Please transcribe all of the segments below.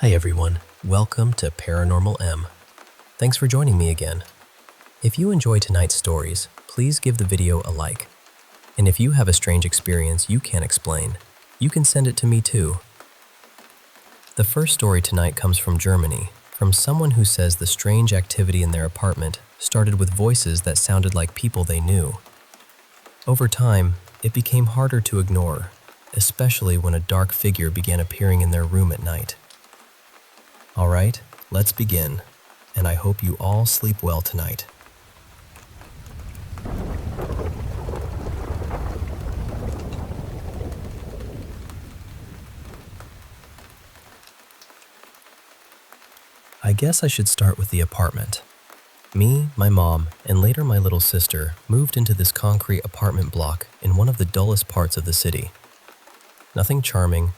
Hi everyone, welcome to Paranormal M. Thanks for joining me again. If you enjoy tonight's stories, please give the video a like. And if you have a strange experience you can't explain, you can send it to me too. The first story tonight comes from Germany, from someone who says the strange activity in their apartment started with voices that sounded like people they knew. Over time, it became harder to ignore, especially when a dark figure began appearing in their room at night. Alright, let's begin, and I hope you all sleep well tonight. I guess I should start with the apartment. Me, my mom, and later my little sister moved into this concrete apartment block in one of the dullest parts of the city. Nothing charming,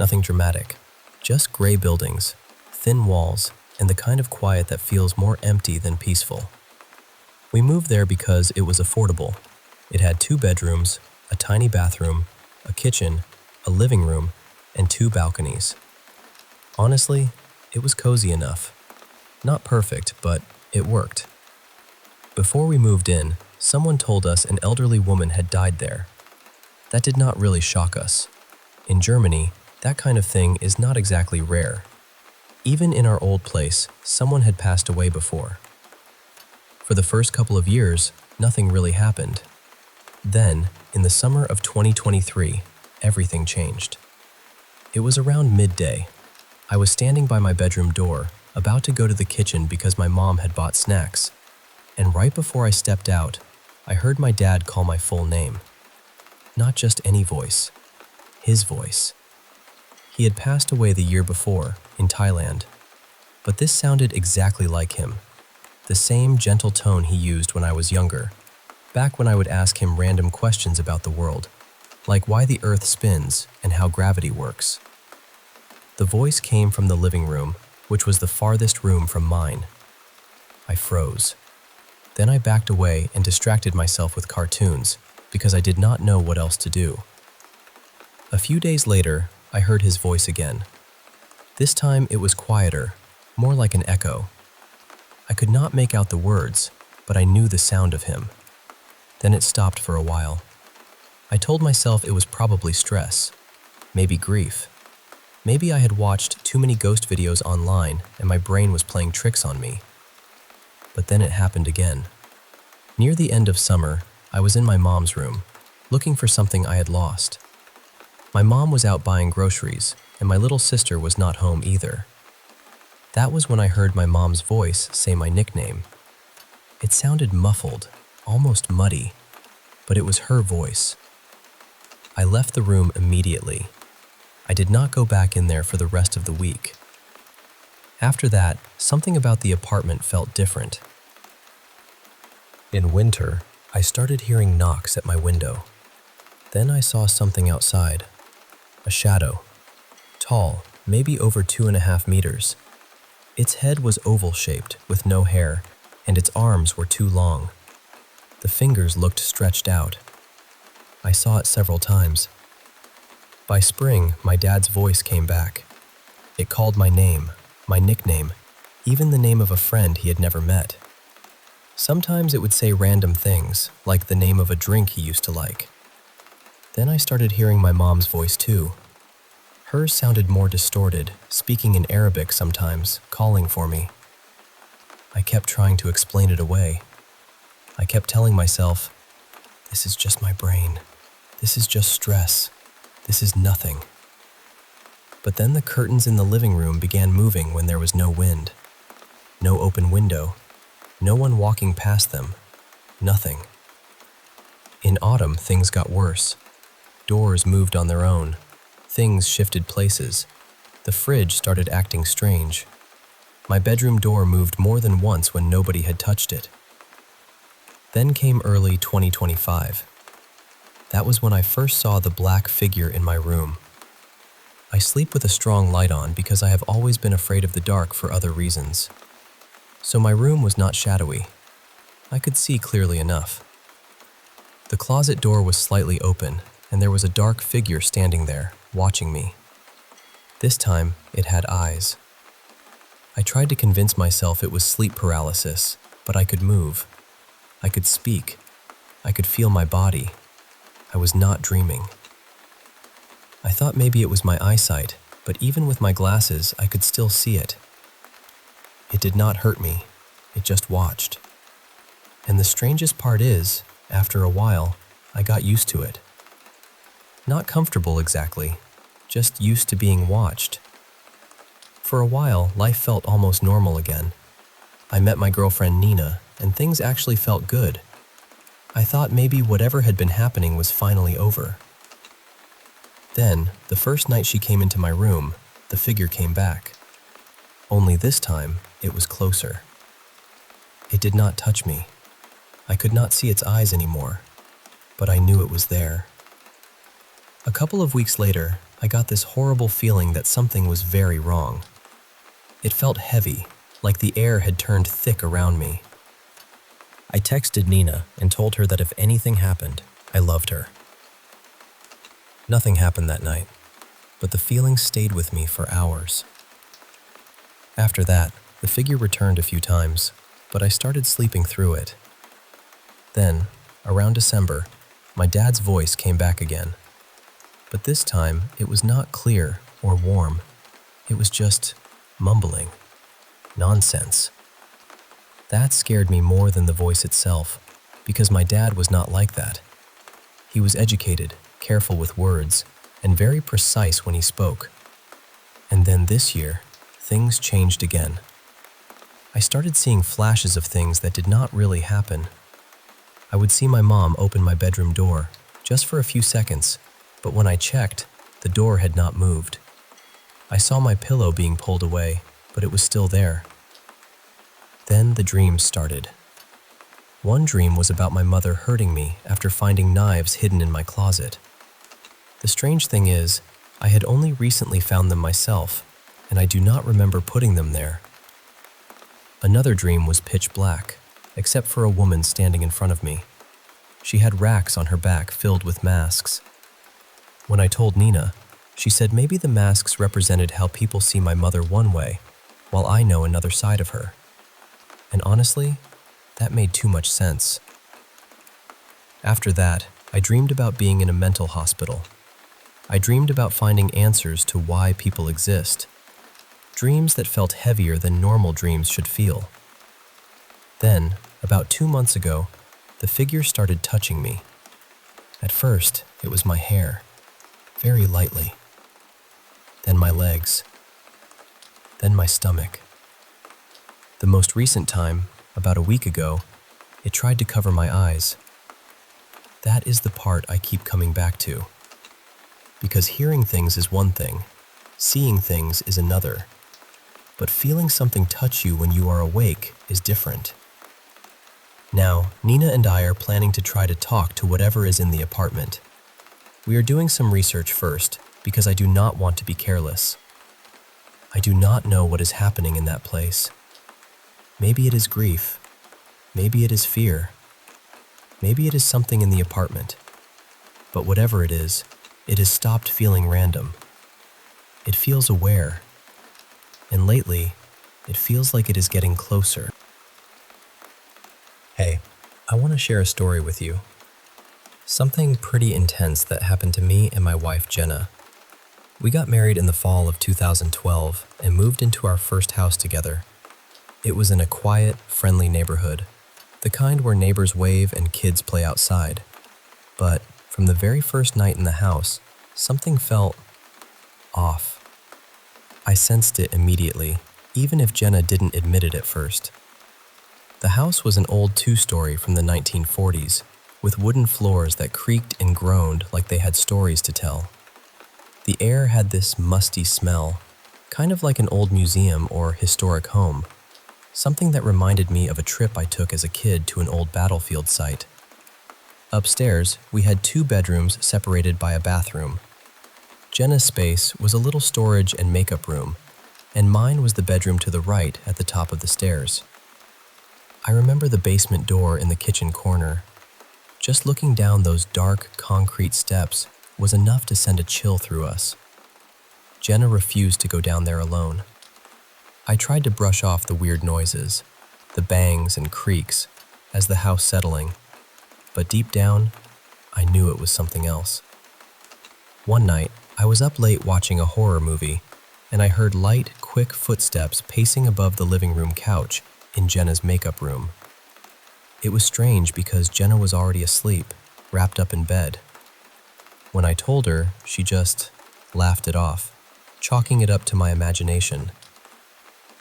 nothing dramatic, just gray buildings, thin walls, and the kind of quiet that feels more empty than peaceful. We moved there because it was affordable. It had 2 bedrooms, a tiny bathroom, a kitchen, a living room, and 2 balconies. Honestly, it was cozy enough. Not perfect, but it worked. Before we moved in, someone told us an elderly woman had died there. That did not really shock us. In Germany, that kind of thing is not exactly rare. Even in our old place, someone had passed away before. For the first couple of years, nothing really happened. Then, in the summer of 2023, everything changed. It was around midday. I was standing by my bedroom door, about to go to the kitchen because my mom had bought snacks. And right before I stepped out, I heard my dad call my full name. Not just any voice, his voice. He had passed away the year before, in Thailand, but this sounded exactly like him. The same gentle tone he used when I was younger, back when I would ask him random questions about the world, like why the earth spins and how gravity works. The voice came from the living room, which was the farthest room from mine. I froze. Then I backed away and distracted myself with cartoons because I did not know what else to do. A few days later, I heard his voice again. This time it was quieter, more like an echo. I could not make out the words, but I knew the sound of him. Then it stopped for a while. I told myself it was probably stress, maybe grief. Maybe I had watched too many ghost videos online and my brain was playing tricks on me. But then it happened again. Near the end of summer, I was in my mom's room, looking for something I had lost. My mom was out buying groceries, and my little sister was not home either. That was when I heard my mom's voice say my nickname. It sounded muffled, almost muddy, but it was her voice. I left the room immediately. I did not go back in there for the rest of the week. After that, something about the apartment felt different. In winter, I started hearing knocks at my window. Then I saw something outside. A shadow. Tall, maybe over 2.5 meters. Its head was oval-shaped with no hair, and its arms were too long. The fingers looked stretched out. I saw it several times. By spring, my dad's voice came back. It called my name, my nickname, even the name of a friend he had never met. Sometimes it would say random things, like the name of a drink he used to like. Then I started hearing my mom's voice too. Hers sounded more distorted, speaking in Arabic sometimes, calling for me. I kept trying to explain it away. I kept telling myself, this is just my brain. This is just stress. This is nothing. But then the curtains in the living room began moving when there was no wind. No open window. No one walking past them. Nothing. In autumn, things got worse. Doors moved on their own. Things shifted places. The fridge started acting strange. My bedroom door moved more than once when nobody had touched it. Then came early 2025. That was when I first saw the black figure in my room. I sleep with a strong light on because I have always been afraid of the dark for other reasons. So my room was not shadowy. I could see clearly enough. The closet door was slightly open, and there was a dark figure standing there, watching me. This time, it had eyes. I tried to convince myself it was sleep paralysis, but I could move. I could speak. I could feel my body. I was not dreaming. I thought maybe it was my eyesight, but even with my glasses, I could still see it. It did not hurt me. It just watched. And the strangest part is, after a while, I got used to it. Not comfortable exactly, just used to being watched. For a while, life felt almost normal again. I met my girlfriend Nina, and things actually felt good. I thought maybe whatever had been happening was finally over. Then, the first night she came into my room, the figure came back. Only this time, it was closer. It did not touch me. I could not see its eyes anymore, but I knew it was there. A couple of weeks later, I got this horrible feeling that something was very wrong. It felt heavy, like the air had turned thick around me. I texted Nina and told her that if anything happened, I loved her. Nothing happened that night, but the feeling stayed with me for hours. After that, the figure returned a few times, but I started sleeping through it. Then, around December, my dad's voice came back again. But this time, it was not clear or warm. It was just mumbling. Nonsense. That scared me more than the voice itself, because my dad was not like that. He was educated, careful with words, and very precise when he spoke. And then this year, things changed again. I started seeing flashes of things that did not really happen. I would see my mom open my bedroom door, just for a few seconds, but when I checked, the door had not moved. I saw my pillow being pulled away, but it was still there. Then the dreams started. One dream was about my mother hurting me after finding knives hidden in my closet. The strange thing is, I had only recently found them myself, and I do not remember putting them there. Another dream was pitch black, except for a woman standing in front of me. She had racks on her back filled with masks. When I told Nina, she said maybe the masks represented how people see my mother one way, while I know another side of her. And honestly, that made too much sense. After that, I dreamed about being in a mental hospital. I dreamed about finding answers to why people exist. Dreams that felt heavier than normal dreams should feel. Then, about 2 months ago, the figure started touching me. At first, it was my hair, very lightly. Then my legs. Then my stomach. The most recent time, about a week ago, it tried to cover my eyes. That is the part I keep coming back to. Because hearing things is one thing, seeing things is another. But feeling something touch you when you are awake is different. Now, Nina and I are planning to try to talk to whatever is in the apartment. We are doing some research first, because I do not want to be careless. I do not know what is happening in that place. Maybe it is grief. Maybe it is fear. Maybe it is something in the apartment. But whatever it is, it has stopped feeling random. It feels aware. And lately, it feels like it is getting closer. Hey, I want to share a story with you. Something pretty intense that happened to me and my wife Jenna. We got married in the fall of 2012 and moved into our first house together. It was in a quiet, friendly neighborhood, the kind where neighbors wave and kids play outside. But from the very first night in the house, something felt off. I sensed it immediately, even if Jenna didn't admit it at first. The house was an old two-story from the 1940s, with wooden floors that creaked and groaned like they had stories to tell. The air had this musty smell, kind of like an old museum or historic home, something that reminded me of a trip I took as a kid to an old battlefield site. Upstairs, we had 2 bedrooms separated by a bathroom. Jenna's space was a little storage and makeup room, and mine was the bedroom to the right at the top of the stairs. I remember the basement door in the kitchen corner. Just looking down those dark concrete steps was enough to send a chill through us. Jenna refused to go down there alone. I tried to brush off the weird noises, the bangs and creaks, as the house settling, but deep down, I knew it was something else. One night, I was up late watching a horror movie, and I heard light, quick footsteps pacing above the living room couch in Jenna's makeup room. It was strange because Jenna was already asleep, wrapped up in bed. When I told her, she just laughed it off, chalking it up to my imagination.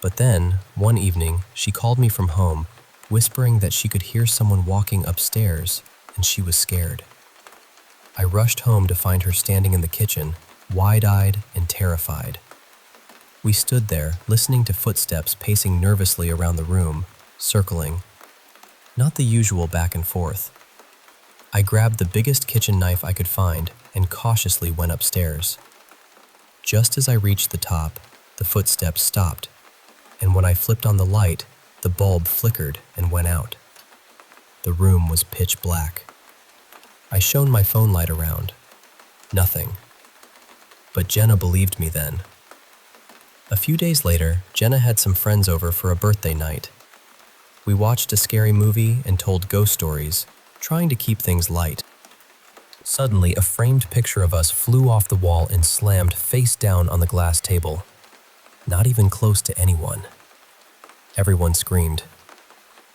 But then, one evening, she called me from home, whispering that she could hear someone walking upstairs, and she was scared. I rushed home to find her standing in the kitchen, wide-eyed and terrified. We stood there, listening to footsteps pacing nervously around the room, circling. Not the usual back and forth. I grabbed the biggest kitchen knife I could find and cautiously went upstairs. Just as I reached the top, the footsteps stopped, and when I flipped on the light, the bulb flickered and went out. The room was pitch black. I shone my phone light around. Nothing. But Jenna believed me then. A few days later, Jenna had some friends over for a birthday night. We watched a scary movie and told ghost stories, trying to keep things light. Suddenly, a framed picture of us flew off the wall and slammed face down on the glass table. Not even close to anyone. Everyone screamed.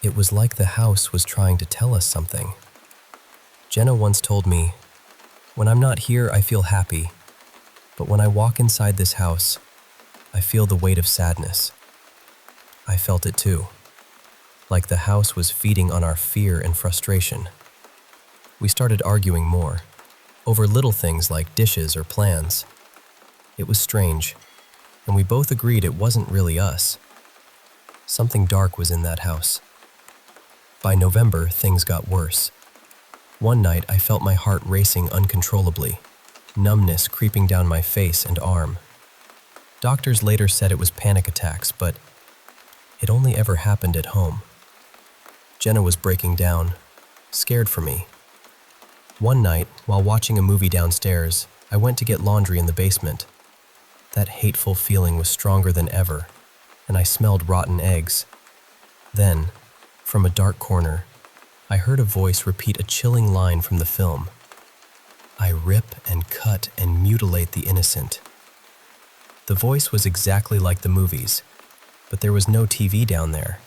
It was like the house was trying to tell us something. Jenna once told me, "When I'm not here, I feel happy. But when I walk inside this house, I feel the weight of sadness." I felt it too. Like the house was feeding on our fear and frustration. We started arguing more, over little things like dishes or plans. It was strange, and we both agreed it wasn't really us. Something dark was in that house. By November, things got worse. One night, I felt my heart racing uncontrollably, numbness creeping down my face and arm. Doctors later said it was panic attacks, but it only ever happened at home. Jenna was breaking down, scared for me. One night, while watching a movie downstairs, I went to get laundry in the basement. That hateful feeling was stronger than ever, and I smelled rotten eggs. Then, from a dark corner, I heard a voice repeat a chilling line from the film. "I rip and cut and mutilate the innocent." The voice was exactly like the movies, but there was no TV down there.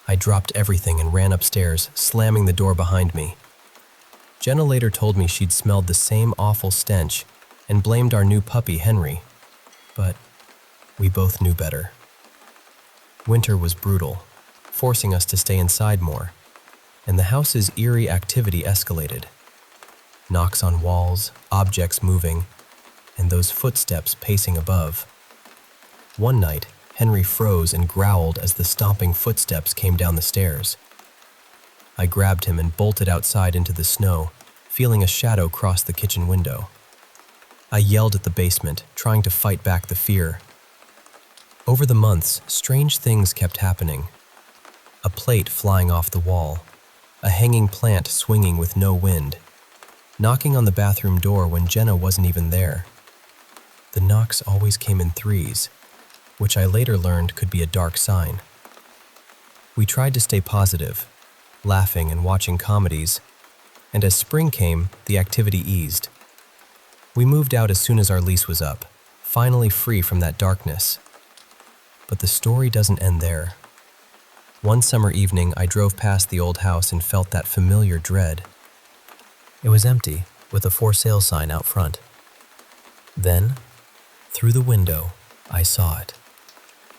I dropped everything and ran upstairs, slamming the door behind me. Jenna later told me she'd smelled the same awful stench and blamed our new puppy, Henry. But we both knew better. Winter was brutal, forcing us to stay inside more, and the house's eerie activity escalated. Knocks on walls, objects moving, and those footsteps pacing above. One night, Henry froze and growled as the stomping footsteps came down the stairs. I grabbed him and bolted outside into the snow, feeling a shadow cross the kitchen window. I yelled at the basement, trying to fight back the fear. Over the months, strange things kept happening. A plate flying off the wall, a hanging plant swinging with no wind, knocking on the bathroom door when Jenna wasn't even there. The knocks always came in threes, which I later learned could be a dark sign. We tried to stay positive, laughing and watching comedies, and as spring came, the activity eased. We moved out as soon as our lease was up, finally free from that darkness. But the story doesn't end there. One summer evening, I drove past the old house and felt that familiar dread. It was empty, with a for sale sign out front. Then, through the window, I saw it.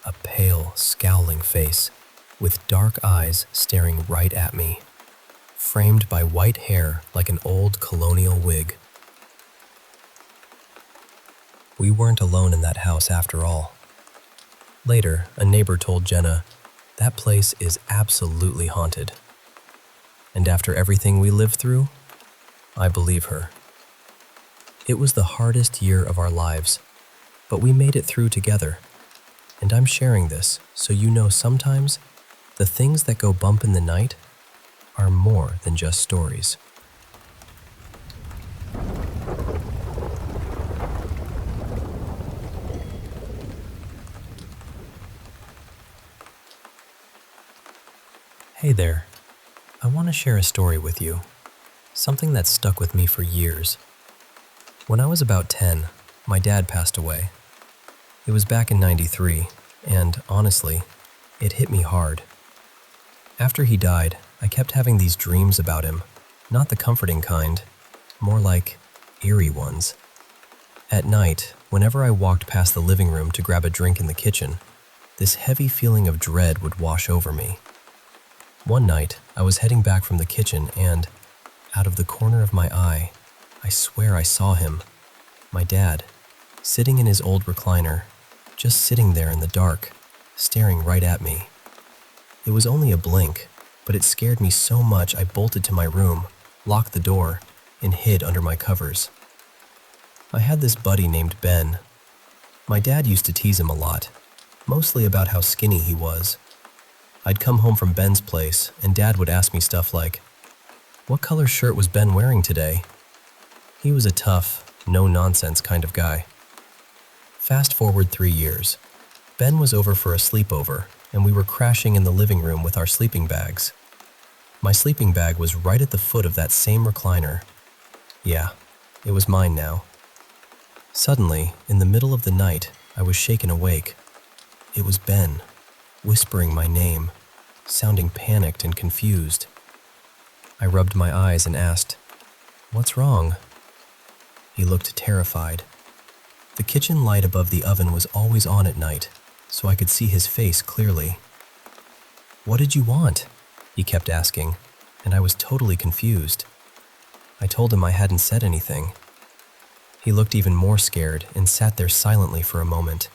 A pale, scowling face, with dark eyes staring right at me, framed by white hair like an old colonial wig. We weren't alone in that house after all. Later, a neighbor told Jenna, "That place is absolutely haunted." And after everything we lived through, I believe her. It was the hardest year of our lives, but we made it through together. And I'm sharing this so you know sometimes the things that go bump in the night are more than just stories. there. I want to share a story with you, something that stuck with me for years. When I was about 10, my dad passed away. It was back in '93, and honestly, it hit me hard. After he died, I kept having these dreams about him, not the comforting kind, more like eerie ones. At night, whenever I walked past the living room to grab a drink in the kitchen, this heavy feeling of dread would wash over me. One night, I was heading back from the kitchen and, out of the corner of my eye, I swear I saw him, my dad, sitting in his old recliner, just sitting there in the dark, staring right at me. It was only a blink, but it scared me so much I bolted to my room, locked the door, and hid under my covers. I had this buddy named Ben. My dad used to tease him a lot, mostly about how skinny he was. I'd come home from Ben's place, and Dad would ask me stuff like, "What color shirt was Ben wearing today?" He was a tough, no-nonsense kind of guy. Fast forward 3 years. Ben was over for a sleepover, and we were crashing in the living room with our sleeping bags. My sleeping bag was right at the foot of that same recliner. Yeah, it was mine now. Suddenly, in the middle of the night, I was shaken awake. It was Ben, whispering my name, sounding panicked and confused. I rubbed my eyes and asked, "What's wrong?" He looked terrified. The kitchen light above the oven was always on at night, so I could see his face clearly. "What did you want?" he kept asking, and I was totally confused. I told him I hadn't said anything. He looked even more scared and sat there silently for a moment.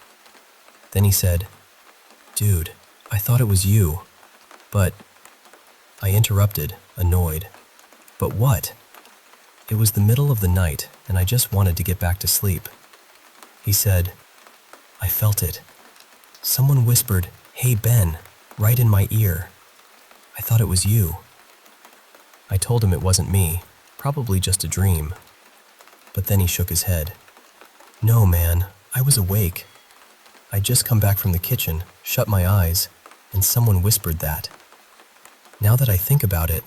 Then he said, "Dude, I thought it was you, but..." I interrupted, annoyed. "But what?" It was the middle of the night, and I just wanted to get back to sleep. He said, "I felt it. Someone whispered, 'Hey Ben,' right in my ear. I thought it was you." I told him it wasn't me, probably just a dream. But then he shook his head. "No, man, I was awake. I'd just come back from the kitchen, shut my eyes, and someone whispered that. Now that I think about it,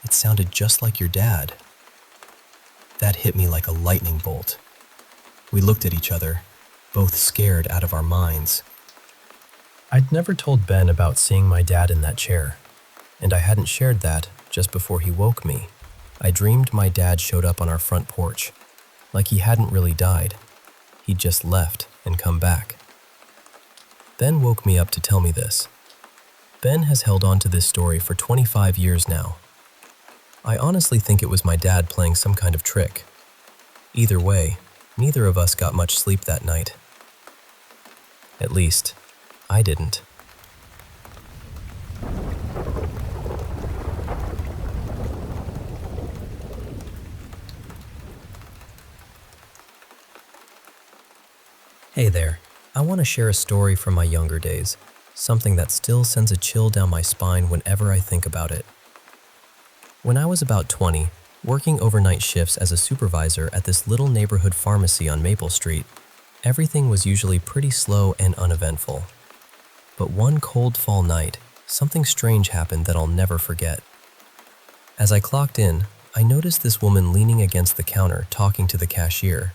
it sounded just like your dad." That hit me like a lightning bolt. We looked at each other, both scared out of our minds. I'd never told Ben about seeing my dad in that chair, and I hadn't shared that just before he woke me. I dreamed my dad showed up on our front porch, like he hadn't really died. He'd just left and come back. Ben woke me up to tell me this. Ben has held on to this story for 25 years now. I honestly think it was my dad playing some kind of trick. Either way, neither of us got much sleep that night. At least, I didn't. Hey there, I want to share a story from my younger days, something that still sends a chill down my spine whenever I think about it. When I was about 20, working overnight shifts as a supervisor at this little neighborhood pharmacy on Maple Street, everything was usually pretty slow and uneventful. But one cold fall night, something strange happened that I'll never forget. As I clocked in, I noticed this woman leaning against the counter talking to the cashier.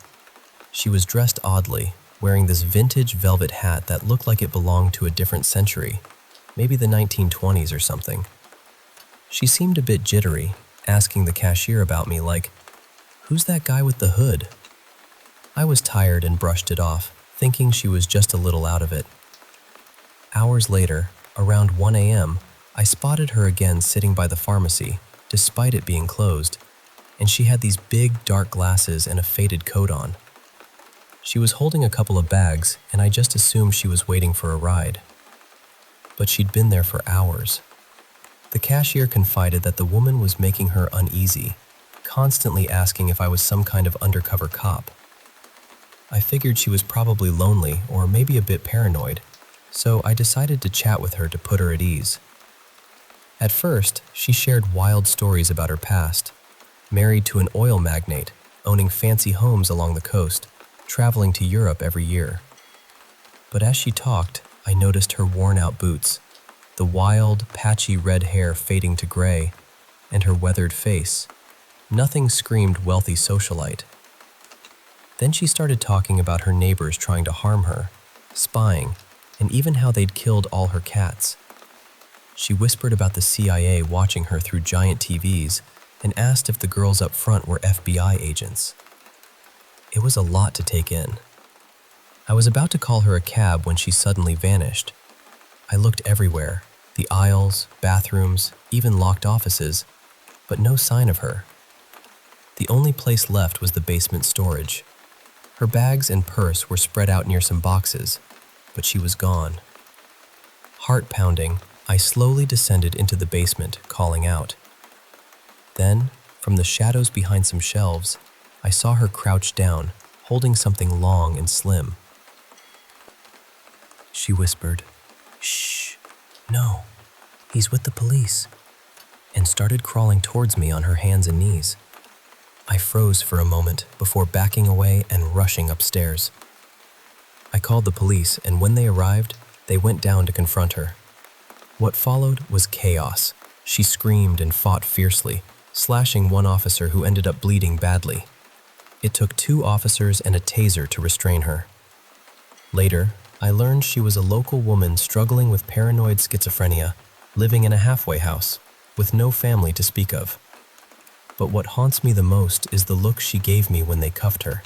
She was dressed oddly, wearing this vintage velvet hat that looked like it belonged to a different century, maybe the 1920s or something. She seemed a bit jittery, asking the cashier about me like, "Who's that guy with the hood?" I was tired and brushed it off, thinking she was just a little out of it. Hours later, around 1 a.m., I spotted her again sitting by the pharmacy, despite it being closed, and she had these big dark glasses and a faded coat on. She was holding a couple of bags, and I just assumed she was waiting for a ride. But she'd been there for hours. The cashier confided that the woman was making her uneasy, constantly asking if I was some kind of undercover cop. I figured she was probably lonely or maybe a bit paranoid, so I decided to chat with her to put her at ease. At first, she shared wild stories about her past, married to an oil magnate, owning fancy homes along the coast, traveling to Europe every year. But as she talked, I noticed her worn-out boots, the wild, patchy red hair fading to gray, and her weathered face. Nothing screamed wealthy socialite. Then she started talking about her neighbors trying to harm her, spying, and even how they'd killed all her cats. She whispered about the CIA watching her through giant TVs and asked if the girls up front were FBI agents. It was a lot to take in. I was about to call her a cab when she suddenly vanished. I looked everywhere, the aisles, bathrooms, even locked offices, but no sign of her. The only place left was the basement storage. Her bags and purse were spread out near some boxes, but she was gone. Heart pounding, I slowly descended into the basement, calling out. Then, from the shadows behind some shelves, I saw her crouched down, holding something long and slim. She whispered, "Shh, no, he's with the police," and started crawling towards me on her hands and knees. I froze for a moment before backing away and rushing upstairs. I called the police, and when they arrived, they went down to confront her. What followed was chaos. She screamed and fought fiercely, slashing one officer who ended up bleeding badly. It took 2 officers and a taser to restrain her. Later, I learned she was a local woman struggling with paranoid schizophrenia, living in a halfway house, with no family to speak of. But what haunts me the most is the look she gave me when they cuffed her.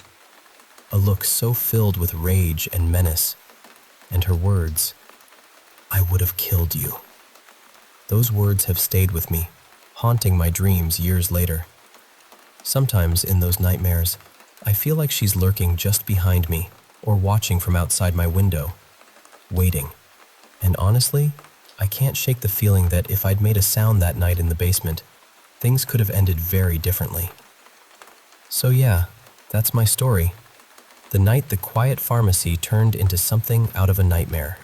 A look so filled with rage and menace, and her words, "I would have killed you." Those words have stayed with me, haunting my dreams years later. Sometimes in those nightmares, I feel like she's lurking just behind me or watching from outside my window, waiting. And honestly, I can't shake the feeling that if I'd made a sound that night in the basement, things could have ended very differently. So yeah, that's my story. The night the quiet pharmacy turned into something out of a nightmare.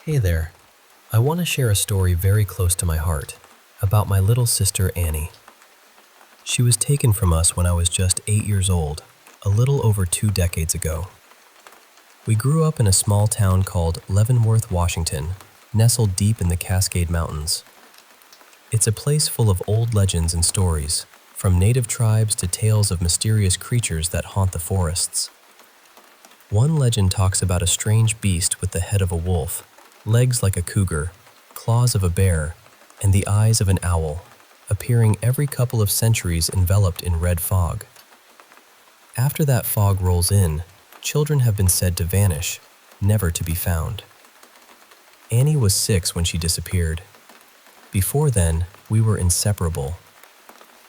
Hey there. I want to share a story very close to my heart about my little sister Annie. She was taken from us when I was just 8 years old, a little over 2 decades ago. We grew up in a small town called Leavenworth, Washington, nestled deep in the Cascade Mountains. It's a place full of old legends and stories, from native tribes to tales of mysterious creatures that haunt the forests. One legend talks about a strange beast with the head of a wolf, legs like a cougar, claws of a bear, and the eyes of an owl, appearing every couple of centuries enveloped in red fog. After that fog rolls in, children have been said to vanish, never to be found. Annie was 6 when she disappeared. Before then, we were inseparable.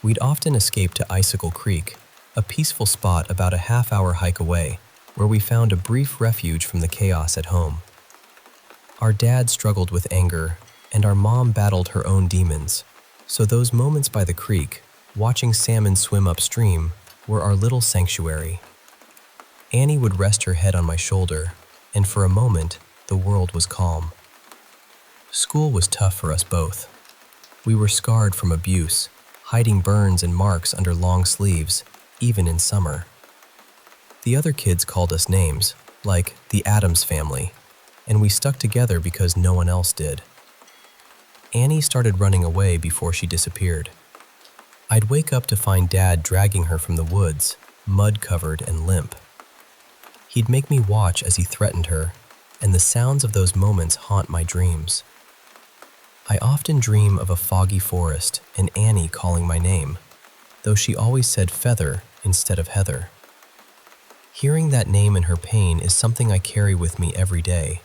We'd often escape to Icicle Creek, a peaceful spot about a half-hour hike away, where we found a brief refuge from the chaos at home. Our dad struggled with anger, and our mom battled her own demons, so those moments by the creek, watching salmon swim upstream, were our little sanctuary. Annie would rest her head on my shoulder, and for a moment, the world was calm. School was tough for us both. We were scarred from abuse, hiding burns and marks under long sleeves, even in summer. The other kids called us names, like the Addams Family, and we stuck together because no one else did. Annie started running away before she disappeared. I'd wake up to find Dad dragging her from the woods, mud-covered and limp. He'd make me watch as he threatened her, and the sounds of those moments haunt my dreams. I often dream of a foggy forest and Annie calling my name, though she always said Feather instead of Heather. Hearing that name in her pain is something I carry with me every day.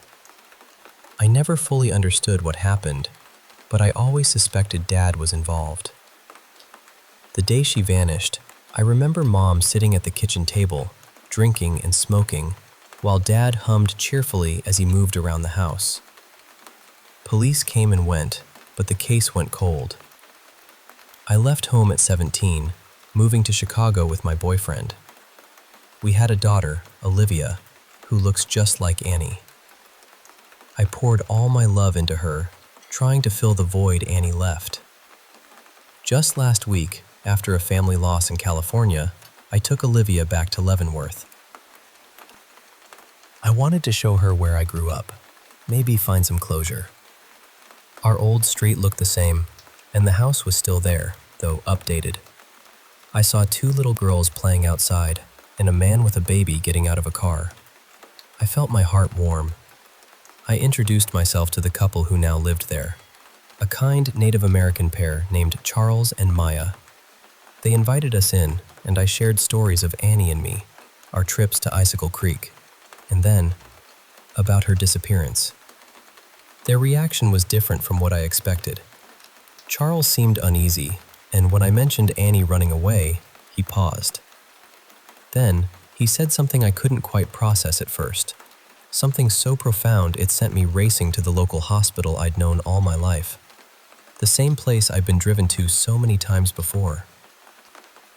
I never fully understood what happened, but I always suspected Dad was involved. The day she vanished, I remember Mom sitting at the kitchen table, drinking and smoking, while Dad hummed cheerfully as he moved around the house. Police came and went, but the case went cold. I left home at 17, moving to Chicago with my boyfriend. We had a daughter, Olivia, who looks just like Annie. I poured all my love into her, trying to fill the void Annie left. Just last week, after a family loss in California, I took Olivia back to Leavenworth. I wanted to show her where I grew up, maybe find some closure. Our old street looked the same, and the house was still there, though updated. I saw two little girls playing outside, and a man with a baby getting out of a car. I felt my heart warm. I introduced myself to the couple who now lived there, a kind Native American pair named Charles and Maya. They invited us in, and I shared stories of Annie and me, our trips to Icicle Creek, and then about her disappearance. Their reaction was different from what I expected. Charles seemed uneasy, and when I mentioned Annie running away, he paused. Then, he said something I couldn't quite process at first, something so profound it sent me racing to the local hospital I'd known all my life, the same place I'd been driven to so many times before.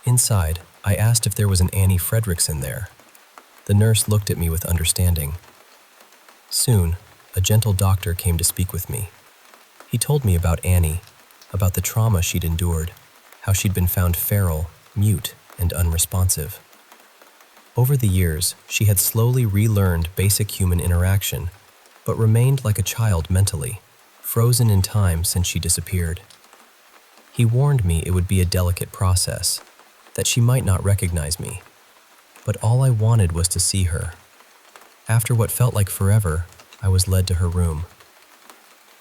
Inside, I asked if there was an Annie Fredrickson there. The nurse looked at me with understanding. Soon, a gentle doctor came to speak with me. He told me about Annie, about the trauma she'd endured, how she'd been found feral, mute, and unresponsive. Over the years, she had slowly relearned basic human interaction, but remained like a child mentally, frozen in time since she disappeared. He warned me it would be a delicate process, that she might not recognize me, but all I wanted was to see her. After what felt like forever, I was led to her room.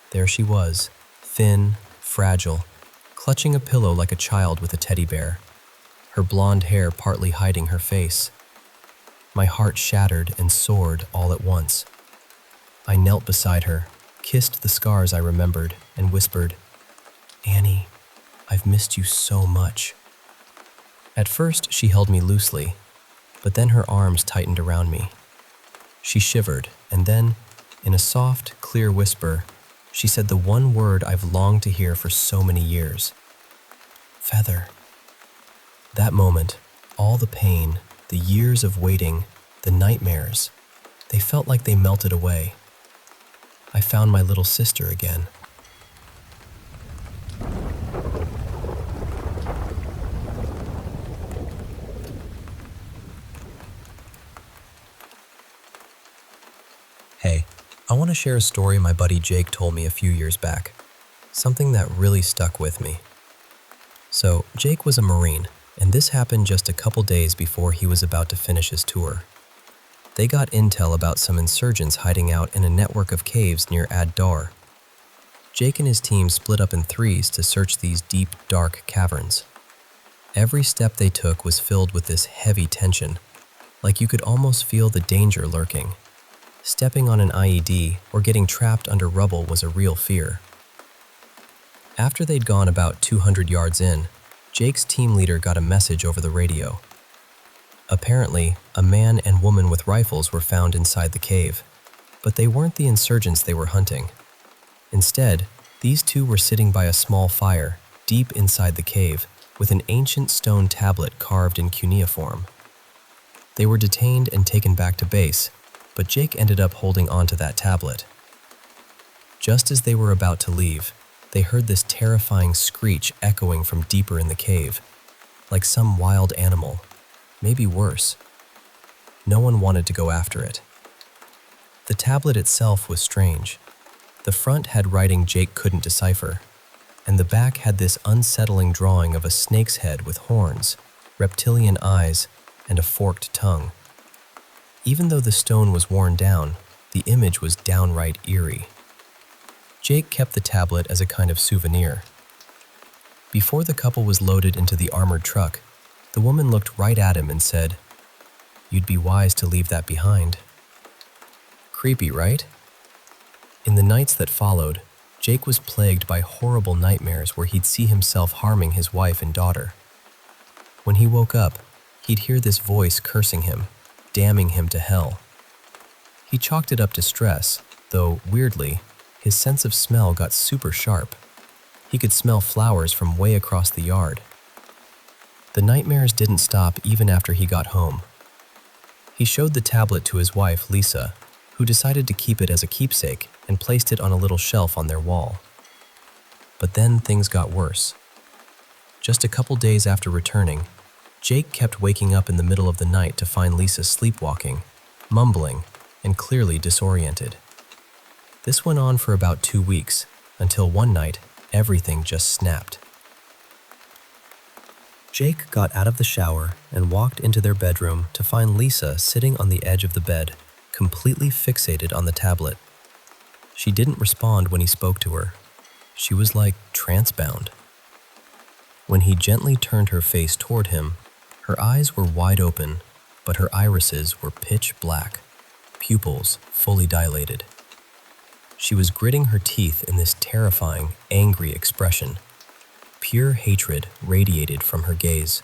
There she was, thin, fragile, clutching a pillow like a child with a teddy bear, her blonde hair partly hiding her face. My heart shattered and soared all at once. I knelt beside her, kissed the scars I remembered, and whispered, "Annie, I've missed you so much." At first, she held me loosely, but then her arms tightened around me. She shivered, and then, in a soft, clear whisper, she said the one word I've longed to hear for so many years. "Feather." That moment, all the pain, the years of waiting, the nightmares, they felt like they melted away. I found my little sister again. Hey, I want to share a story my buddy Jake told me a few years back, something that really stuck with me. So, Jake was a Marine, and this happened just a couple days before he was about to finish his tour. They got intel about some insurgents hiding out in a network of caves near Ad-Dar. Jake and his team split up in threes to search these deep, dark caverns. Every step they took was filled with this heavy tension, like you could almost feel the danger lurking. Stepping on an IED or getting trapped under rubble was a real fear. After they'd gone about 200 yards in, Jake's team leader got a message over the radio. Apparently, a man and woman with rifles were found inside the cave, but they weren't the insurgents they were hunting. Instead, these two were sitting by a small fire, deep inside the cave, with an ancient stone tablet carved in cuneiform. They were detained and taken back to base, but Jake ended up holding onto that tablet. Just as they were about to leave, they heard this terrifying screech echoing from deeper in the cave, like some wild animal, maybe worse. No one wanted to go after it. The tablet itself was strange. The front had writing Jake couldn't decipher, and the back had this unsettling drawing of a snake's head with horns, reptilian eyes, and a forked tongue. Even though the stone was worn down, the image was downright eerie. Jake kept the tablet as a kind of souvenir. Before the couple was loaded into the armored truck, the woman looked right at him and said, "You'd be wise to leave that behind." Creepy, right? In the nights that followed, Jake was plagued by horrible nightmares where he'd see himself harming his wife and daughter. When he woke up, he'd hear this voice cursing him, damning him to hell. He chalked it up to stress, though, weirdly, his sense of smell got super sharp. He could smell flowers from way across the yard. The nightmares didn't stop even after he got home. He showed the tablet to his wife, Lisa, who decided to keep it as a keepsake and placed it on a little shelf on their wall. But then things got worse. Just a couple days after returning, Jake kept waking up in the middle of the night to find Lisa sleepwalking, mumbling, and clearly disoriented. This went on for about 2 weeks, until one night, everything just snapped. Jake got out of the shower and walked into their bedroom to find Lisa sitting on the edge of the bed, completely fixated on the tablet. She didn't respond when he spoke to her. She was like trance-bound. When he gently turned her face toward him, her eyes were wide open, but her irises were pitch black, pupils fully dilated. She was gritting her teeth in this terrifying, angry expression. Pure hatred radiated from her gaze.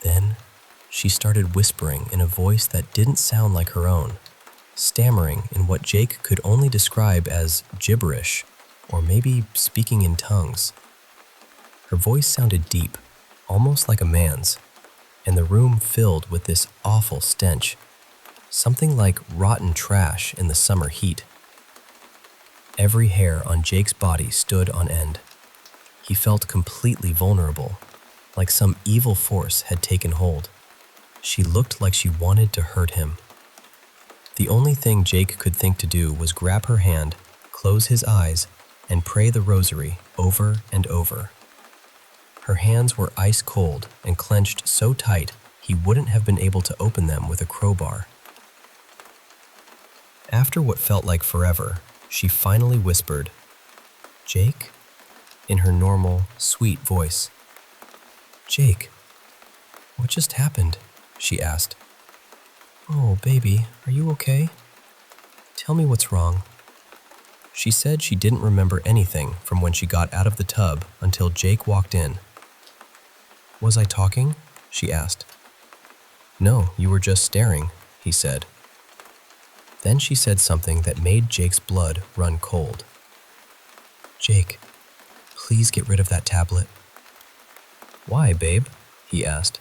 Then, she started whispering in a voice that didn't sound like her own, stammering in what Jake could only describe as gibberish, or maybe speaking in tongues. Her voice sounded deep, almost like a man's, and the room filled with this awful stench, something like rotten trash in the summer heat. Every hair on Jake's body stood on end. He felt completely vulnerable, like some evil force had taken hold. She looked like she wanted to hurt him. The only thing Jake could think to do was grab her hand, close his eyes, and pray the rosary over and over. Her hands were ice cold and clenched so tight he wouldn't have been able to open them with a crowbar. After what felt like forever, she finally whispered, "Jake?" in her normal, sweet voice. "Jake, what just happened?" she asked. "Oh, baby, are you okay? Tell me what's wrong." She said she didn't remember anything from when she got out of the tub until Jake walked in. "Was I talking?" she asked. "No, you were just staring," he said. Then she said something that made Jake's blood run cold. "Jake, please get rid of that tablet." "Why, babe?" he asked.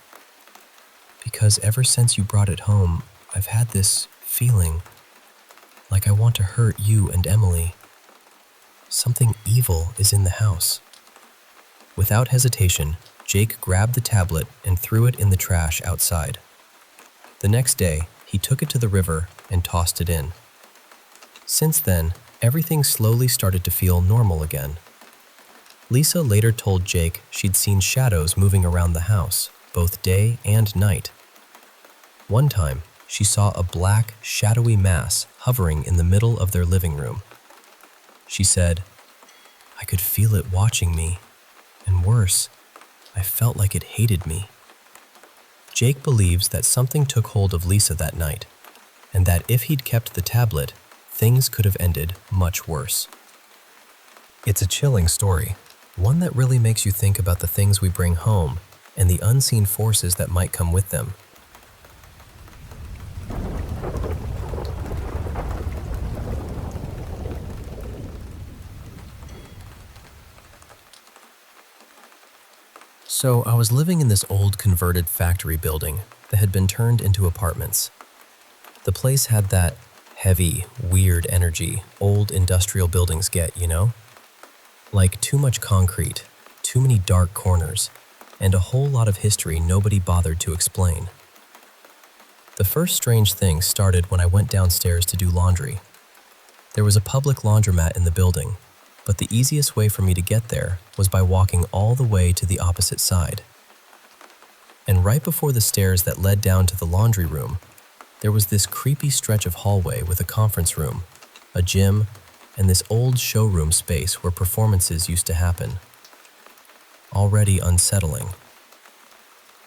"Because ever since you brought it home, I've had this feeling like I want to hurt you and Emily. Something evil is in the house." Without hesitation, Jake grabbed the tablet and threw it in the trash outside. The next day, he took it to the river and tossed it in. Since then, everything slowly started to feel normal again. Lisa later told Jake she'd seen shadows moving around the house, both day and night. One time, she saw a black, shadowy mass hovering in the middle of their living room. She said, "I could feel it watching me, and worse, I felt like it hated me." Jake believes that something took hold of Lisa that night, and that if he'd kept the tablet, things could have ended much worse. It's a chilling story, one that really makes you think about the things we bring home and the unseen forces that might come with them. So I was living in this old converted factory building that had been turned into apartments. The place had that heavy, weird energy old industrial buildings get, you know? Like too much concrete, too many dark corners, and a whole lot of history nobody bothered to explain. The first strange thing started when I went downstairs to do laundry. There was a public laundromat in the building, but the easiest way for me to get there was by walking all the way to the opposite side. And right before the stairs that led down to the laundry room, there was this creepy stretch of hallway with a conference room, a gym, and this old showroom space where performances used to happen. Already unsettling.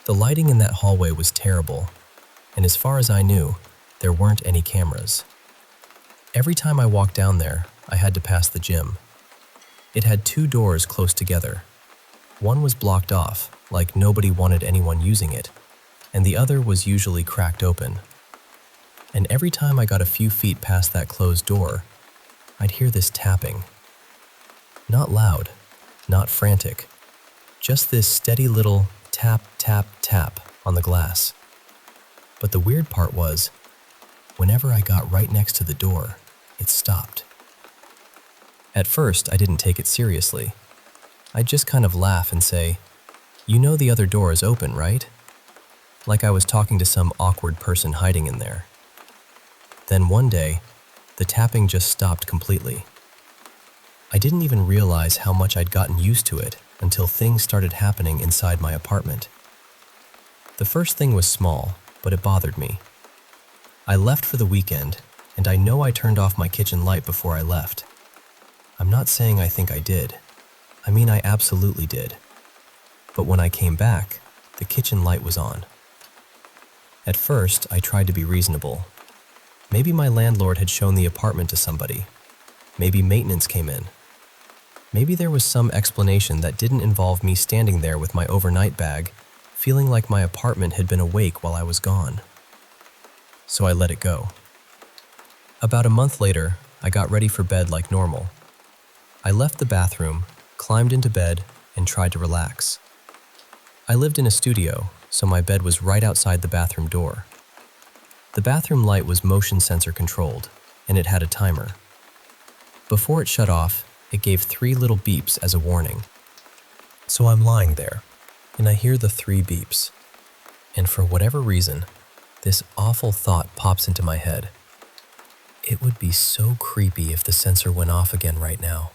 The lighting in that hallway was terrible, and as far as I knew, there weren't any cameras. Every time I walked down there, I had to pass the gym. It had 2 doors close together. One was blocked off, like nobody wanted anyone using it, and the other was usually cracked open. And every time I got a few feet past that closed door, I'd hear this tapping. Not loud, not frantic, just this steady little tap, tap, tap on the glass. But the weird part was, whenever I got right next to the door, it stopped. At first, I didn't take it seriously. I'd just kind of laugh and say, You know the other door is open, right? Like I was talking to some awkward person hiding in there. Then one day, the tapping just stopped completely. I didn't even realize how much I'd gotten used to it until things started happening inside my apartment. The first thing was small, but it bothered me. I left for the weekend, and I know I turned off my kitchen light before I left. I'm not saying I think I did. I mean, I absolutely did. But when I came back, the kitchen light was on. At first, I tried to be reasonable. Maybe my landlord had shown the apartment to somebody. Maybe maintenance came in. Maybe there was some explanation that didn't involve me standing there with my overnight bag, feeling like my apartment had been awake while I was gone. So I let it go. About a month later, I got ready for bed like normal. I left the bathroom, climbed into bed, and tried to relax. I lived in a studio, so my bed was right outside the bathroom door. The bathroom light was motion sensor controlled, and it had a timer. Before it shut off, it gave 3 little beeps as a warning. So I'm lying there, and I hear the 3 beeps. And for whatever reason, this awful thought pops into my head. It would be so creepy if the sensor went off again right now.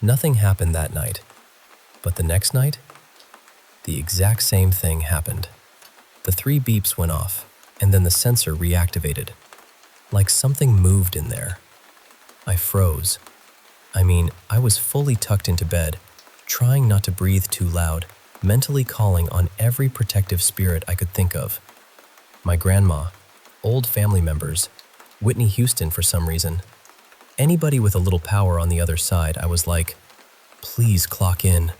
Nothing happened that night, but the next night, the exact same thing happened. The 3 beeps went off, and then the sensor reactivated. Like something moved in there. I froze. I was fully tucked into bed, trying not to breathe too loud, mentally calling on every protective spirit I could think of. My grandma, old family members, Whitney Houston for some reason. Anybody with a little power on the other side, I was like, please clock in.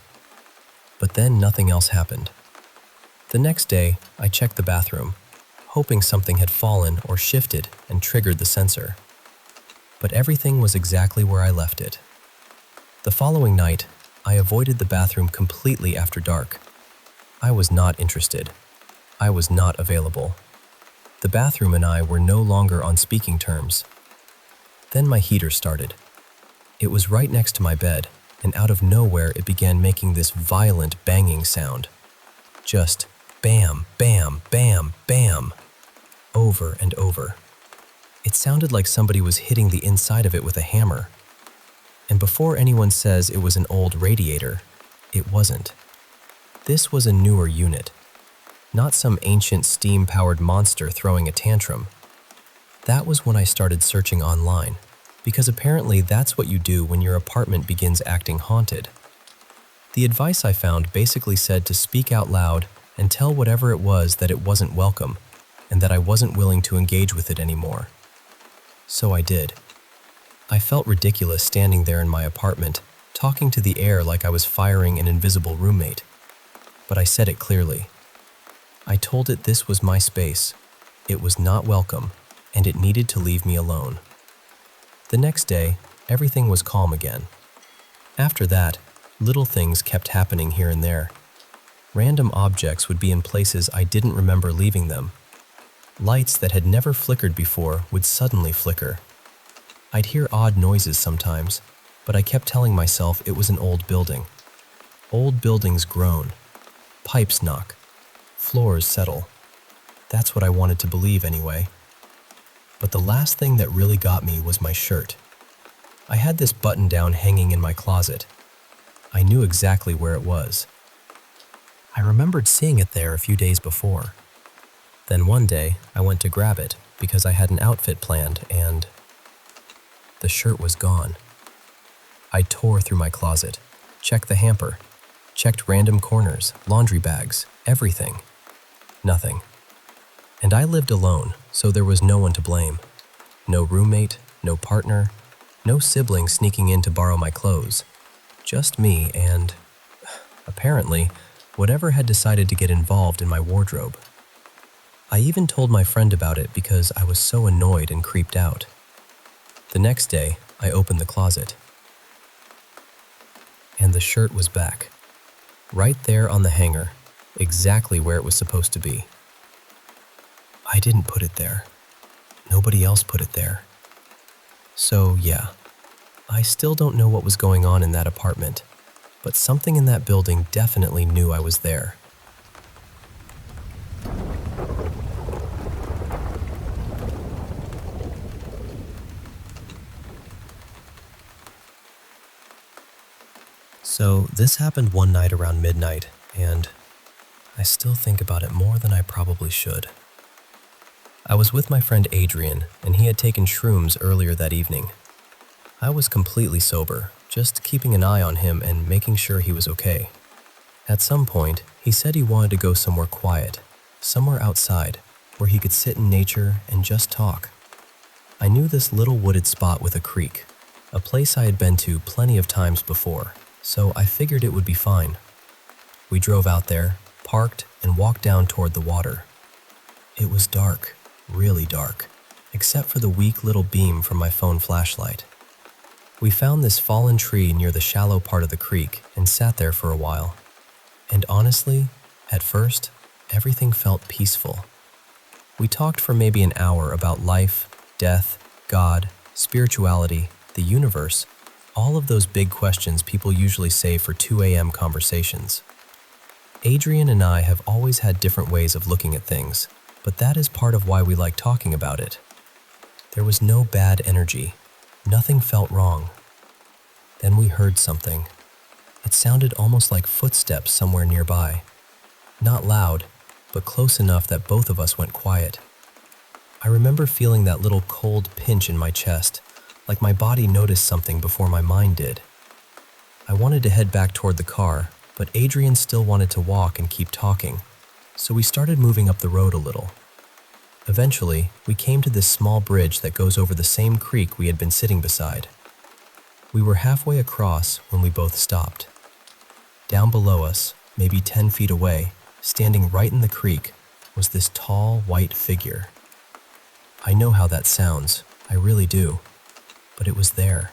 But then nothing else happened. The next day, I checked the bathroom, hoping something had fallen or shifted and triggered the sensor. But everything was exactly where I left it. The following night, I avoided the bathroom completely after dark. I was not interested. I was not available. The bathroom and I were no longer on speaking terms. Then my heater started. It was right next to my bed, and out of nowhere it began making this violent banging sound. Just bam, bam, bam, bam, over and over. It sounded like somebody was hitting the inside of it with a hammer. And before anyone says it was an old radiator, it wasn't. This was a newer unit, not some ancient steam-powered monster throwing a tantrum. That was when I started searching online, because apparently that's what you do when your apartment begins acting haunted. The advice I found basically said to speak out loud and tell whatever it was that it wasn't welcome, and that I wasn't willing to engage with it anymore. So I did. I felt ridiculous standing there in my apartment, talking to the air like I was firing an invisible roommate. But I said it clearly. I told it this was my space, it was not welcome, and it needed to leave me alone. The next day, everything was calm again. After that, little things kept happening here and there. Random objects would be in places I didn't remember leaving them. Lights that had never flickered before would suddenly flicker. I'd hear odd noises sometimes, but I kept telling myself it was an old building. Old buildings groan. Pipes knock. Floors settle. That's what I wanted to believe anyway. But the last thing that really got me was my shirt. I had this button-down hanging in my closet. I knew exactly where it was. I remembered seeing it there a few days before. Then one day, I went to grab it because I had an outfit planned and the shirt was gone. I tore through my closet, checked the hamper, checked random corners, laundry bags, everything. Nothing. And I lived alone, so there was no one to blame. No roommate, no partner, no sibling sneaking in to borrow my clothes. Just me and, apparently, whatever had decided to get involved in my wardrobe. I even told my friend about it because I was so annoyed and creeped out. The next day, I opened the closet. And the shirt was back. Right there on the hanger, exactly where it was supposed to be. I didn't put it there. Nobody else put it there. So, yeah, I still don't know what was going on in that apartment, but something in that building definitely knew I was there. So this happened one night around midnight, and I still think about it more than I probably should. I was with my friend Adrian, and he had taken shrooms earlier that evening. I was completely sober, just keeping an eye on him and making sure he was okay. At some point, he said he wanted to go somewhere quiet, somewhere outside, where he could sit in nature and just talk. I knew this little wooded spot with a creek, a place I had been to plenty of times before, so I figured it would be fine. We drove out there, parked, and walked down toward the water. It was dark, really dark, except for the weak little beam from my phone flashlight. We found this fallen tree near the shallow part of the creek and sat there for a while. And honestly, at first, everything felt peaceful. We talked for maybe an hour about life, death, God, spirituality, the universe, all of those big questions people usually save for 2 a.m. conversations. Adrian and I have always had different ways of looking at things, but that is part of why we like talking about it. There was no bad energy. Nothing felt wrong. Then we heard something. It sounded almost like footsteps somewhere nearby. Not loud, but close enough that both of us went quiet. I remember feeling that little cold pinch in my chest, like my body noticed something before my mind did. I wanted to head back toward the car, but Adrian still wanted to walk and keep talking, so we started moving up the road a little. Eventually, we came to this small bridge that goes over the same creek we had been sitting beside. We were halfway across when we both stopped. Down below us, maybe 10 feet away, standing right in the creek, was this tall, white figure. I know how that sounds, I really do, but it was there.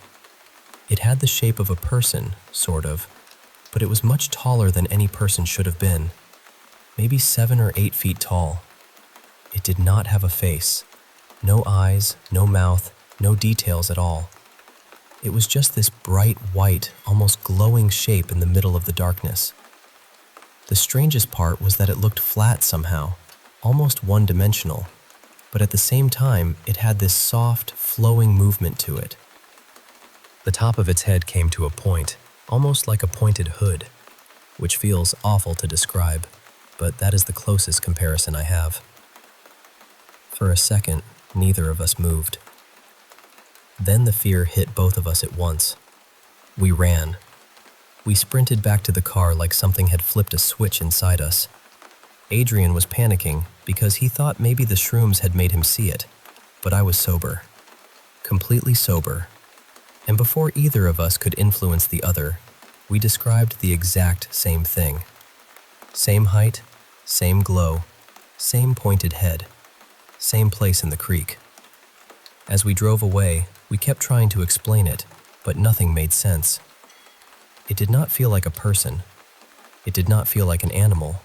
It had the shape of a person, sort of, but it was much taller than any person should have been, maybe 7 or 8 feet tall. It did not have a face, no eyes, no mouth, no details at all. It was just this bright white, almost glowing shape in the middle of the darkness. The strangest part was that it looked flat somehow, almost one-dimensional, but at the same time, it had this soft, flowing movement to it. The top of its head came to a point, almost like a pointed hood, which feels awful to describe, but that is the closest comparison I have. For a second, neither of us moved. Then the fear hit both of us at once. We ran. We sprinted back to the car like something had flipped a switch inside us. Adrian was panicking because he thought maybe the shrooms had made him see it, but I was sober. Completely sober. And before either of us could influence the other, we described the exact same thing. Same height, same glow, same pointed head, same place in the creek. As we drove away, we kept trying to explain it, but nothing made sense. It did not feel like a person. It did not feel like an animal.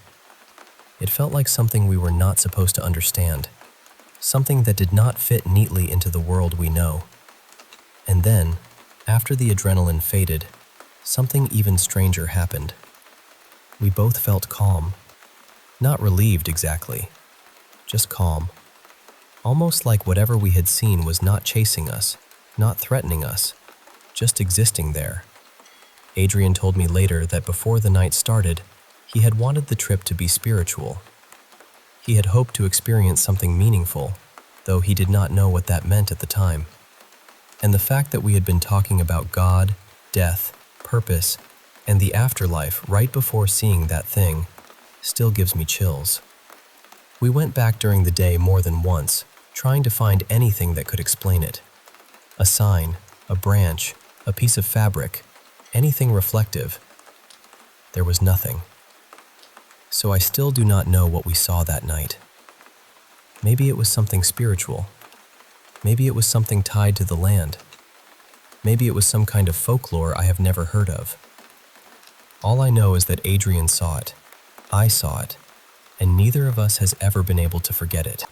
It felt like something we were not supposed to understand, something that did not fit neatly into the world we know. And then, after the adrenaline faded, something even stranger happened. We both felt calm. Not relieved exactly, just calm. Almost like whatever we had seen was not chasing us, not threatening us, just existing there. Adrian told me later that before the night started, he had wanted the trip to be spiritual. He had hoped to experience something meaningful, though he did not know what that meant at the time. And the fact that we had been talking about God, death, purpose, and the afterlife right before seeing that thing still gives me chills. We went back during the day more than once, trying to find anything that could explain it. A sign, a branch, a piece of fabric, anything reflective. There was nothing. So I still do not know what we saw that night. Maybe it was something spiritual. Maybe it was something tied to the land. Maybe it was some kind of folklore I have never heard of. All I know is that Adrian saw it, I saw it, and neither of us has ever been able to forget it.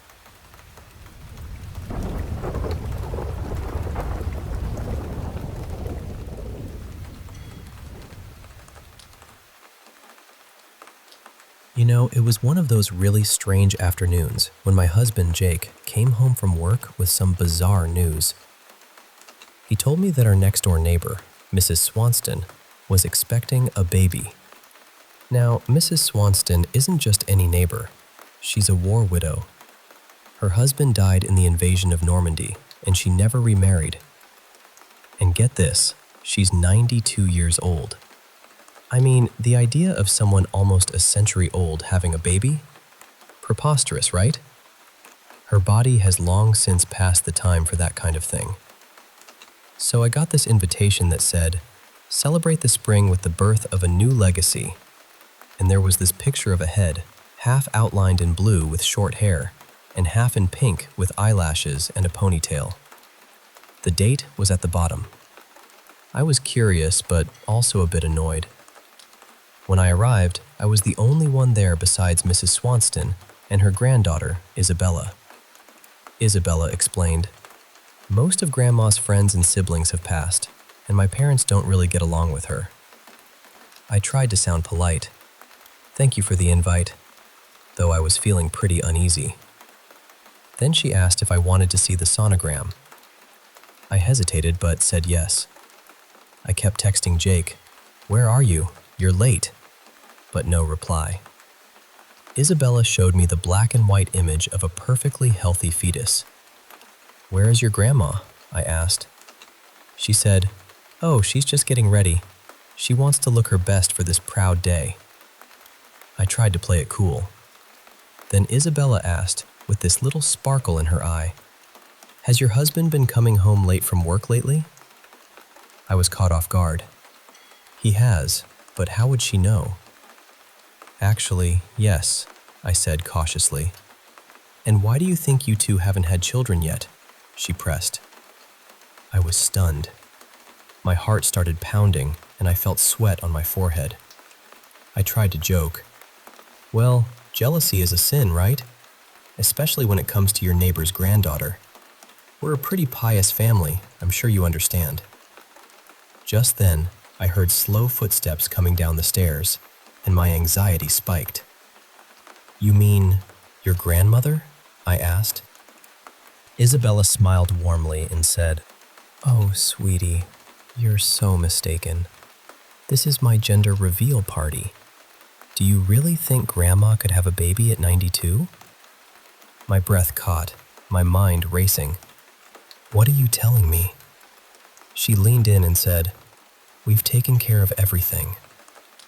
It was one of those really strange afternoons when my husband, Jake, came home from work with some bizarre news. He told me that our next-door neighbor, Mrs. Swanston, was expecting a baby. Now, Mrs. Swanston isn't just any neighbor. She's a war widow. Her husband died in the invasion of Normandy, and she never remarried. And get this, she's 92 years old. I mean, the idea of someone almost a century old having a baby? Preposterous, right? Her body has long since passed the time for that kind of thing. So I got this invitation that said, "Celebrate the spring with the birth of a new legacy." And there was this picture of a head, half outlined in blue with short hair, and half in pink with eyelashes and a ponytail. The date was at the bottom. I was curious, but also a bit annoyed. When I arrived, I was the only one there besides Mrs. Swanston and her granddaughter, Isabella. Isabella explained, "Most of Grandma's friends and siblings have passed, and my parents don't really get along with her." I tried to sound polite. "Thank you for the invite," though I was feeling pretty uneasy. Then she asked if I wanted to see the sonogram. I hesitated but said yes. I kept texting Jake, "Where are you? You're late." But no reply. Isabella showed me the black and white image of a perfectly healthy fetus. "Where is your grandma?" I asked. She said, "Oh, she's just getting ready. She wants to look her best for this proud day." I tried to play it cool. Then Isabella asked, with this little sparkle in her eye, "Has your husband been coming home late from work lately?" I was caught off guard. "He has, but how would she know?" "Actually, yes," I said cautiously. "And why do you think you two haven't had children yet?" she pressed. I was stunned. My heart started pounding, and I felt sweat on my forehead. I tried to joke. "Well, jealousy is a sin, right? Especially when it comes to your neighbor's granddaughter. We're a pretty pious family, I'm sure you understand." Just then, I heard slow footsteps coming down the stairs, and my anxiety spiked. "You mean your grandmother?" I asked. Isabella smiled warmly and said, "Oh, sweetie, you're so mistaken. This is my gender reveal party. Do you really think Grandma could have a baby at 92? My breath caught, my mind racing. "What are you telling me?" She leaned in and said, "We've taken care of everything.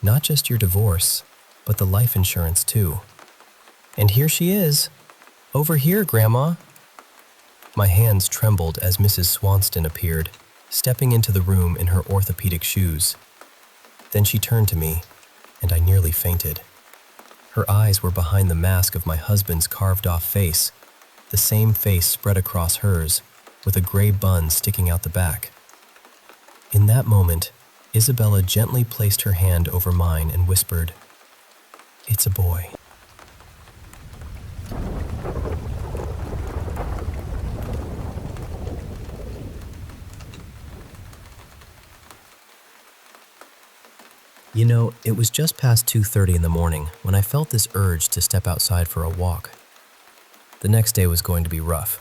Not just your divorce, but the life insurance too. And here she is. Over here, Grandma." My hands trembled as Mrs. Swanston appeared, stepping into the room in her orthopedic shoes. Then she turned to me, and I nearly fainted. Her eyes were behind the mask of my husband's carved-off face, the same face spread across hers, with a gray bun sticking out the back. In that moment, Isabella gently placed her hand over mine and whispered, "It's a boy." It was just past 2:30 in the morning when I felt this urge to step outside for a walk. The next day was going to be rough.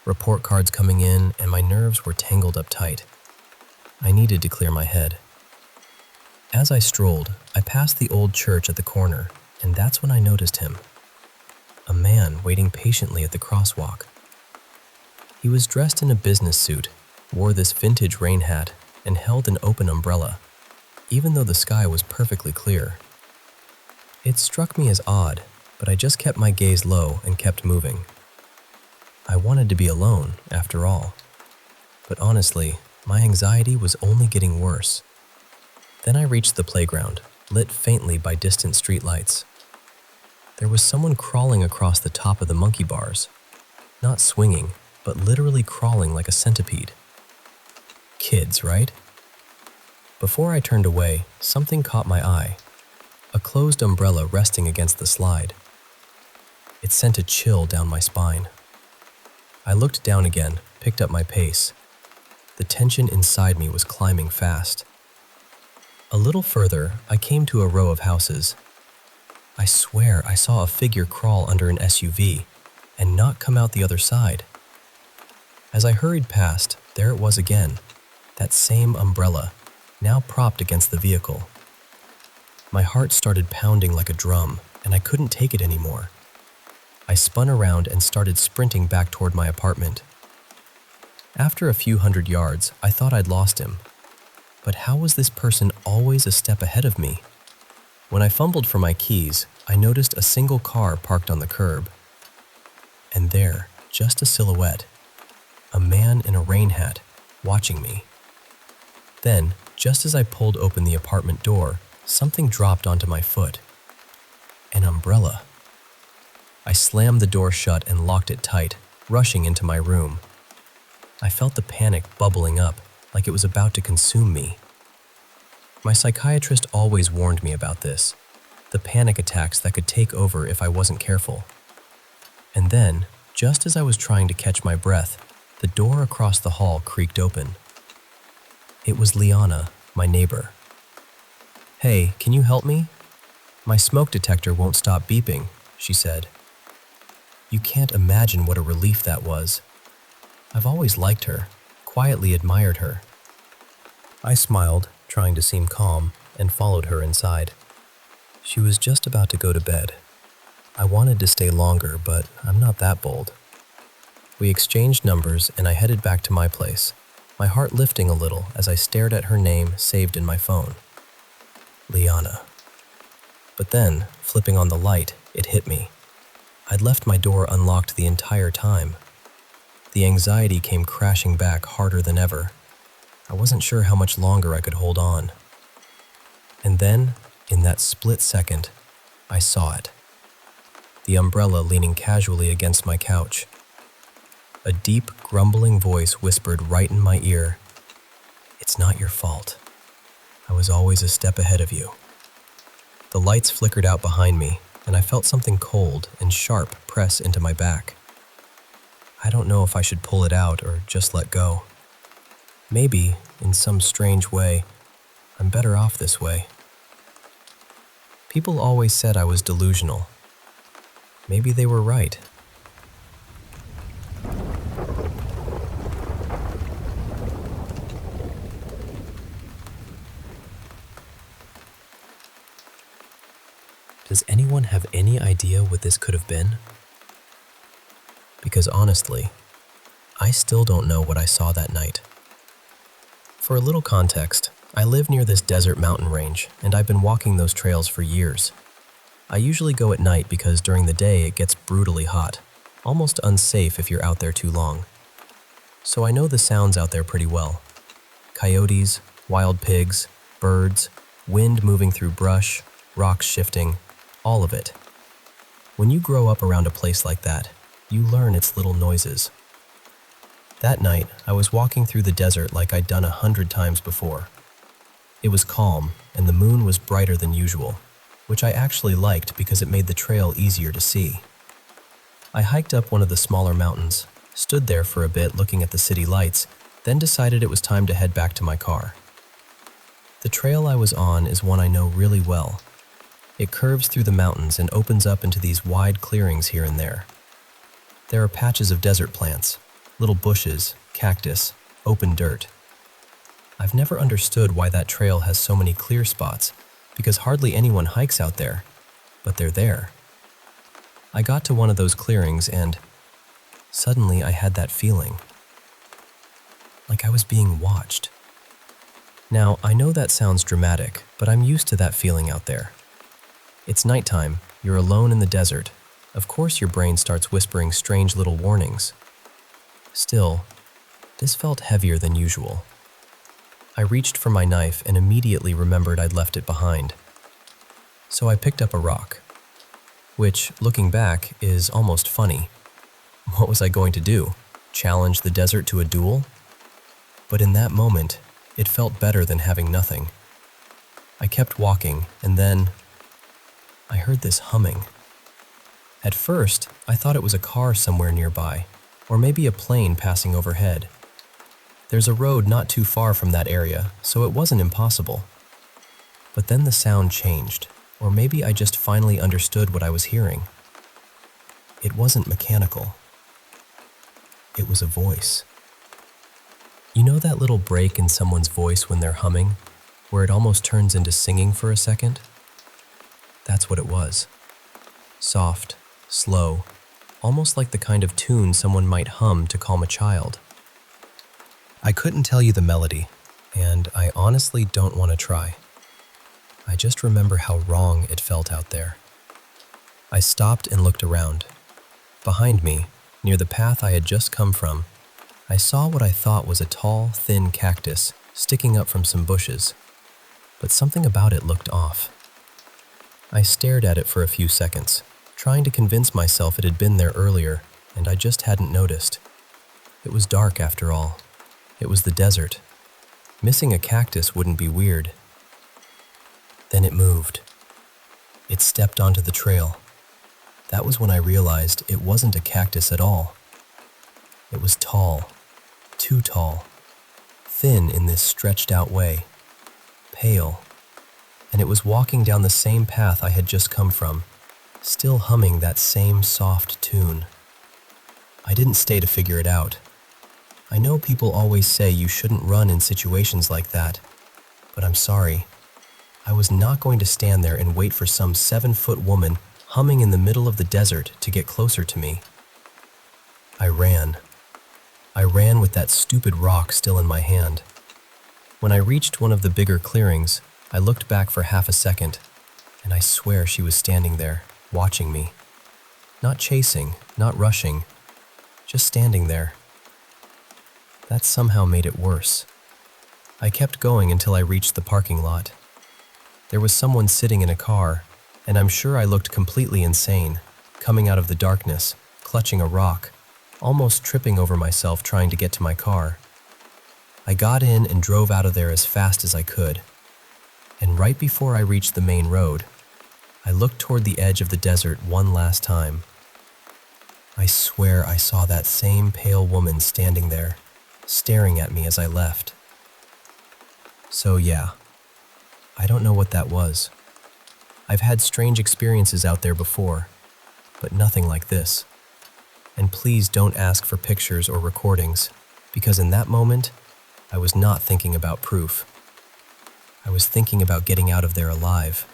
Report cards coming in, and my nerves were tangled up tight. I needed to clear my head. As I strolled, I passed the old church at the corner, and that's when I noticed him. A man waiting patiently at the crosswalk. He was dressed in a business suit, wore this vintage rain hat, and held an open umbrella, even though the sky was perfectly clear. It struck me as odd, but I just kept my gaze low and kept moving. I wanted to be alone, after all. But honestly, my anxiety was only getting worse. Then I reached the playground, lit faintly by distant streetlights. There was someone crawling across the top of the monkey bars. Not swinging, but literally crawling like a centipede. Kids, right? Before I turned away, something caught my eye. A closed umbrella resting against the slide. It sent a chill down my spine. I looked down again, picked up my pace. The tension inside me was climbing fast. A little further, I came to a row of houses. I swear I saw a figure crawl under an SUV and not come out the other side. As I hurried past, there it was again, that same umbrella, now propped against the vehicle. My heart started pounding like a drum, and I couldn't take it anymore. I spun around and started sprinting back toward my apartment. After a few hundred yards, I thought I'd lost him. But how was this person always a step ahead of me? When I fumbled for my keys, I noticed a single car parked on the curb. And there, just a silhouette, a man in a rain hat, watching me. Then, just as I pulled open the apartment door, something dropped onto my foot. An umbrella. I slammed the door shut and locked it tight, rushing into my room. I felt the panic bubbling up, like it was about to consume me. My psychiatrist always warned me about this, the panic attacks that could take over if I wasn't careful. And then, just as I was trying to catch my breath, the door across the hall creaked open. It was Liana, my neighbor. "Hey, can you help me? My smoke detector won't stop beeping," she said. You can't imagine what a relief that was. I've always liked her, quietly admired her. I smiled, trying to seem calm, and followed her inside. She was just about to go to bed. I wanted to stay longer, but I'm not that bold. We exchanged numbers and I headed back to my place, my heart lifting a little as I stared at her name saved in my phone. Liana. But then, flipping on the light, it hit me. I'd left my door unlocked the entire time. The anxiety came crashing back harder than ever. I wasn't sure how much longer I could hold on. And then, in that split second, I saw it. The umbrella leaning casually against my couch. A deep, grumbling voice whispered right in my ear, "It's not your fault. I was always a step ahead of you." The lights flickered out behind me, and I felt something cold and sharp press into my back. I don't know if I should pull it out or just let go. Maybe, in some strange way, I'm better off this way. People always said I was delusional. Maybe they were right. Does anyone have any idea what this could have been? Because honestly, I still don't know what I saw that night. For a little context, I live near this desert mountain range, and I've been walking those trails for years. I usually go at night because during the day it gets brutally hot, almost unsafe if you're out there too long. So I know the sounds out there pretty well. Coyotes, wild pigs, birds, wind moving through brush, rocks shifting, all of it. When you grow up around a place like that, you learn its little noises. That night, I was walking through the desert like I'd done 100 times before. It was calm, and the moon was brighter than usual, which I actually liked because it made the trail easier to see. I hiked up one of the smaller mountains, stood there for a bit looking at the city lights, then decided it was time to head back to my car. The trail I was on is one I know really well. It curves through the mountains and opens up into these wide clearings here and there. There are patches of desert plants, little bushes, cactus, open dirt. I've never understood why that trail has so many clear spots, because hardly anyone hikes out there, but they're there. I got to one of those clearings and suddenly I had that feeling. Like I was being watched. Now, I know that sounds dramatic, but I'm used to that feeling out there. It's nighttime, you're alone in the desert. Of course your brain starts whispering strange little warnings. Still, this felt heavier than usual. I reached for my knife and immediately remembered I'd left it behind. So I picked up a rock, which, looking back, is almost funny. What was I going to do? Challenge the desert to a duel? But in that moment, it felt better than having nothing. I kept walking, and then I heard this humming. At first, I thought it was a car somewhere nearby, or maybe a plane passing overhead. There's a road not too far from that area, so it wasn't impossible. But then the sound changed. Or maybe I just finally understood what I was hearing. It wasn't mechanical. It was a voice. You know that little break in someone's voice when they're humming, where it almost turns into singing for a second? That's what it was. Soft, slow, almost like the kind of tune someone might hum to calm a child. I couldn't tell you the melody, and I honestly don't want to try. I just remember how wrong it felt out there. I stopped and looked around. Behind me, near the path I had just come from, I saw what I thought was a tall, thin cactus sticking up from some bushes, but something about it looked off. I stared at it for a few seconds, trying to convince myself it had been there earlier, and I just hadn't noticed. It was dark after all. It was the desert. Missing a cactus wouldn't be weird. Then it moved. It stepped onto the trail. That was when I realized it wasn't a cactus at all. It was tall, too tall, thin in this stretched out way, pale, and it was walking down the same path I had just come from, still humming that same soft tune. I didn't stay to figure it out. I know people always say you shouldn't run in situations like that, but I'm sorry. I was not going to stand there and wait for some 7-foot woman humming in the middle of the desert to get closer to me. I ran. I ran with that stupid rock still in my hand. When I reached one of the bigger clearings, I looked back for half a second, and I swear she was standing there, watching me. Not chasing, not rushing, just standing there. That somehow made it worse. I kept going until I reached the parking lot. There was someone sitting in a car, and I'm sure I looked completely insane, coming out of the darkness, clutching a rock, almost tripping over myself trying to get to my car. I got in and drove out of there as fast as I could. And right before I reached the main road, I looked toward the edge of the desert one last time. I swear I saw that same pale woman standing there, staring at me as I left. So yeah, I don't know what that was. I've had strange experiences out there before, but nothing like this. And please don't ask for pictures or recordings, because in that moment, I was not thinking about proof. I was thinking about getting out of there alive.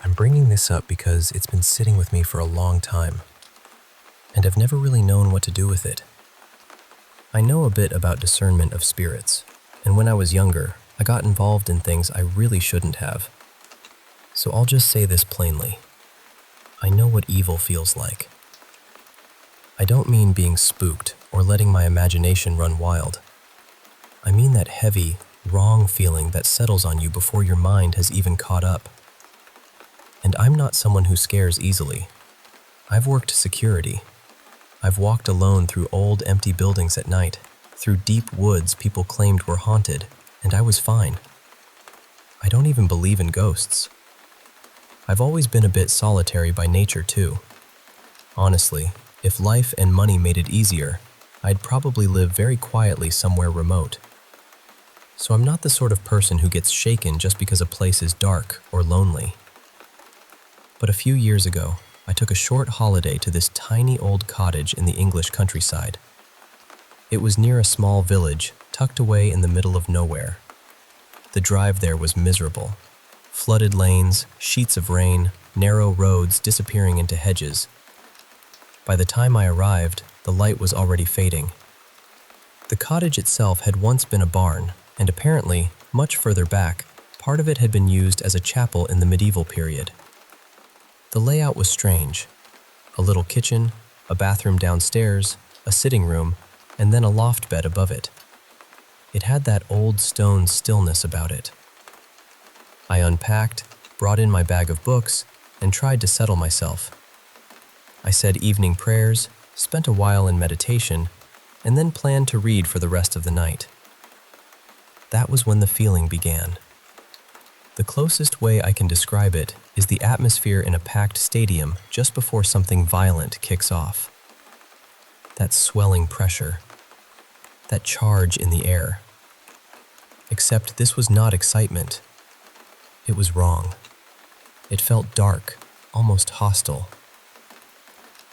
I'm bringing this up because it's been sitting with me for a long time, and I've never really known what to do with it. I know a bit about discernment of spirits, and when I was younger, I got involved in things I really shouldn't have. So I'll just say this plainly. I know what evil feels like. I don't mean being spooked or letting my imagination run wild. I mean that heavy, wrong feeling that settles on you before your mind has even caught up. And I'm not someone who scares easily. I've worked security. I've walked alone through old, empty buildings at night, through deep woods people claimed were haunted, and I was fine. I don't even believe in ghosts. I've always been a bit solitary by nature, too. Honestly, if life and money made it easier, I'd probably live very quietly somewhere remote. So I'm not the sort of person who gets shaken just because a place is dark or lonely. But a few years ago, I took a short holiday to this tiny old cottage in the English countryside. It was near a small village, tucked away in the middle of nowhere. The drive there was miserable. Flooded lanes, sheets of rain, narrow roads disappearing into hedges. By the time I arrived, the light was already fading. The cottage itself had once been a barn, and apparently, much further back, part of it had been used as a chapel in the medieval period. The layout was strange. A little kitchen, a bathroom downstairs, a sitting room, and then a loft bed above it. It had that old stone stillness about it. I unpacked, brought in my bag of books, and tried to settle myself. I said evening prayers, spent a while in meditation, and then planned to read for the rest of the night. That was when the feeling began. The closest way I can describe it is the atmosphere in a packed stadium just before something violent kicks off. That swelling pressure, that charge in the air. Except this was not excitement. It was wrong. It felt dark, almost hostile.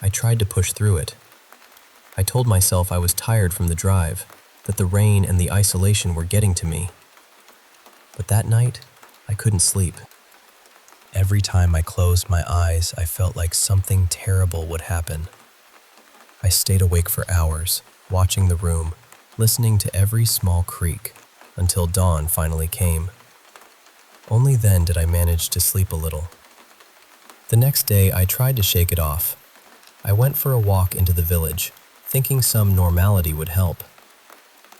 I tried to push through it. I told myself I was tired from the drive, that the rain and the isolation were getting to me. But that night, I couldn't sleep. Every time I closed my eyes, I felt like something terrible would happen. I stayed awake for hours, watching the room, listening to every small creak, until dawn finally came. Only then did I manage to sleep a little. The next day, I tried to shake it off. I went for a walk into the village, thinking some normality would help.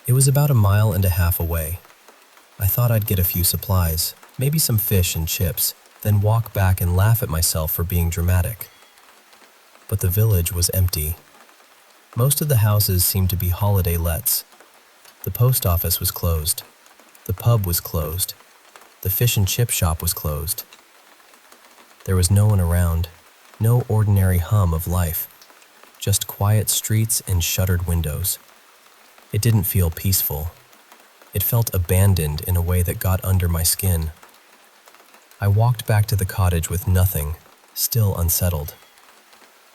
It was about 1.5 miles away. I thought I'd get a few supplies, maybe some fish and chips, then walk back and laugh at myself for being dramatic. But the village was empty. Most of the houses seemed to be holiday lets. The post office was closed. The pub was closed. The fish and chip shop was closed. There was no one around, no ordinary hum of life, just quiet streets and shuttered windows. It didn't feel peaceful. It felt abandoned in a way that got under my skin. I walked back to the cottage with nothing, still unsettled.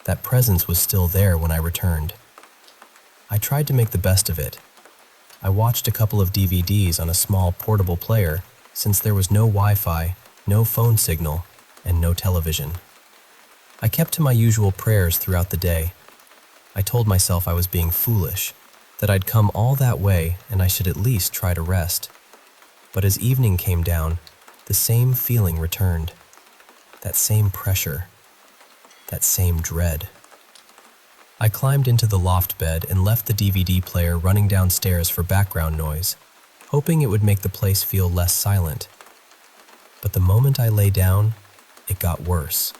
That presence was still there when I returned. I tried to make the best of it. I watched a couple of DVDs on a small portable player since there was no Wi-Fi, no phone signal, and no television. I kept to my usual prayers throughout the day. I told myself I was being foolish, that I'd come all that way and I should at least try to rest. But as evening came down, the same feeling returned. That same pressure. That same dread. I climbed into the loft bed and left the DVD player running downstairs for background noise, hoping it would make the place feel less silent. But the moment I lay down, it got worse.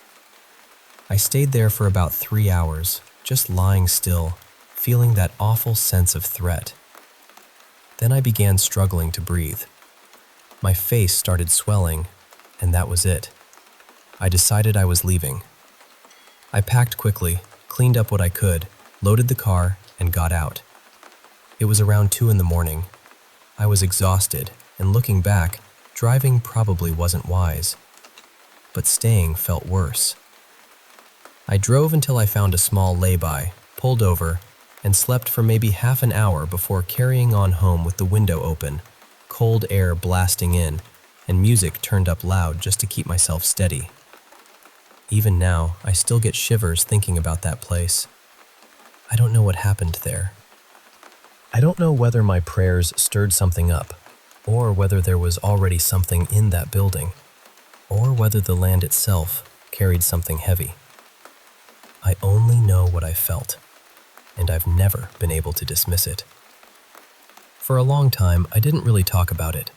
I stayed there for about 3 hours, just lying still, feeling that awful sense of threat. Then I began struggling to breathe. My face started swelling, and that was it. I decided I was leaving. I packed quickly, cleaned up what I could, loaded the car, and got out. It was around 2 a.m. I was exhausted, and looking back, driving probably wasn't wise. But staying felt worse. I drove until I found a small lay-by, pulled over, and slept for maybe half an hour before carrying on home with the window open, cold air blasting in, and music turned up loud just to keep myself steady. Even now, I still get shivers thinking about that place. I don't know what happened there. I don't know whether my prayers stirred something up, or whether there was already something in that building, or whether the land itself carried something heavy. I only know what I felt, and I've never been able to dismiss it. For a long time, I didn't really talk about it.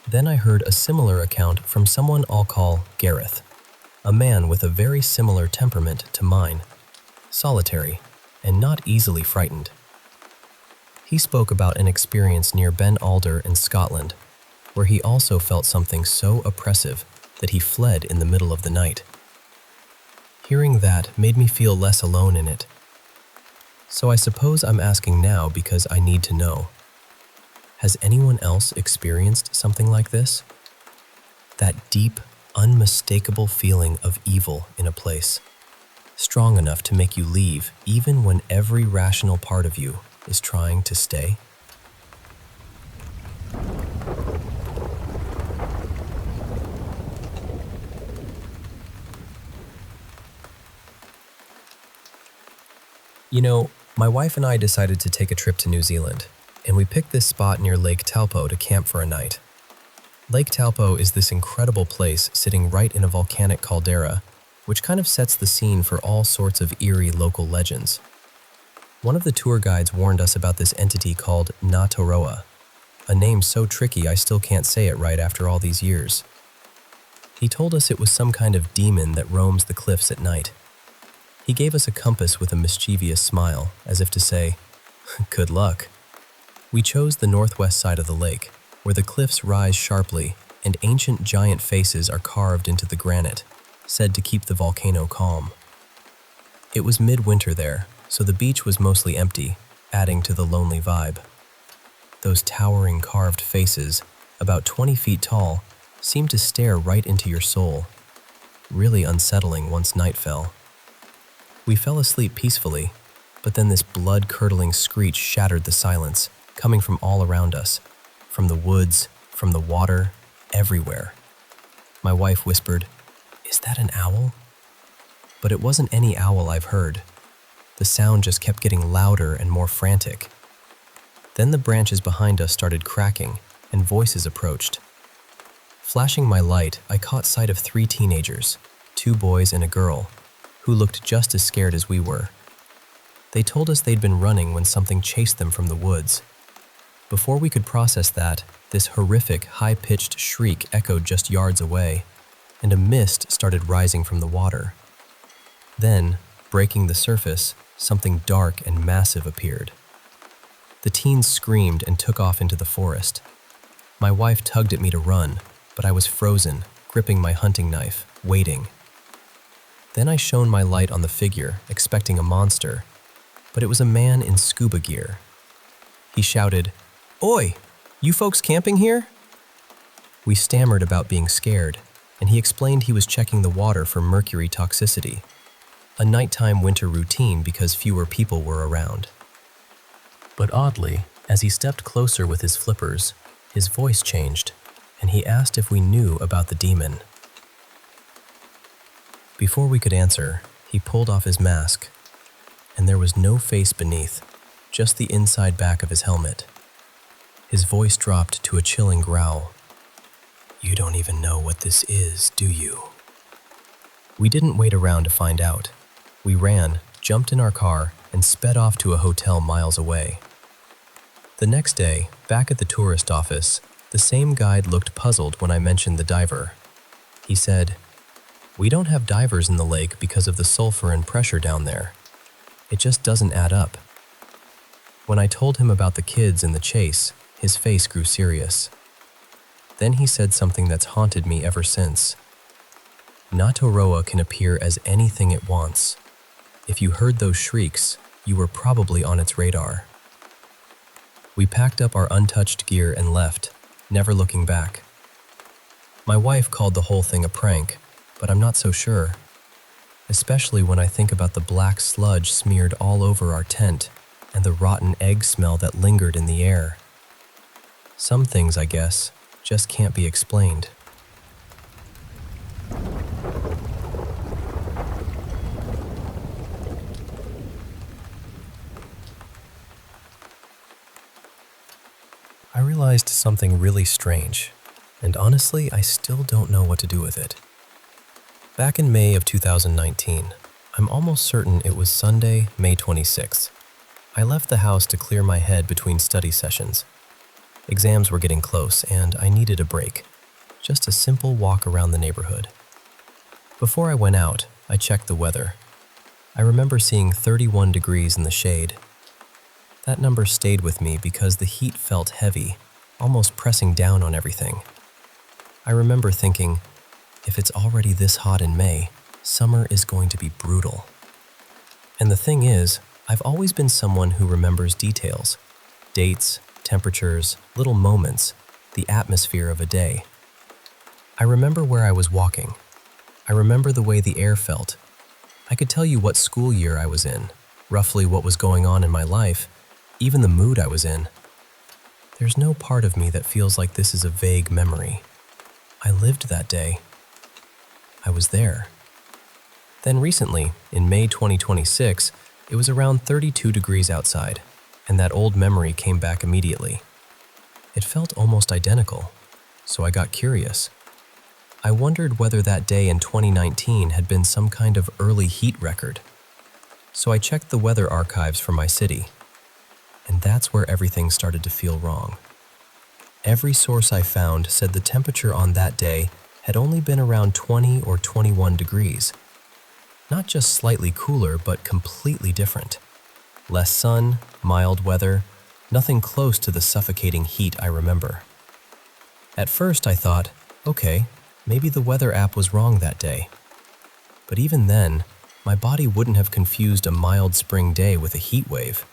Then I heard a similar account from someone I'll call Gareth, a man with a very similar temperament to mine, solitary and not easily frightened. He spoke about an experience near Ben Alder in Scotland, where he also felt something so oppressive that he fled in the middle of the night. Hearing that made me feel less alone in it. So I suppose I'm asking now because I need to know. Has anyone else experienced something like this? That deep, unmistakable feeling of evil in a place, strong enough to make you leave even when every rational part of you is trying to stay? You know, my wife and I decided to take a trip to New Zealand, and we picked this spot near Lake Taupo to camp for a night. Lake Taupo is this incredible place sitting right in a volcanic caldera, which kind of sets the scene for all sorts of eerie local legends. One of the tour guides warned us about this entity called Natoroa, a name so tricky I still can't say it right after all these years. He told us it was some kind of demon that roams the cliffs at night. He gave us a compass with a mischievous smile, as if to say, "Good luck." We chose the northwest side of the lake, where the cliffs rise sharply and ancient giant faces are carved into the granite, said to keep the volcano calm. It was midwinter there, so the beach was mostly empty, adding to the lonely vibe. Those towering carved faces, about 20 feet tall, seemed to stare right into your soul. Really unsettling once night fell. We fell asleep peacefully, but then this blood-curdling screech shattered the silence, coming from all around us, from the woods, from the water, everywhere. My wife whispered, "Is that an owl?" But it wasn't any owl I've heard. The sound just kept getting louder and more frantic. Then the branches behind us started cracking, and voices approached. Flashing my light, I caught sight of 3 teenagers, 2 boys and a girl, who looked just as scared as we were. They told us they'd been running when something chased them from the woods. Before we could process that, this horrific, high-pitched shriek echoed just yards away, and a mist started rising from the water. Then, breaking the surface, something dark and massive appeared. The teens screamed and took off into the forest. My wife tugged at me to run, but I was frozen, gripping my hunting knife, waiting. Then I shone my light on the figure, expecting a monster, but it was a man in scuba gear. He shouted, "Oi, you folks camping here?" We stammered about being scared, and he explained he was checking the water for mercury toxicity, a nighttime winter routine because fewer people were around. But oddly, as he stepped closer with his flippers, his voice changed, and he asked if we knew about the demon. Before we could answer, he pulled off his mask, and there was no face beneath, just the inside back of his helmet. His voice dropped to a chilling growl. "You don't even know what this is, do you?" We didn't wait around to find out. We ran, jumped in our car, and sped off to a hotel miles away. The next day, back at the tourist office, the same guide looked puzzled when I mentioned the diver. He said, "We don't have divers in the lake because of the sulfur and pressure down there. It just doesn't add up." When I told him about the kids in the chase, his face grew serious. Then he said something that's haunted me ever since. Natoroa can appear as anything it wants. If you heard those shrieks, you were probably on its radar. We packed up our untouched gear and left, never looking back. My wife called the whole thing a prank, but I'm not so sure. Especially when I think about the black sludge smeared all over our tent and the rotten egg smell that lingered in the air. Some things, I guess, just can't be explained. I realized something really strange, and honestly, I still don't know what to do with it. Back in May of 2019, I'm almost certain it was Sunday, May 26th. I left the house to clear my head between study sessions. Exams were getting close, and I needed a break. Just a simple walk around the neighborhood. Before I went out, I checked the weather. I remember seeing 31 degrees in the shade. That number stayed with me because the heat felt heavy, almost pressing down on everything. I remember thinking, if it's already this hot in May, summer is going to be brutal. And the thing is, I've always been someone who remembers details, dates, temperatures, little moments, the atmosphere of a day. I remember where I was walking. I remember the way the air felt. I could tell you what school year I was in, roughly what was going on in my life, even the mood I was in. There's no part of me that feels like this is a vague memory. I lived that day. I was there. Then recently, in May 2026, it was around 32 degrees outside, and that old memory came back immediately. It felt almost identical, so I got curious. I wondered whether that day in 2019 had been some kind of early heat record. So I checked the weather archives for my city, and that's where everything started to feel wrong. Every source I found said the temperature on that day had only been around 20 or 21 degrees. Not just slightly cooler, but completely different. Less sun, mild weather, nothing close to the suffocating heat I remember. At first I thought, Okay, maybe the weather app was wrong that day. But even then, my body wouldn't have confused a mild spring day with a heat wave.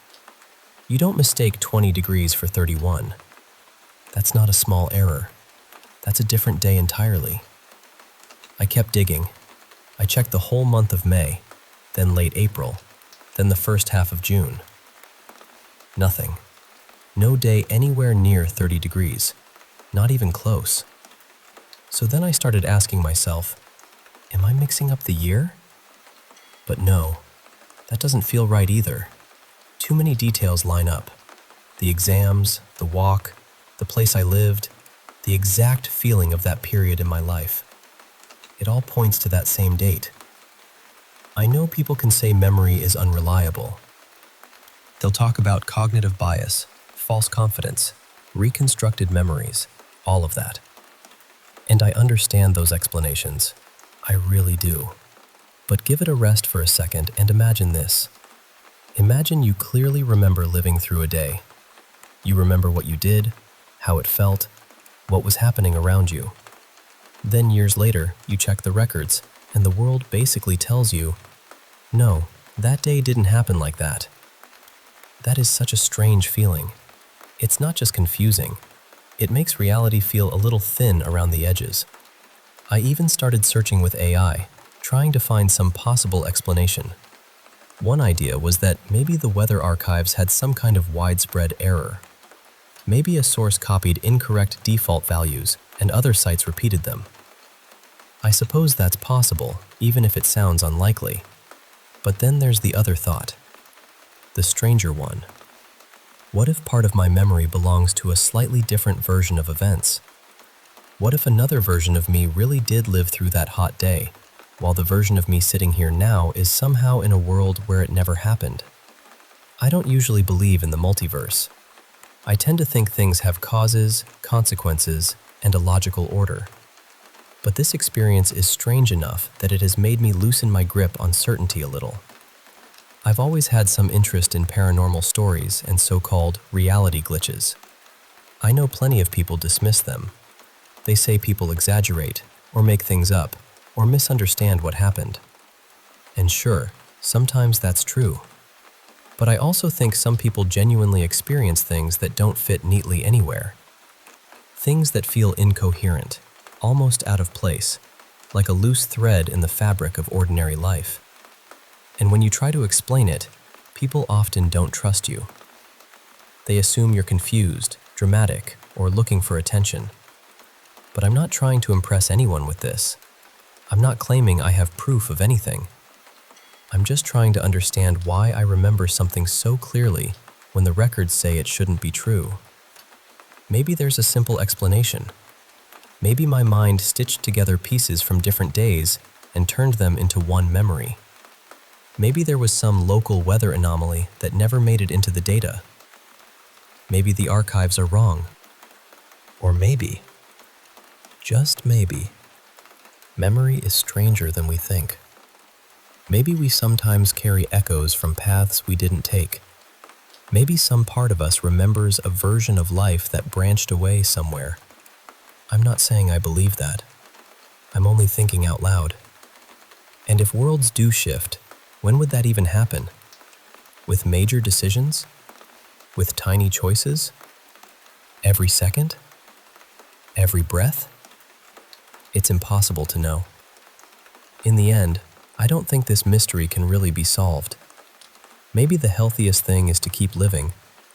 You don't mistake 20 degrees for 31. That's not a small error. That's a different day entirely. I kept digging. I checked the whole month of May, then late April, then the first half of June. Nothing. No day anywhere near 30 degrees. Not even close. So then I started asking myself, am I mixing up the year? But no, that doesn't feel right either. Too many details line up. The exams, the walk, the place I lived, the exact feeling of that period in my life. It all points to that same date. I know people can say memory is unreliable. They'll talk about cognitive bias, false confidence, reconstructed memories, all of that. And I understand those explanations. I really do. But give it a rest for a second and imagine this. Imagine you clearly remember living through a day. You remember what you did, how it felt, what was happening around you. Then years later, you check the records, and the world basically tells you, no, that day didn't happen like that. That is such a strange feeling. It's not just confusing. It makes reality feel a little thin around the edges. I even started searching with AI, trying to find some possible explanation. One idea was that maybe the weather archives had some kind of widespread error. Maybe a source copied incorrect default values and other sites repeated them. I suppose that's possible, even if it sounds unlikely. But then there's the other thought, the stranger one. What if part of my memory belongs to a slightly different version of events? What if another version of me really did live through that hot day, while the version of me sitting here now is somehow in a world where it never happened? I don't usually believe in the multiverse. I tend to think things have causes, consequences, and a logical order. But this experience is strange enough that it has made me loosen my grip on certainty a little. I've always had some interest in paranormal stories and so-called reality glitches. I know plenty of people dismiss them. They say people exaggerate, or make things up, or misunderstand what happened. And sure, sometimes that's true. But I also think some people genuinely experience things that don't fit neatly anywhere. Things that feel incoherent, almost out of place, like a loose thread in the fabric of ordinary life. And when you try to explain it, people often don't trust you. They assume you're confused, dramatic, or looking for attention. But I'm not trying to impress anyone with this. I'm not claiming I have proof of anything. I'm just trying to understand why I remember something so clearly when the records say it shouldn't be true. Maybe there's a simple explanation. Maybe my mind stitched together pieces from different days and turned them into one memory. Maybe there was some local weather anomaly that never made it into the data. Maybe the archives are wrong. Or maybe, just maybe, memory is stranger than we think. Maybe we sometimes carry echoes from paths we didn't take. Maybe some part of us remembers a version of life that branched away somewhere. I'm not saying I believe that. I'm only thinking out loud. And if worlds do shift, when would that even happen? With major decisions? With tiny choices? Every second? Every breath? It's impossible to know. In the end, I don't think this mystery can really be solved. Maybe the healthiest thing is to keep living,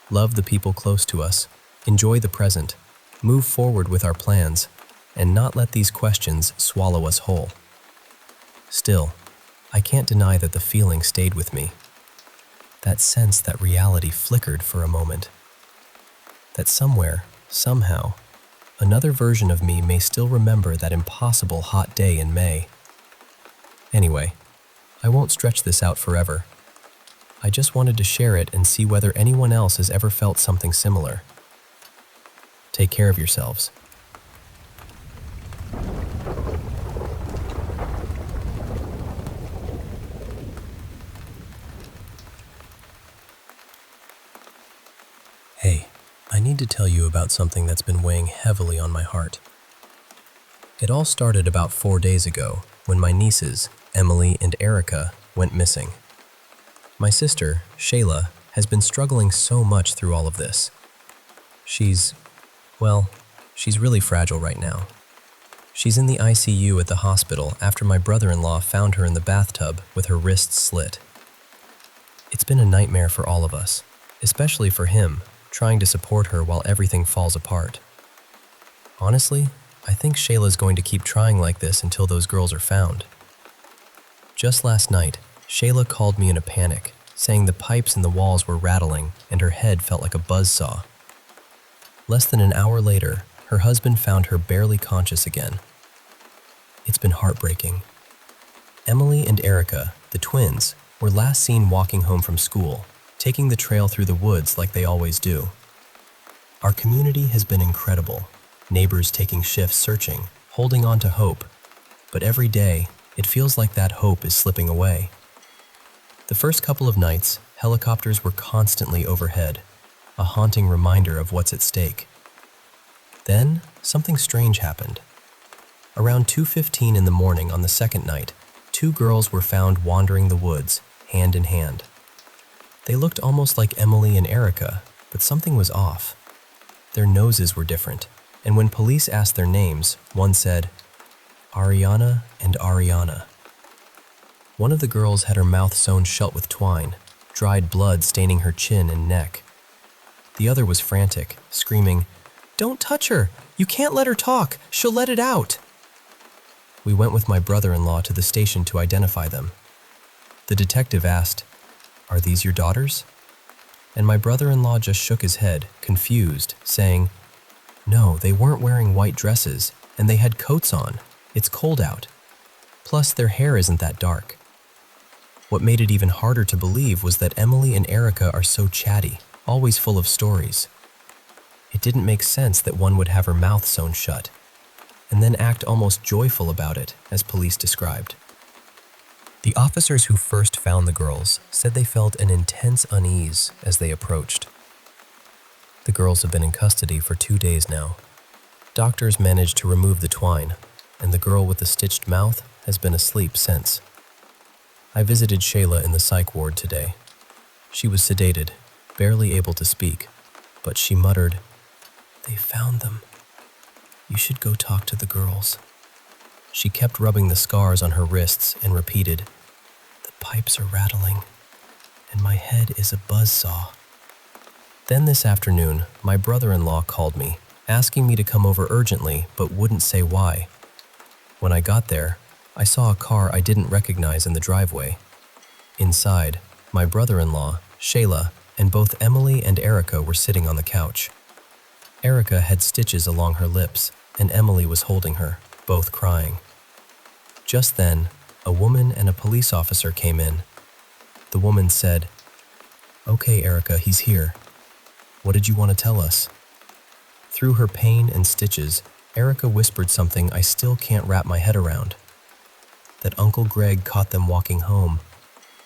love the people close to us, enjoy the present, move forward with our plans, and not let these questions swallow us whole. Still, I can't deny that the feeling stayed with me. That sense that reality flickered for a moment. That somewhere, somehow, another version of me may still remember that impossible hot day in May. Anyway, I won't stretch this out forever. I just wanted to share it and see whether anyone else has ever felt something similar. Take care of yourselves. Hey, I need to tell you about something that's been weighing heavily on my heart. It all started about 4 days ago when my nieces, Emily and Erica, went missing. My sister, Shayla, has been struggling so much through all of this. She's really fragile right now. She's in the ICU at the hospital after my brother-in-law found her in the bathtub with her wrists slit. It's been a nightmare for all of us, especially for him, trying to support her while everything falls apart. Honestly, I think Shayla's going to keep trying like this until those girls are found. Just last night, Shayla called me in a panic, saying the pipes in the walls were rattling and her head felt like a buzzsaw. Less than an hour later, her husband found her barely conscious again. It's been heartbreaking. Emily and Erica, the twins, were last seen walking home from school, taking the trail through the woods like they always do. Our community has been incredible, neighbors taking shifts searching, holding on to hope, but every day, it feels like that hope is slipping away. The first couple of nights, helicopters were constantly overhead, a haunting reminder of what's at stake. Then, something strange happened. Around 2:15 in the morning on the second night, 2 girls were found wandering the woods, hand in hand. They looked almost like Emily and Erica, but something was off. Their noses were different, and when police asked their names, one said, Ariana and Ariana. One of the girls had her mouth sewn shut with twine, dried blood staining her chin and neck. The other was frantic, screaming, "Don't touch her! You can't let her talk! She'll let it out!" We went with my brother-in-law to the station to identify them. The detective asked, "Are these your daughters?" And my brother-in-law just shook his head, confused, saying, "No, they weren't wearing white dresses, and they had coats on. It's cold out. Plus, their hair isn't that dark." What made it even harder to believe was that Emily and Erica are so chatty, always full of stories. It didn't make sense that one would have her mouth sewn shut, and then act almost joyful about it, as police described. The officers who first found the girls said they felt an intense unease as they approached. The girls have been in custody for 2 days now. Doctors managed to remove the twine, and the girl with the stitched mouth has been asleep since. I visited Shayla in the psych ward today. She was sedated, barely able to speak, but she muttered, "They found them. You should go talk to the girls." She kept rubbing the scars on her wrists and repeated, "The pipes are rattling, and my head is a buzzsaw." Then this afternoon, my brother-in-law called me, asking me to come over urgently but wouldn't say why. When I got there, I saw a car I didn't recognize in the driveway. Inside, my brother-in-law, Shayla, and both Emily and Erica were sitting on the couch. Erica had stitches along her lips, and Emily was holding her, both crying. Just then, a woman and a police officer came in. The woman said, "Okay, Erica, he's here. What did you want to tell us?" Through her pain and stitches, Erica whispered something I still can't wrap my head around. That Uncle Greg caught them walking home,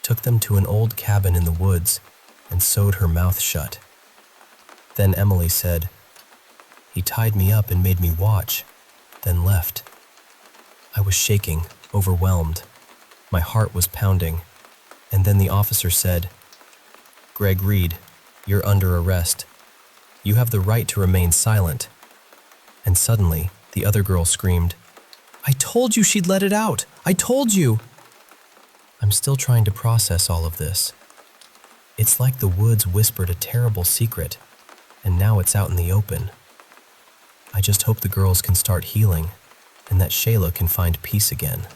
took them to an old cabin in the woods, and sewed her mouth shut. Then Emily said, "He tied me up and made me watch, then left." I was shaking, overwhelmed. My heart was pounding, and then the officer said, "Greg Reed, you're under arrest. You have the right to remain silent." And suddenly, the other girl screamed, "I told you she'd let it out! I told you!" I'm still trying to process all of this. It's like the woods whispered a terrible secret, and now it's out in the open. I just hope the girls can start healing, and that Shayla can find peace again.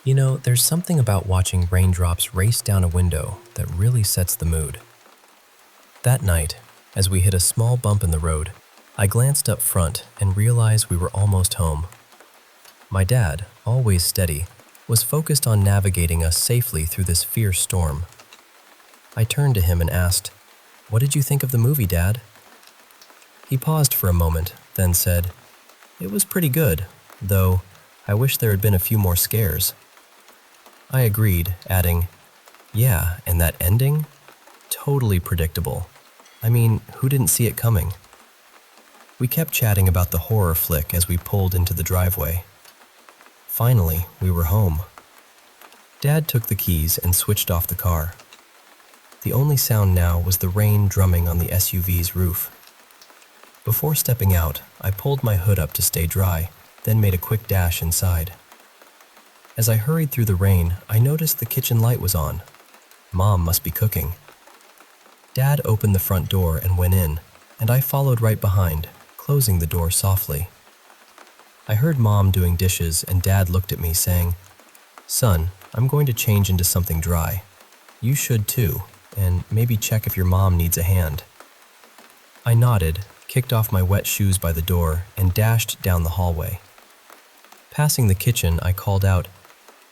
You know, there's something about watching raindrops race down a window that really sets the mood. That night, as we hit a small bump in the road, I glanced up front and realized we were almost home. My dad, always steady, was focused on navigating us safely through this fierce storm. I turned to him and asked, "What did you think of the movie, Dad?" He paused for a moment, then said, "It was pretty good, though I wish there had been a few more scares." I agreed, adding, "Yeah, and that ending? Totally predictable. I mean, who didn't see it coming?" We kept chatting about the horror flick as we pulled into the driveway. Finally, we were home. Dad took the keys and switched off the car. The only sound now was the rain drumming on the SUV's roof. Before stepping out, I pulled my hood up to stay dry, then made a quick dash inside. As I hurried through the rain, I noticed the kitchen light was on. Mom must be cooking. Dad opened the front door and went in, and I followed right behind, closing the door softly. I heard Mom doing dishes, and Dad looked at me saying, "Son, I'm going to change into something dry. You should too, and maybe check if your mom needs a hand." I nodded, kicked off my wet shoes by the door, and dashed down the hallway. Passing the kitchen, I called out,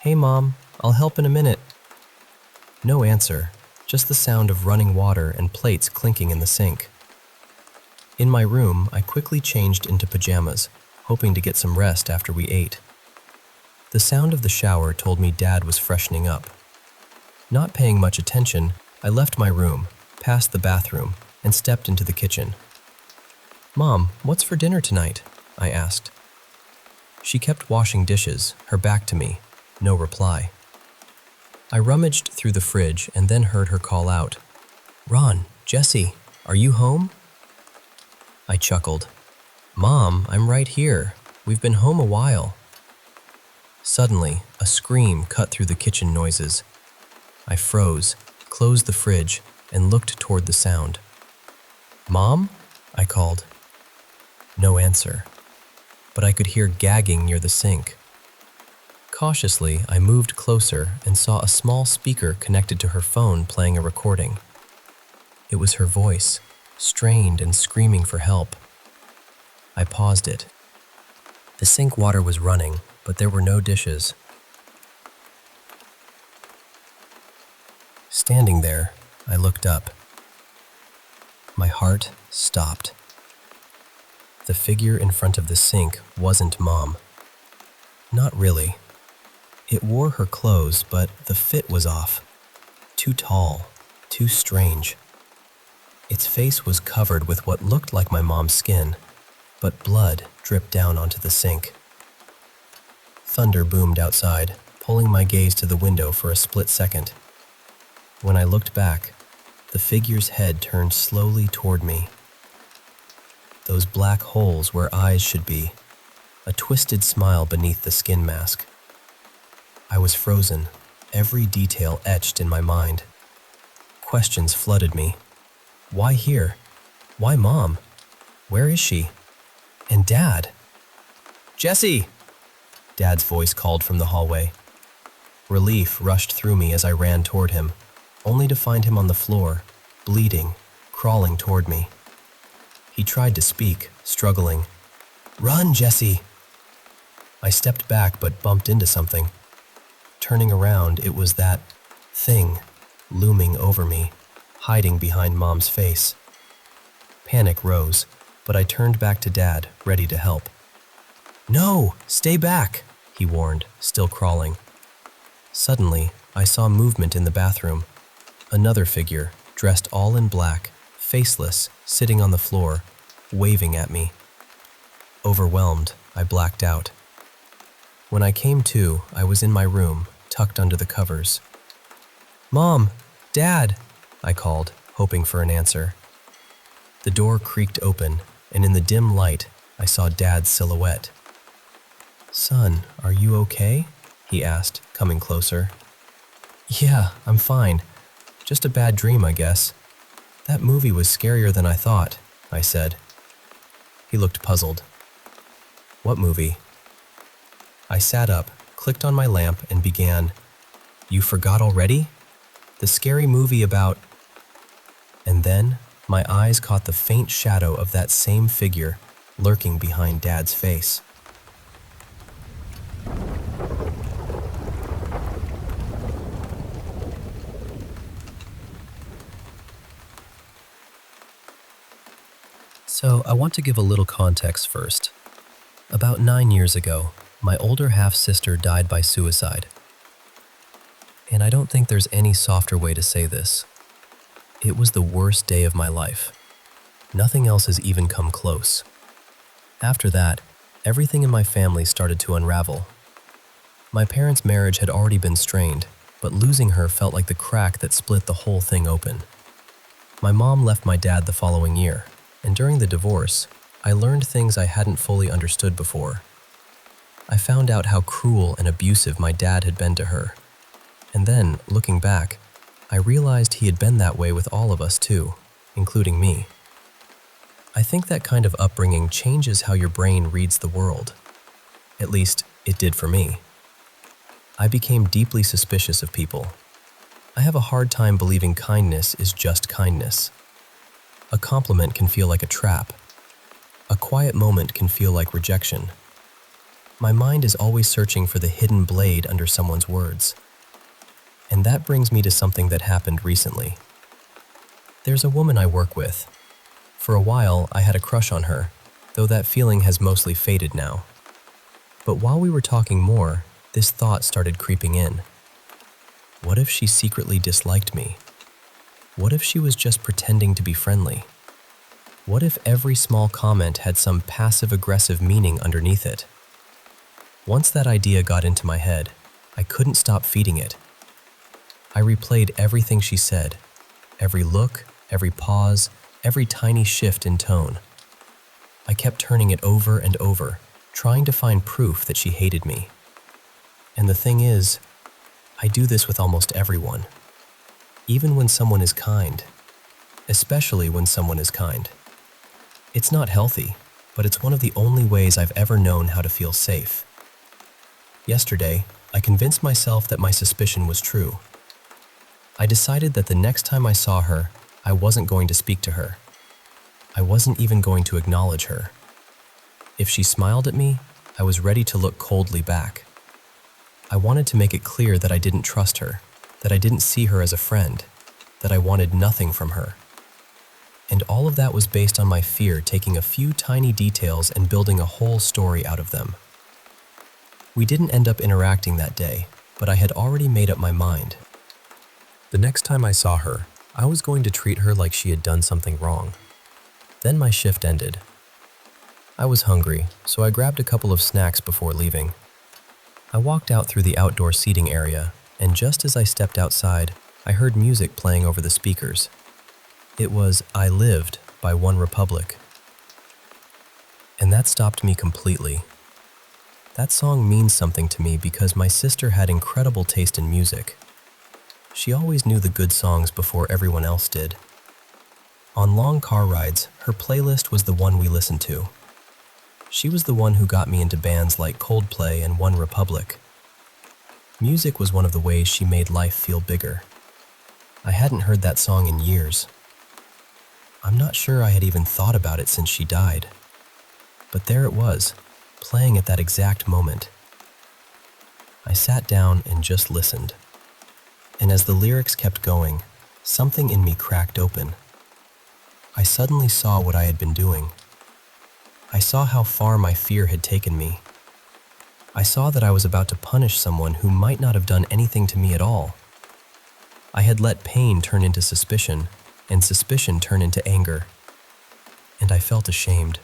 "Hey Mom, I'll help in a minute." No answer, just the sound of running water and plates clinking in the sink. In my room, I quickly changed into pajamas, hoping to get some rest after we ate. The sound of the shower told me Dad was freshening up. Not paying much attention, I left my room, passed the bathroom, and stepped into the kitchen. "Mom, what's for dinner tonight?" I asked. She kept washing dishes, her back to me, no reply. I rummaged through the fridge and then heard her call out, "Ron, Jesse, are you home?" I chuckled. "Mom, I'm right here. We've been home a while." Suddenly, a scream cut through the kitchen noises. I froze, closed the fridge, and looked toward the sound. "Mom?" I called. No answer, but I could hear gagging near the sink. Cautiously, I moved closer and saw a small speaker connected to her phone playing a recording. It was her voice, strained and screaming for help. I paused it. The sink water was running, but there were no dishes. Standing there, I looked up. My heart stopped. The figure in front of the sink wasn't Mom. Not really. It wore her clothes, but the fit was off. Too tall, too strange. Its face was covered with what looked like my mom's skin, but blood dripped down onto the sink. Thunder boomed outside, pulling my gaze to the window for a split second. When I looked back, the figure's head turned slowly toward me. Those black holes where eyes should be, a twisted smile beneath the skin mask. I was frozen, every detail etched in my mind. Questions flooded me. Why here? Why Mom? Where is she? And Dad? "Jesse!" Dad's voice called from the hallway. Relief rushed through me as I ran toward him, only to find him on the floor, bleeding, crawling toward me. He tried to speak, struggling. "Run, Jesse!" I stepped back but bumped into something. Turning around, it was that thing looming over me, hiding behind Mom's face. Panic rose, but I turned back to Dad, ready to help. "No, stay back," he warned, still crawling. Suddenly, I saw movement in the bathroom. Another figure, dressed all in black, faceless, sitting on the floor, waving at me. Overwhelmed, I blacked out. When I came to, I was in my room, tucked under the covers. "Mom! Dad!" I called, hoping for an answer. The door creaked open, and in the dim light, I saw Dad's silhouette. "Son, are you okay?" he asked, coming closer. "Yeah, I'm fine. Just a bad dream, I guess. That movie was scarier than I thought," I said. He looked puzzled. "What movie?" I sat up, clicked on my lamp, and began, "You forgot already? The scary movie about..." And then, my eyes caught the faint shadow of that same figure lurking behind Dad's face. So, I want to give a little context first. About 9 years ago, my older half-sister died by suicide. And I don't think there's any softer way to say this. It was the worst day of my life. Nothing else has even come close. After that, everything in my family started to unravel. My parents' marriage had already been strained, but losing her felt like the crack that split the whole thing open. My mom left my dad the following year, and during the divorce, I learned things I hadn't fully understood before. I found out how cruel and abusive my dad had been to her. And then, looking back, I realized he had been that way with all of us too, including me. I think that kind of upbringing changes how your brain reads the world. At least, it did for me. I became deeply suspicious of people. I have a hard time believing kindness is just kindness. A compliment can feel like a trap. A quiet moment can feel like rejection. My mind is always searching for the hidden blade under someone's words. And that brings me to something that happened recently. There's a woman I work with. For a while, I had a crush on her, though that feeling has mostly faded now. But while we were talking more, this thought started creeping in. What if she secretly disliked me? What if she was just pretending to be friendly? What if every small comment had some passive-aggressive meaning underneath it? Once that idea got into my head, I couldn't stop feeding it. I replayed everything she said, every look, every pause, every tiny shift in tone. I kept turning it over and over, trying to find proof that she hated me. And the thing is, I do this with almost everyone. Even when someone is kind. Especially when someone is kind. It's not healthy, but it's one of the only ways I've ever known how to feel safe. Yesterday, I convinced myself that my suspicion was true. I decided that the next time I saw her, I wasn't going to speak to her. I wasn't even going to acknowledge her. If she smiled at me, I was ready to look coldly back. I wanted to make it clear that I didn't trust her, that I didn't see her as a friend, that I wanted nothing from her. And all of that was based on my fear taking a few tiny details and building a whole story out of them. We didn't end up interacting that day, but I had already made up my mind. The next time I saw her, I was going to treat her like she had done something wrong. Then my shift ended. I was hungry, so I grabbed a couple of snacks before leaving. I walked out through the outdoor seating area, and just as I stepped outside, I heard music playing over the speakers. It was I Lived by OneRepublic. And that stopped me completely. That song means something to me because my sister had incredible taste in music. She always knew the good songs before everyone else did. On long car rides, her playlist was the one we listened to. She was the one who got me into bands like Coldplay and OneRepublic. Music was one of the ways she made life feel bigger. I hadn't heard that song in years. I'm not sure I had even thought about it since she died. But there it was, playing at that exact moment. I sat down and just listened. And as the lyrics kept going, something in me cracked open. I suddenly saw what I had been doing. I saw how far my fear had taken me. I saw that I was about to punish someone who might not have done anything to me at all. I had let pain turn into suspicion, and suspicion turn into anger. And I felt ashamed.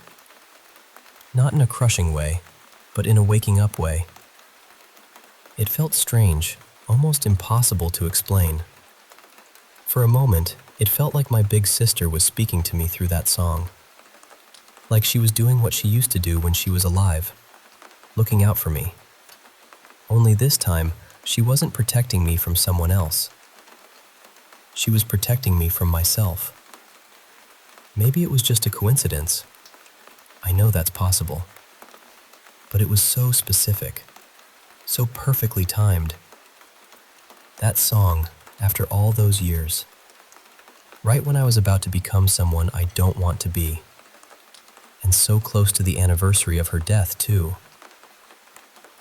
Not in a crushing way, but in a waking up way. It felt strange, almost impossible to explain. For a moment, it felt like my big sister was speaking to me through that song. Like she was doing what she used to do when she was alive, looking out for me. Only this time, she wasn't protecting me from someone else. She was protecting me from myself. Maybe it was just a coincidence. I know that's possible. But it was so specific, so perfectly timed. That song, after all those years, right when I was about to become someone I don't want to be, and so close to the anniversary of her death, too.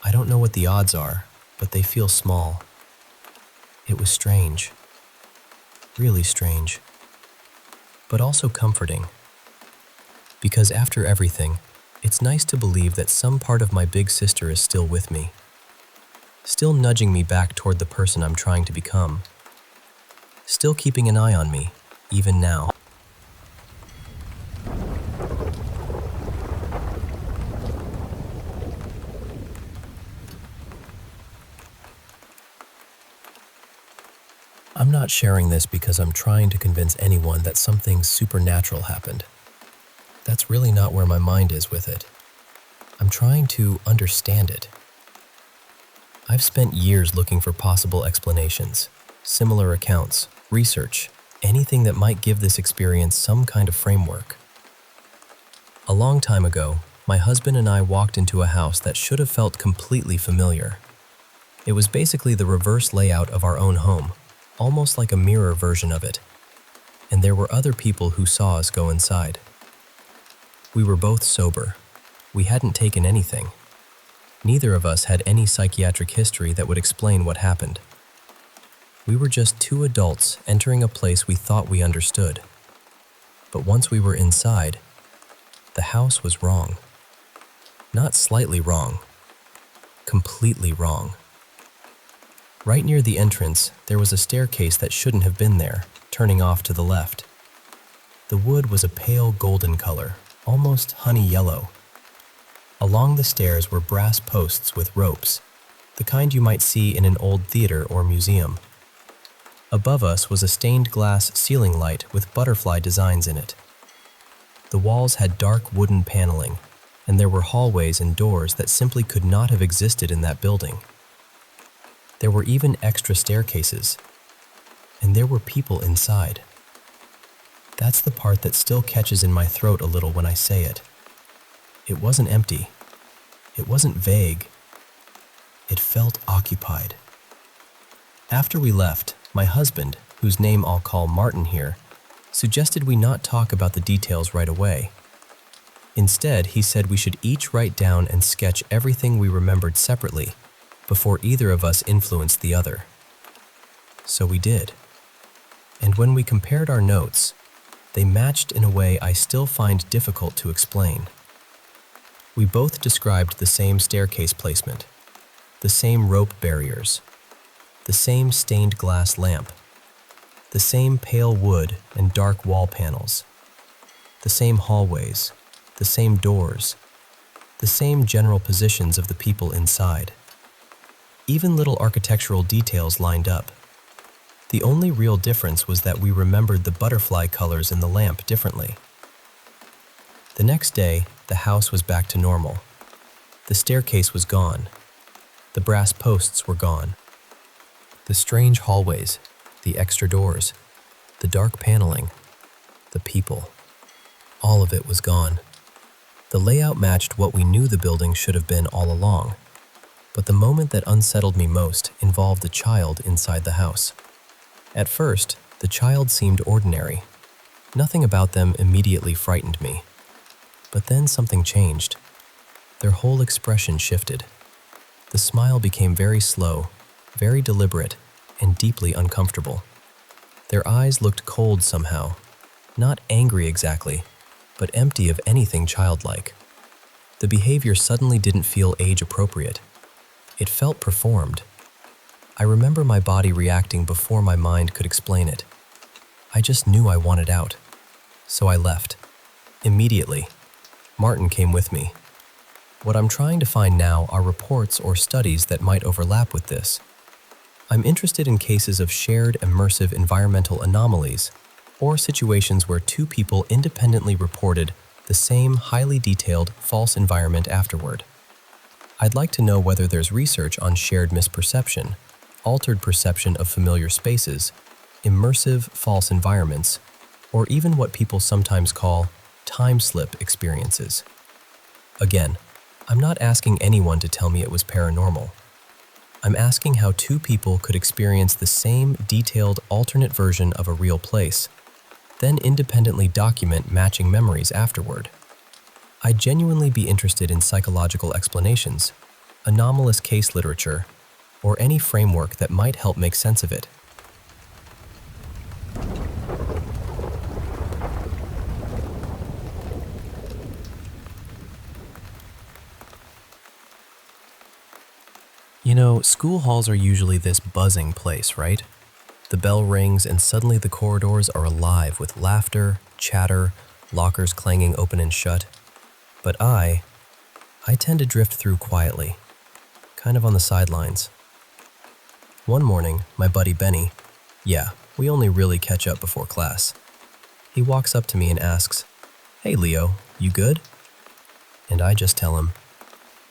I don't know what the odds are, but they feel small. It was strange. Really strange. But also comforting. Because after everything, it's nice to believe that some part of my big sister is still with me. still nudging me back toward the person I'm trying to become, still keeping an eye on me, even now. I'm not sharing this because I'm trying to convince anyone that something supernatural happened. That's really not where my mind is with it. I'm trying to understand it. I've spent years looking for possible explanations, similar accounts, research, anything that might give this experience some kind of framework. A long time ago, my husband and I walked into a house that should have felt completely familiar. It was basically the reverse layout of our own home, almost like a mirror version of it. And there were other people who saw us go inside. We were both sober. We hadn't taken anything. Neither of us had any psychiatric history that would explain what happened. We were just two adults entering a place we thought we understood. But once we were inside, the house was wrong. Not slightly wrong, completely wrong. Right near the entrance, there was a staircase that shouldn't have been there, turning off to the left. The wood was a pale golden color, almost honey yellow. Along the stairs were brass posts with ropes, the kind you might see in an old theater or museum. Above us was a stained glass ceiling light with butterfly designs in it. The walls had dark wooden paneling, and there were hallways and doors that simply could not have existed in that building. There were even extra staircases, and there were people inside. That's the part that still catches in my throat a little when I say it. It wasn't empty. It wasn't vague. It felt occupied. After we left, my husband, whose name I'll call Martin here, suggested we not talk about the details right away. Instead, he said we should each write down and sketch everything we remembered separately before either of us influenced the other. So we did. And when we compared our notes, they matched in a way I still find difficult to explain. We both described the same staircase placement, the same rope barriers, the same stained glass lamp, the same pale wood and dark wall panels, the same hallways, the same doors, the same general positions of the people inside. Even little architectural details lined up. The only real difference was that we remembered the butterfly colors in the lamp differently. The next day, the house was back to normal. The staircase was gone. The brass posts were gone. The strange hallways, the extra doors, the dark paneling, the people, all of it was gone. The layout matched what we knew the building should have been all along, but the moment that unsettled me most involved a child inside the house. At first, the child seemed ordinary. Nothing about them immediately frightened me. But then something changed. Their whole expression shifted. The smile became very slow, very deliberate, and deeply uncomfortable. Their eyes looked cold somehow, not angry exactly, but empty of anything childlike. The behavior suddenly didn't feel age-appropriate. It felt performed. I remember my body reacting before my mind could explain it. I just knew I wanted out. So I left. Immediately. Martin came with me. What I'm trying to find now are reports or studies that might overlap with this. I'm interested in cases of shared immersive environmental anomalies, or situations where two people independently reported the same highly detailed false environment afterward. I'd like to know whether there's research on shared misperception, altered perception of familiar spaces, immersive false environments, or even what people sometimes call time slip experiences. Again, I'm not asking anyone to tell me it was paranormal. I'm asking how two people could experience the same detailed alternate version of a real place, then independently document matching memories afterward. I'd genuinely be interested in psychological explanations, anomalous case literature, or any framework that might help make sense of it. You know, school halls are usually this buzzing place, right? The bell rings and suddenly the corridors are alive with laughter, chatter, lockers clanging open and shut. But I tend to drift through quietly, kind of on the sidelines. One morning, my buddy Benny, yeah, we only really catch up before class. He walks up to me and asks, "Hey Leo, you good?" And I just tell him,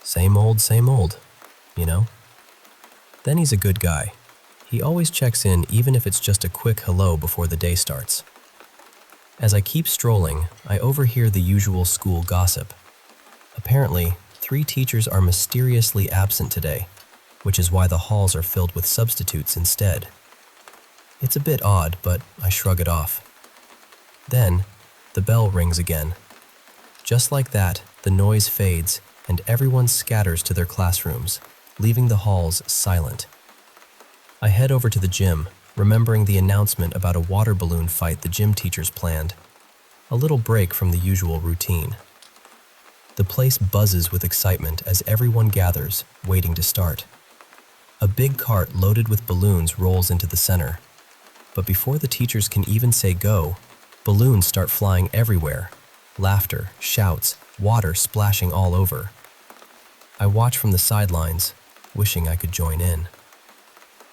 same old, you know? Then he's a good guy. He always checks in even if it's just a quick hello before the day starts. As I keep strolling, I overhear the usual school gossip. Apparently, 3 teachers are mysteriously absent today, which is why the halls are filled with substitutes instead. It's a bit odd, but I shrug it off. Then, the bell rings again. Just like that, the noise fades and everyone scatters to their classrooms, leaving the halls silent. I head over to the gym, remembering the announcement about a water balloon fight the gym teachers planned. A little break from the usual routine. The place buzzes with excitement as everyone gathers, waiting to start. A big cart loaded with balloons rolls into the center. But before the teachers can even say go, balloons start flying everywhere. Laughter, shouts, water splashing all over. I watch from the sidelines, wishing I could join in.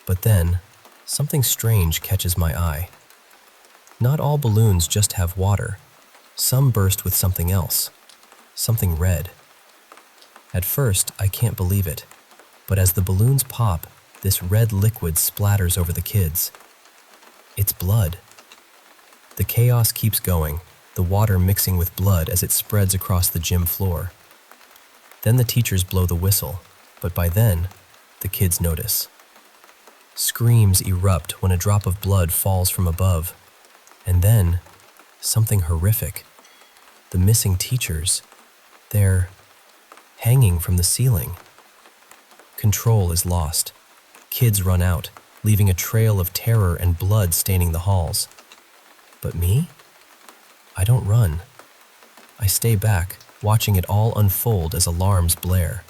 But then, something strange catches my eye. Not all balloons just have water. Some burst with something else. Something red. At first, I can't believe it, but as the balloons pop, this red liquid splatters over the kids. It's blood. The chaos keeps going, the water mixing with blood as it spreads across the gym floor. Then the teachers blow the whistle, but by then, the kids notice. Screams erupt when a drop of blood falls from above, and then, something horrific. The missing teachers. They're hanging from the ceiling. Control is lost. Kids run out, leaving a trail of terror and blood staining the halls. But me? I don't run. I stay back, watching it all unfold as alarms blare.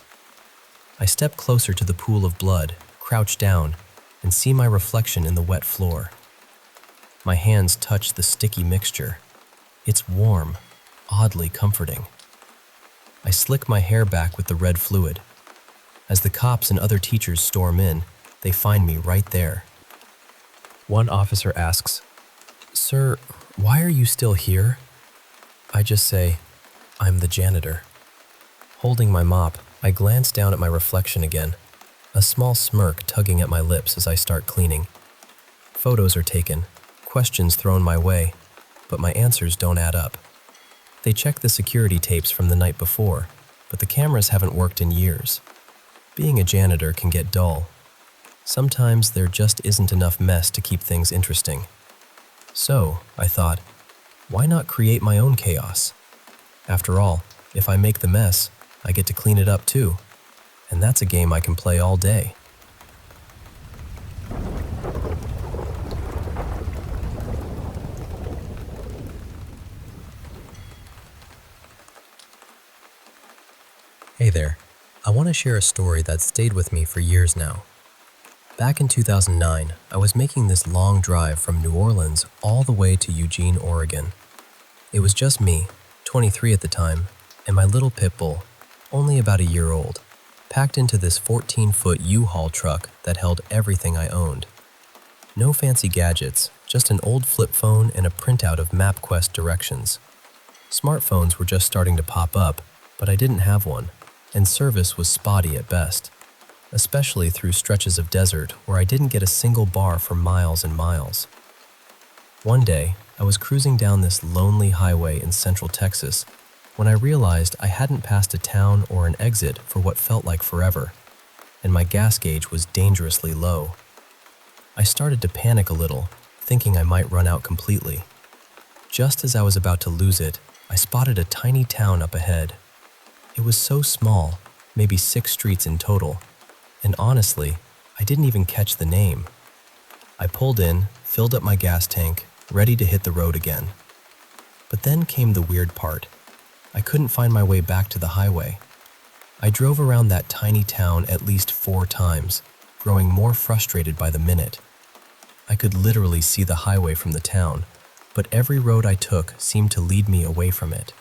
I step closer to the pool of blood, crouch down, and see my reflection in the wet floor. My hands touch the sticky mixture. It's warm, oddly comforting. I slick my hair back with the red fluid. As the cops and other teachers storm in, they find me right there. One officer asks, "Sir, why are you still here?" I just say, "I'm the janitor." Holding my mop, I glance down at my reflection again, a small smirk tugging at my lips as I start cleaning. Photos are taken, questions thrown my way, but my answers don't add up. They check the security tapes from the night before, but the cameras haven't worked in years. Being a janitor can get dull. Sometimes there just isn't enough mess to keep things interesting. So, I thought, why not create my own chaos? After all, if I make the mess, I get to clean it up too. And that's a game I can play all day. Hey there. I want to share a story that stayed with me for years now. Back in 2009, I was making this long drive from New Orleans all the way to Eugene, Oregon. It was just me, 23 at the time, and my little pit bull, only about a year old, packed into this 14-foot U-Haul truck that held everything I owned. No fancy gadgets, just an old flip phone and a printout of MapQuest directions. Smartphones were just starting to pop up, but I didn't have one, and service was spotty at best, especially through stretches of desert where I didn't get a single bar for miles and miles. One day, I was cruising down this lonely highway in central Texas when I realized I hadn't passed a town or an exit for what felt like forever, and my gas gauge was dangerously low. I started to panic a little, thinking I might run out completely. Just as I was about to lose it, I spotted a tiny town up ahead. It was so small, maybe 6 streets in total, and honestly, I didn't even catch the name. I pulled in, filled up my gas tank, ready to hit the road again. But then came the weird part. I couldn't find my way back to the highway. I drove around that tiny town at least 4 times, growing more frustrated by the minute. I could literally see the highway from the town, but every road I took seemed to lead me away from it.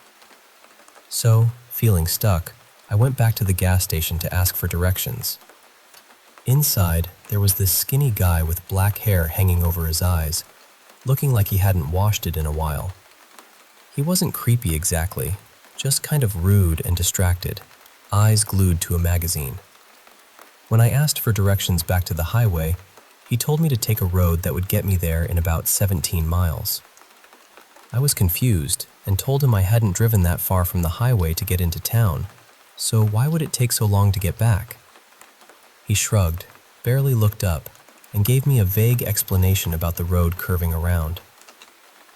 So, feeling stuck, I went back to the gas station to ask for directions. Inside, there was this skinny guy with black hair hanging over his eyes, looking like he hadn't washed it in a while. He wasn't creepy exactly, just kind of rude and distracted, eyes glued to a magazine. When I asked for directions back to the highway, he told me to take a road that would get me there in about 17 miles. I was confused and told him I hadn't driven that far from the highway to get into town, so why would it take so long to get back? He shrugged, barely looked up, and gave me a vague explanation about the road curving around.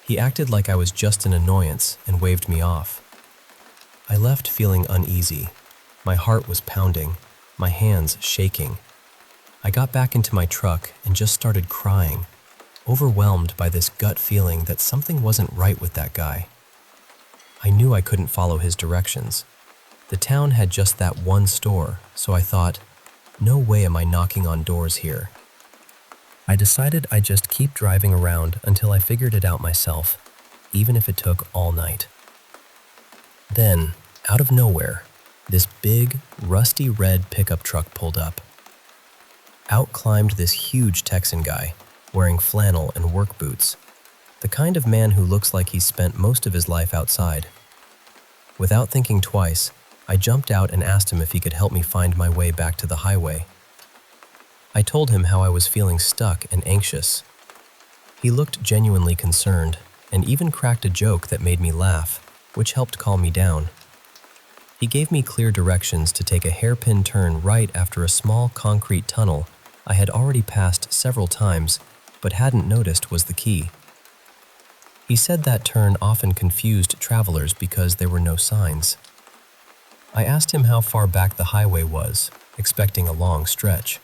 He acted like I was just an annoyance and waved me off. I left feeling uneasy. My heart was pounding, my hands shaking. I got back into my truck and just started crying, overwhelmed by this gut feeling that something wasn't right with that guy. I knew I couldn't follow his directions. The town had just that one store, so I thought, no way am I knocking on doors here. I decided I'd just keep driving around until I figured it out myself, even if it took all night. Then, out of nowhere, this big, rusty red pickup truck pulled up. Out climbed this huge Texan guy, wearing flannel and work boots, the kind of man who looks like he's spent most of his life outside. Without thinking twice, I jumped out and asked him if he could help me find my way back to the highway. I told him how I was feeling stuck and anxious. He looked genuinely concerned and even cracked a joke that made me laugh, which helped calm me down. He gave me clear directions to take a hairpin turn right after a small concrete tunnel I had already passed several times but hadn't noticed was the key. He said that turn often confused travelers because there were no signs. I asked him how far back the highway was, expecting a long stretch.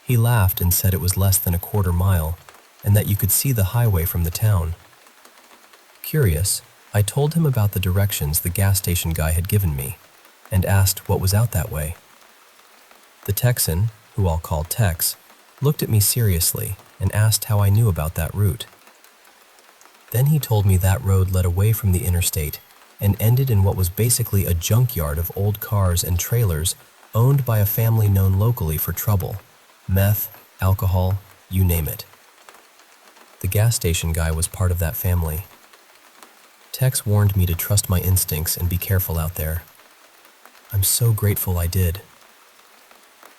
He laughed and said it was less than a quarter mile and that you could see the highway from the town. Curious, I told him about the directions the gas station guy had given me and asked what was out that way. The Texan, who I'll call Tex, looked at me seriously and asked how I knew about that route. Then he told me that road led away from the interstate and ended in what was basically a junkyard of old cars and trailers owned by a family known locally for trouble, meth, alcohol, you name it. The gas station guy was part of that family. Tex warned me to trust my instincts and be careful out there. I'm so grateful I did.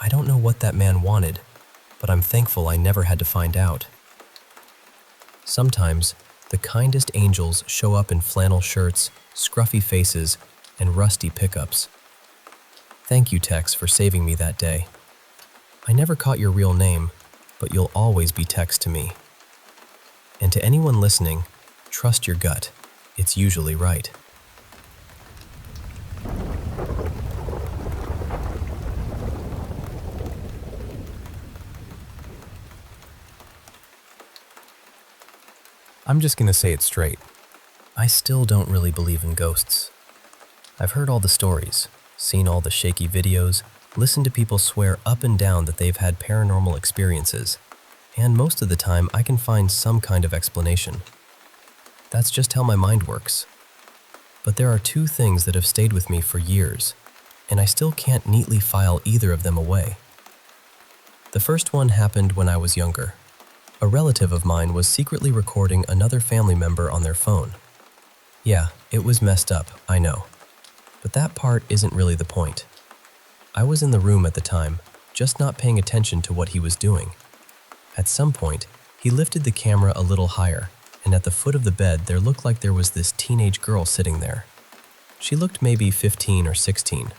I don't know what that man wanted, but I'm thankful I never had to find out. Sometimes, the kindest angels show up in flannel shirts, scruffy faces, and rusty pickups. Thank you, Tex, for saving me that day. I never caught your real name, but you'll always be Tex to me. And to anyone listening, trust your gut. It's usually right. I'm just gonna say it straight. I still don't really believe in ghosts. I've heard all the stories, seen all the shaky videos, listened to people swear up and down that they've had paranormal experiences, and most of the time I can find some kind of explanation. That's just how my mind works. But there are two things that have stayed with me for years, and I still can't neatly file either of them away. The first one happened when I was younger. A relative of mine was secretly recording another family member on their phone. Yeah, it was messed up, I know. But that part isn't really the point. I was in the room at the time, just not paying attention to what he was doing. At some point, he lifted the camera a little higher, and at the foot of the bed there looked like there was this teenage girl sitting there. She looked maybe 15 or 16,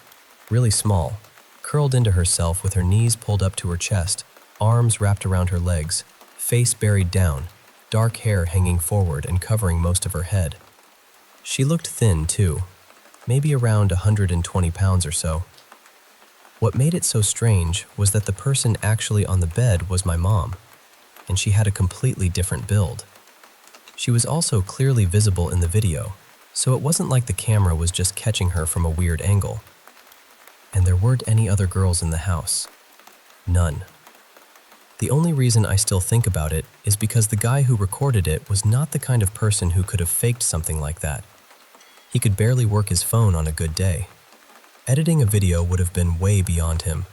really small, curled into herself with her knees pulled up to her chest, arms wrapped around her legs, face buried down, dark hair hanging forward and covering most of her head. She looked thin too, maybe around 120 pounds or so. What made it so strange was that the person actually on the bed was my mom, and she had a completely different build. She was also clearly visible in the video, so it wasn't like the camera was just catching her from a weird angle. And there weren't any other girls in the house. None. The only reason I still think about it is because the guy who recorded it was not the kind of person who could have faked something like that. He could barely work his phone on a good day. Editing a video would have been way beyond him.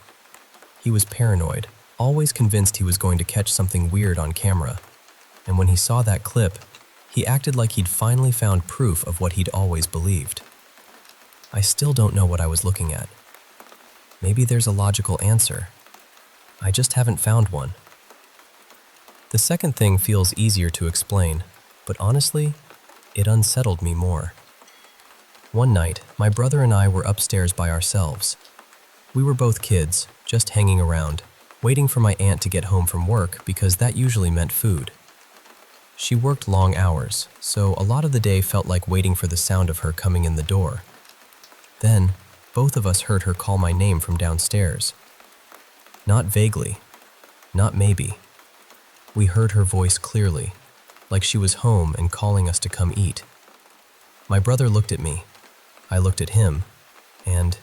He was paranoid, always convinced he was going to catch something weird on camera. And when he saw that clip, he acted like he'd finally found proof of what he'd always believed. I still don't know what I was looking at. Maybe there's a logical answer. I just haven't found one. The second thing feels easier to explain, but honestly, it unsettled me more. One night, my brother and I were upstairs by ourselves. We were both kids, just hanging around, waiting for my aunt to get home from work because that usually meant food. She worked long hours, so a lot of the day felt like waiting for the sound of her coming in the door. Then, both of us heard her call my name from downstairs. Not vaguely, not maybe. We heard her voice clearly, like she was home and calling us to come eat. My brother looked at me, I looked at him, and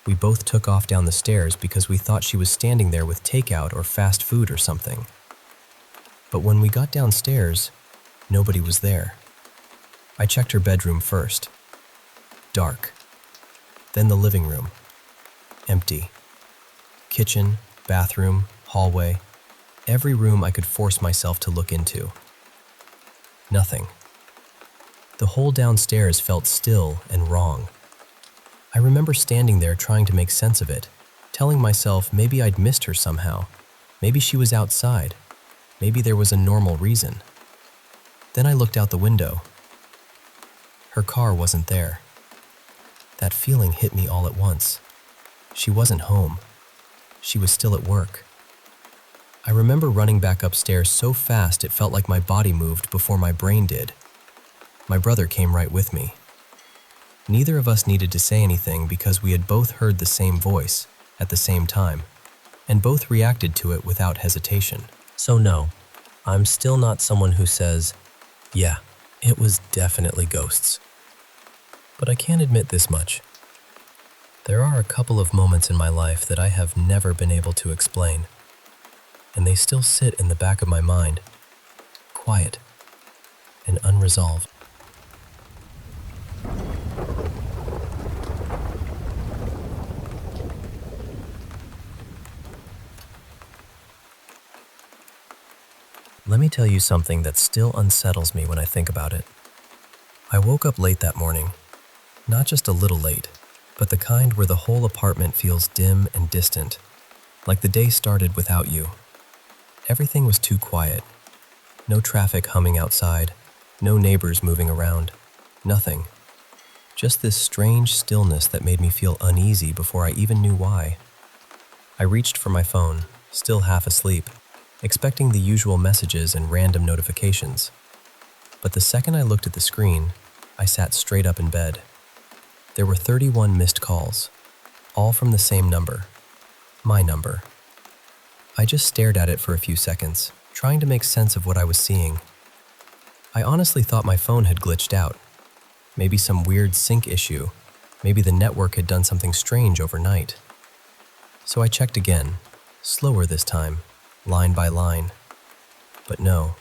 we both took off down the stairs because we thought she was standing there with takeout or fast food or something. But when we got downstairs, nobody was there. I checked her bedroom first. Dark. Then the living room. Empty. Kitchen, bathroom, hallway. Every room I could force myself to look into. Nothing. The whole downstairs felt still and wrong. I remember standing there trying to make sense of it, telling myself maybe I'd missed her somehow. Maybe she was outside. Maybe there was a normal reason. Then I looked out the window. Her car wasn't there. That feeling hit me all at once. She wasn't home. She was still at work. I remember running back upstairs so fast it felt like my body moved before my brain did. My brother came right with me. Neither of us needed to say anything because we had both heard the same voice at the same time, and both reacted to it without hesitation. So no, I'm still not someone who says, yeah, it was definitely ghosts. But I can admit this much. There are a couple of moments in my life that I have never been able to explain, and they still sit in the back of my mind, quiet and unresolved. Let me tell you something that still unsettles me when I think about it. I woke up late that morning, not just a little late, but the kind where the whole apartment feels dim and distant, like the day started without you. Everything was too quiet. No traffic humming outside, no neighbors moving around, nothing. Just this strange stillness that made me feel uneasy before I even knew why. I reached for my phone, still half asleep, expecting the usual messages and random notifications. But the second I looked at the screen, I sat straight up in bed. There were 31 missed calls, all from the same number, my number. I just stared at it for a few seconds, trying to make sense of what I was seeing. I honestly thought my phone had glitched out. Maybe some weird sync issue. Maybe the network had done something strange overnight. So I checked again, slower this time, line by line. But no,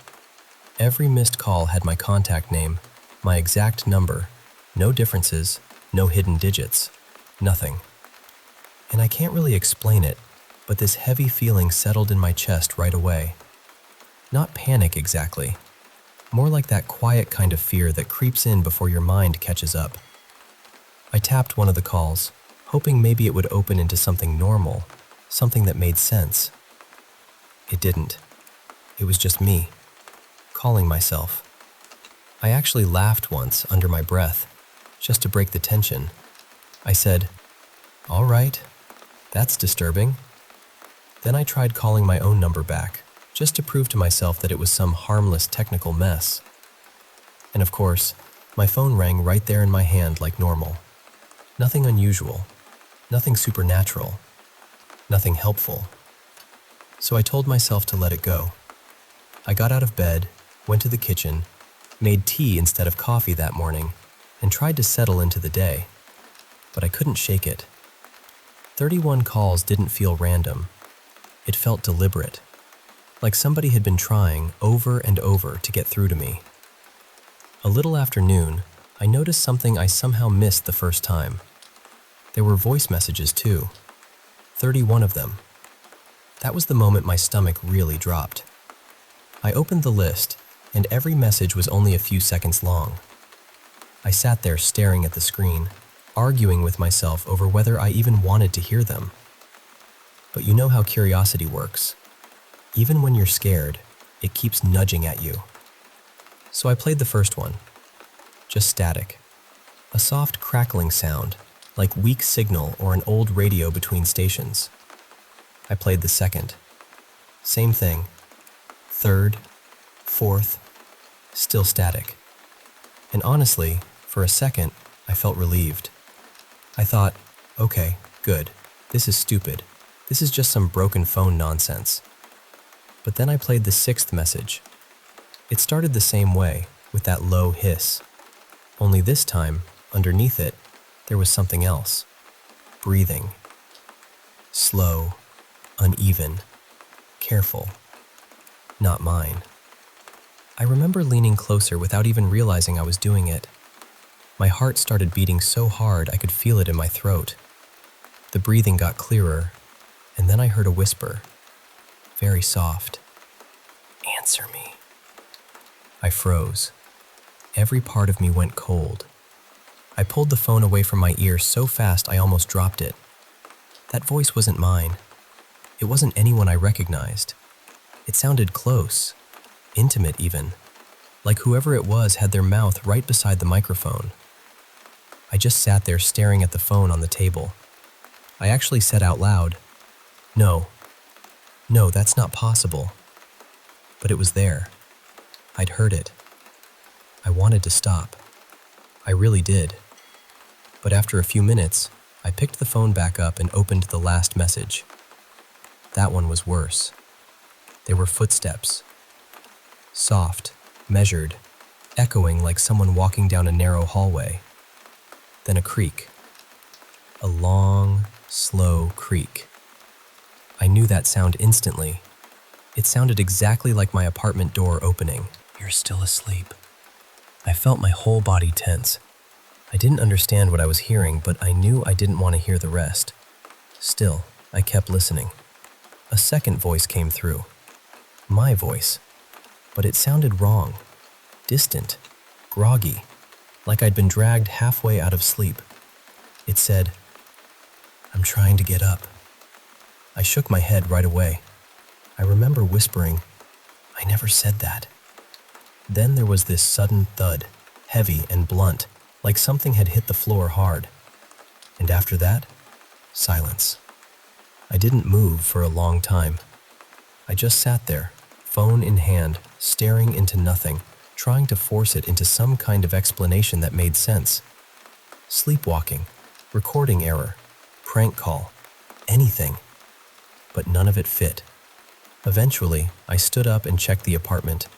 every missed call had my contact name, my exact number, no differences, no hidden digits, nothing. And I can't really explain it, but this heavy feeling settled in my chest right away. Not panic exactly, more like that quiet kind of fear that creeps in before your mind catches up. I tapped one of the calls, hoping maybe it would open into something normal, something that made sense. It didn't. It was just me, calling myself. I actually laughed once under my breath, just to break the tension. I said, "All right, that's disturbing." Then I tried calling my own number back, just to prove to myself that it was some harmless technical mess. And of course, my phone rang right there in my hand like normal. Nothing unusual, nothing supernatural, nothing helpful. So I told myself to let it go. I got out of bed, went to the kitchen, made tea instead of coffee that morning, and tried to settle into the day. But I couldn't shake it. 31 calls didn't feel random. It felt deliberate. like somebody had been trying over and over to get through to me. A little after noon, I noticed something I somehow missed the first time. There were voice messages too, 31 of them. That was the moment my stomach really dropped. I opened the list, and every message was only a few seconds long. I sat there staring at the screen, arguing with myself over whether I even wanted to hear them. But you know how curiosity works. Even when you're scared, it keeps nudging at you. So I played the first one. Just static. A soft crackling sound, like weak signal or an old radio between stations. I played the second. Same thing. Third, fourth, still static. And honestly, for a second, I felt relieved. I thought, okay, good. This is stupid. This is just some broken phone nonsense. But then I played the sixth message. It started the same way, with that low hiss. Only this time, underneath it, there was something else. Breathing. Slow, uneven, careful. Not mine. I remember leaning closer without even realizing I was doing it. My heart started beating so hard I could feel it in my throat. The breathing got clearer, and then I heard a whisper, very soft. Answer me. I froze. Every part of me went cold. I pulled the phone away from my ear so fast I almost dropped it. That voice wasn't mine. It wasn't anyone I recognized. It sounded close, intimate even, like whoever it was had their mouth right beside the microphone. I just sat there staring at the phone on the table. I actually said out loud, No, that's not possible. But it was there. I'd heard it. I wanted to stop. I really did. But after a few minutes, I picked the phone back up and opened the last message. That one was worse. There were footsteps. Soft, measured, echoing like someone walking down a narrow hallway. Then a creak. A long, slow creak. I knew that sound instantly. It sounded exactly like my apartment door opening. You're still asleep. I felt my whole body tense. I didn't understand what I was hearing, but I knew I didn't want to hear the rest. Still, I kept listening. A second voice came through. My voice. But it sounded wrong. Distant. Groggy. Like I'd been dragged halfway out of sleep. It said, I'm trying to get up. I shook my head right away. I remember whispering, I never said that. Then there was this sudden thud, heavy and blunt, like something had hit the floor hard. And after that, silence. I didn't move for a long time. I just sat there, phone in hand, staring into nothing, trying to force it into some kind of explanation that made sense. Sleepwalking, recording error, prank call, anything. But none of it fit. Eventually, I stood up and checked the apartment.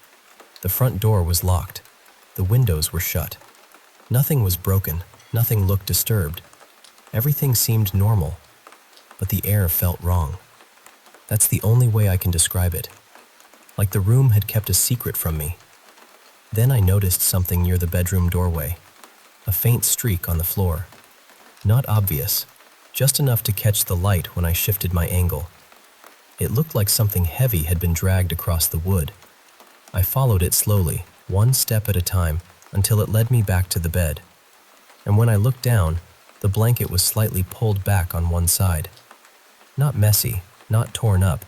The front door was locked. The windows were shut. Nothing was broken. Nothing looked disturbed. Everything seemed normal. But the air felt wrong. That's the only way I can describe it. Like the room had kept a secret from me. Then I noticed something near the bedroom doorway. A faint streak on the floor. Not obvious, just enough to catch the light when I shifted my angle. It looked like something heavy had been dragged across the wood. I followed it slowly, one step at a time, until it led me back to the bed. And when I looked down, the blanket was slightly pulled back on one side. Not messy, not torn up,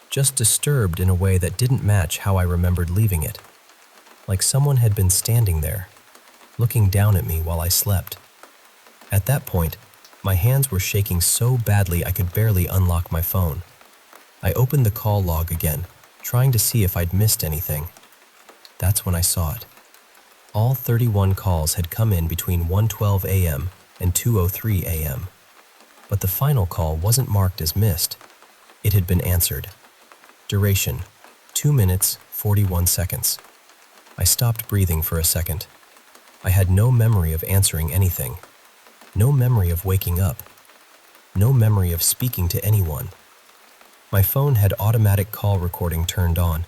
just disturbed in a way that didn't match how I remembered leaving it. Like someone had been standing there, looking down at me while I slept. At that point, my hands were shaking so badly I could barely unlock my phone. I opened the call log again, trying to see if I'd missed anything. That's when I saw it. All 31 calls had come in between 1:12 a.m. and 2:03 a.m. But the final call wasn't marked as missed. It had been answered. Duration, 2 minutes, 41 seconds. I stopped breathing for a second. I had no memory of answering anything. No memory of waking up. No memory of speaking to anyone. My phone had automatic call recording turned on,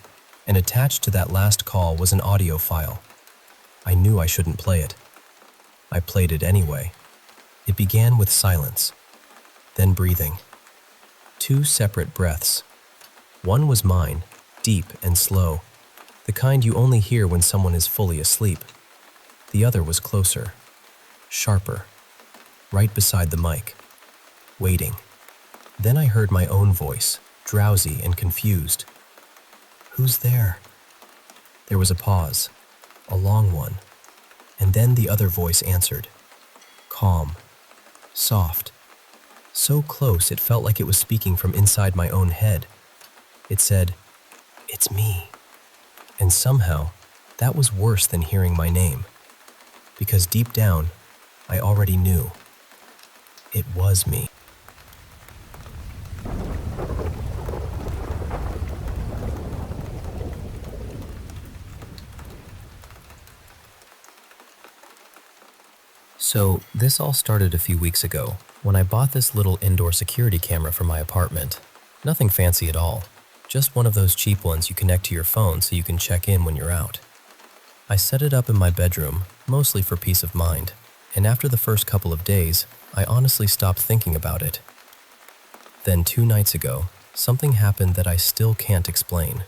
and attached to that last call was an audio file. I knew I shouldn't play it. I played it anyway. It began with silence, then breathing. 2 separate breaths. One was mine, deep and slow, the kind you only hear when someone is fully asleep. The other was closer, sharper, right beside the mic, waiting. Then I heard my own voice, drowsy and confused. "Who's there?" There was a pause, a long one, and then the other voice answered. Calm, soft, so close it felt like it was speaking from inside my own head. It said, "It's me." And somehow, that was worse than hearing my name, because deep down, I already knew. It was me. So, this all started a few weeks ago, when I bought this little indoor security camera for my apartment. Nothing fancy at all, just one of those cheap ones you connect to your phone so you can check in when you're out. I set it up in my bedroom, mostly for peace of mind, and after the first couple of days, I honestly stopped thinking about it. Then 2 nights ago, something happened that I still can't explain.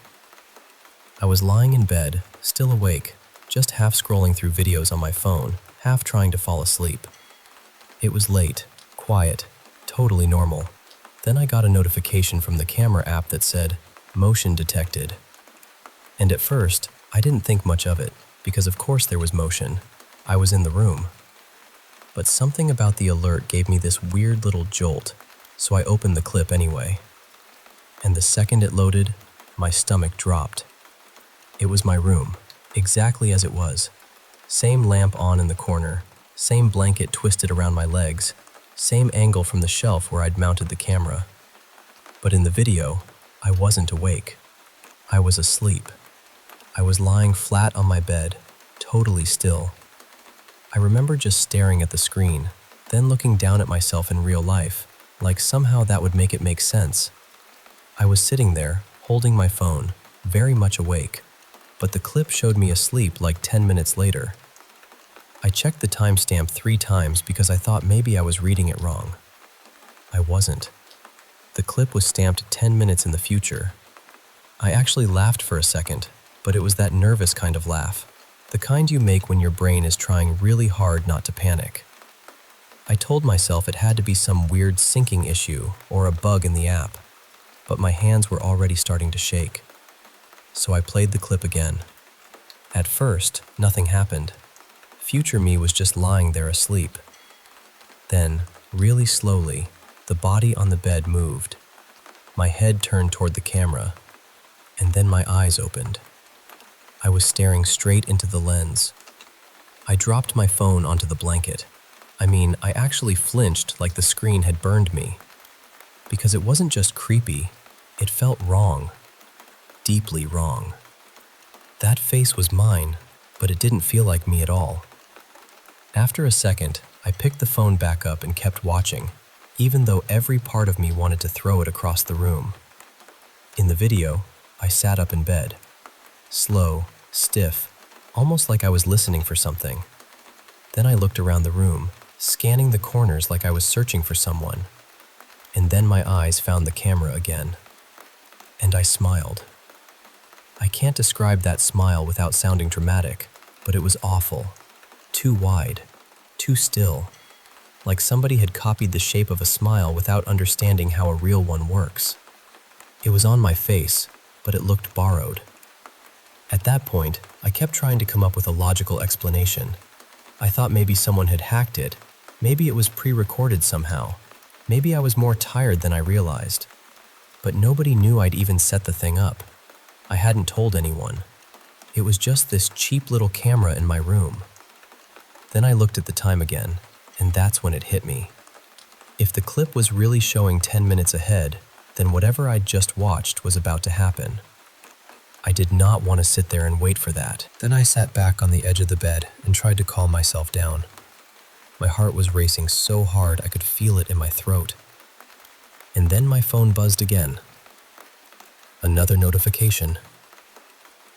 I was lying in bed, still awake, just half scrolling through videos on my phone, half trying to fall asleep. It was late, quiet, totally normal. Then I got a notification from the camera app that said, "Motion detected." And at first, I didn't think much of it, because of course there was motion. I was in the room. But something about the alert gave me this weird little jolt, so I opened the clip anyway. And the second it loaded, my stomach dropped. It was my room, exactly as it was. Same lamp on in the corner, same blanket twisted around my legs, same angle from the shelf where I'd mounted the camera. But in the video, I wasn't awake. I was asleep. I was lying flat on my bed, totally still. I remember just staring at the screen, then looking down at myself in real life, like somehow that would make it make sense. I was sitting there, holding my phone, very much awake, but the clip showed me asleep like 10 minutes later. I checked the timestamp 3 times because I thought maybe I was reading it wrong. I wasn't. The clip was stamped 10 minutes in the future. I actually laughed for a second, but it was that nervous kind of laugh, the kind you make when your brain is trying really hard not to panic. I told myself it had to be some weird syncing issue or a bug in the app, but my hands were already starting to shake. So I played the clip again. At first, nothing happened. Future me was just lying there asleep. Then, really slowly, the body on the bed moved. My head turned toward the camera, and then my eyes opened. I was staring straight into the lens. I dropped my phone onto the blanket. I actually flinched like the screen had burned me. Because it wasn't just creepy, it felt wrong. Deeply wrong. That face was mine, but it didn't feel like me at all. After a second, I picked the phone back up and kept watching, even though every part of me wanted to throw it across the room. In the video, I sat up in bed, slow, stiff, almost like I was listening for something. Then I looked around the room, scanning the corners like I was searching for someone. And then my eyes found the camera again. And I smiled. I can't describe that smile without sounding dramatic, but it was awful. Too wide, too still, like somebody had copied the shape of a smile without understanding how a real one works. It was on my face, but it looked borrowed. At that point, I kept trying to come up with a logical explanation. I thought maybe someone had hacked it, maybe it was pre-recorded somehow, maybe I was more tired than I realized. But nobody knew I'd even set the thing up. I hadn't told anyone. It was just this cheap little camera in my room. Then I looked at the time again, and that's when it hit me. If the clip was really showing 10 minutes ahead, then whatever I'd just watched was about to happen. I did not want to sit there and wait for that. Then I sat back on the edge of the bed and tried to calm myself down. My heart was racing so hard I could feel it in my throat. And then my phone buzzed again. Another notification.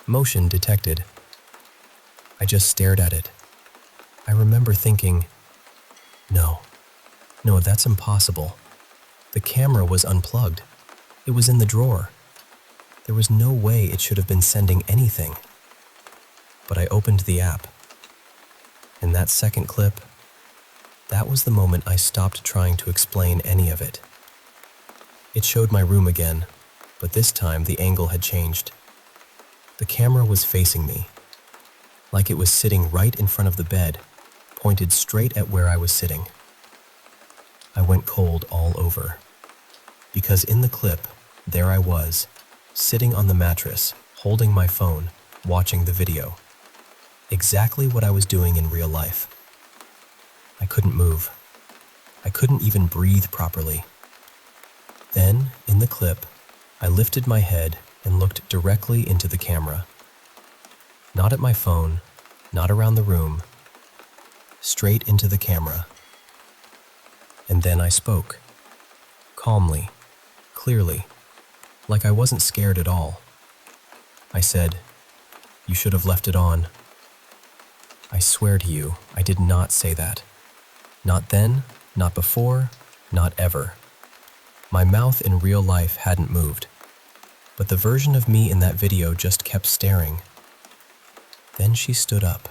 Motion detected. I just stared at it. I remember thinking, no, that's impossible. The camera was unplugged. It was in the drawer. There was no way it should have been sending anything. But I opened the app. And that second clip, that was the moment I stopped trying to explain any of it. It showed my room again, but this time the angle had changed. The camera was facing me, like it was sitting right in front of the bed, pointed straight at where I was sitting. I went cold all over, because in the clip, there I was, sitting on the mattress, holding my phone, watching the video. Exactly what I was doing in real life. I couldn't move. I couldn't even breathe properly. Then, in the clip, I lifted my head and looked directly into the camera. Not at my phone, not around the room, straight into the camera. And then I spoke, calmly, clearly, like I wasn't scared at all. I said, "You should have left it on." I swear to you, I did not say that. Not then, not before, not ever. My mouth in real life hadn't moved, but the version of me in that video just kept staring. Then she stood up,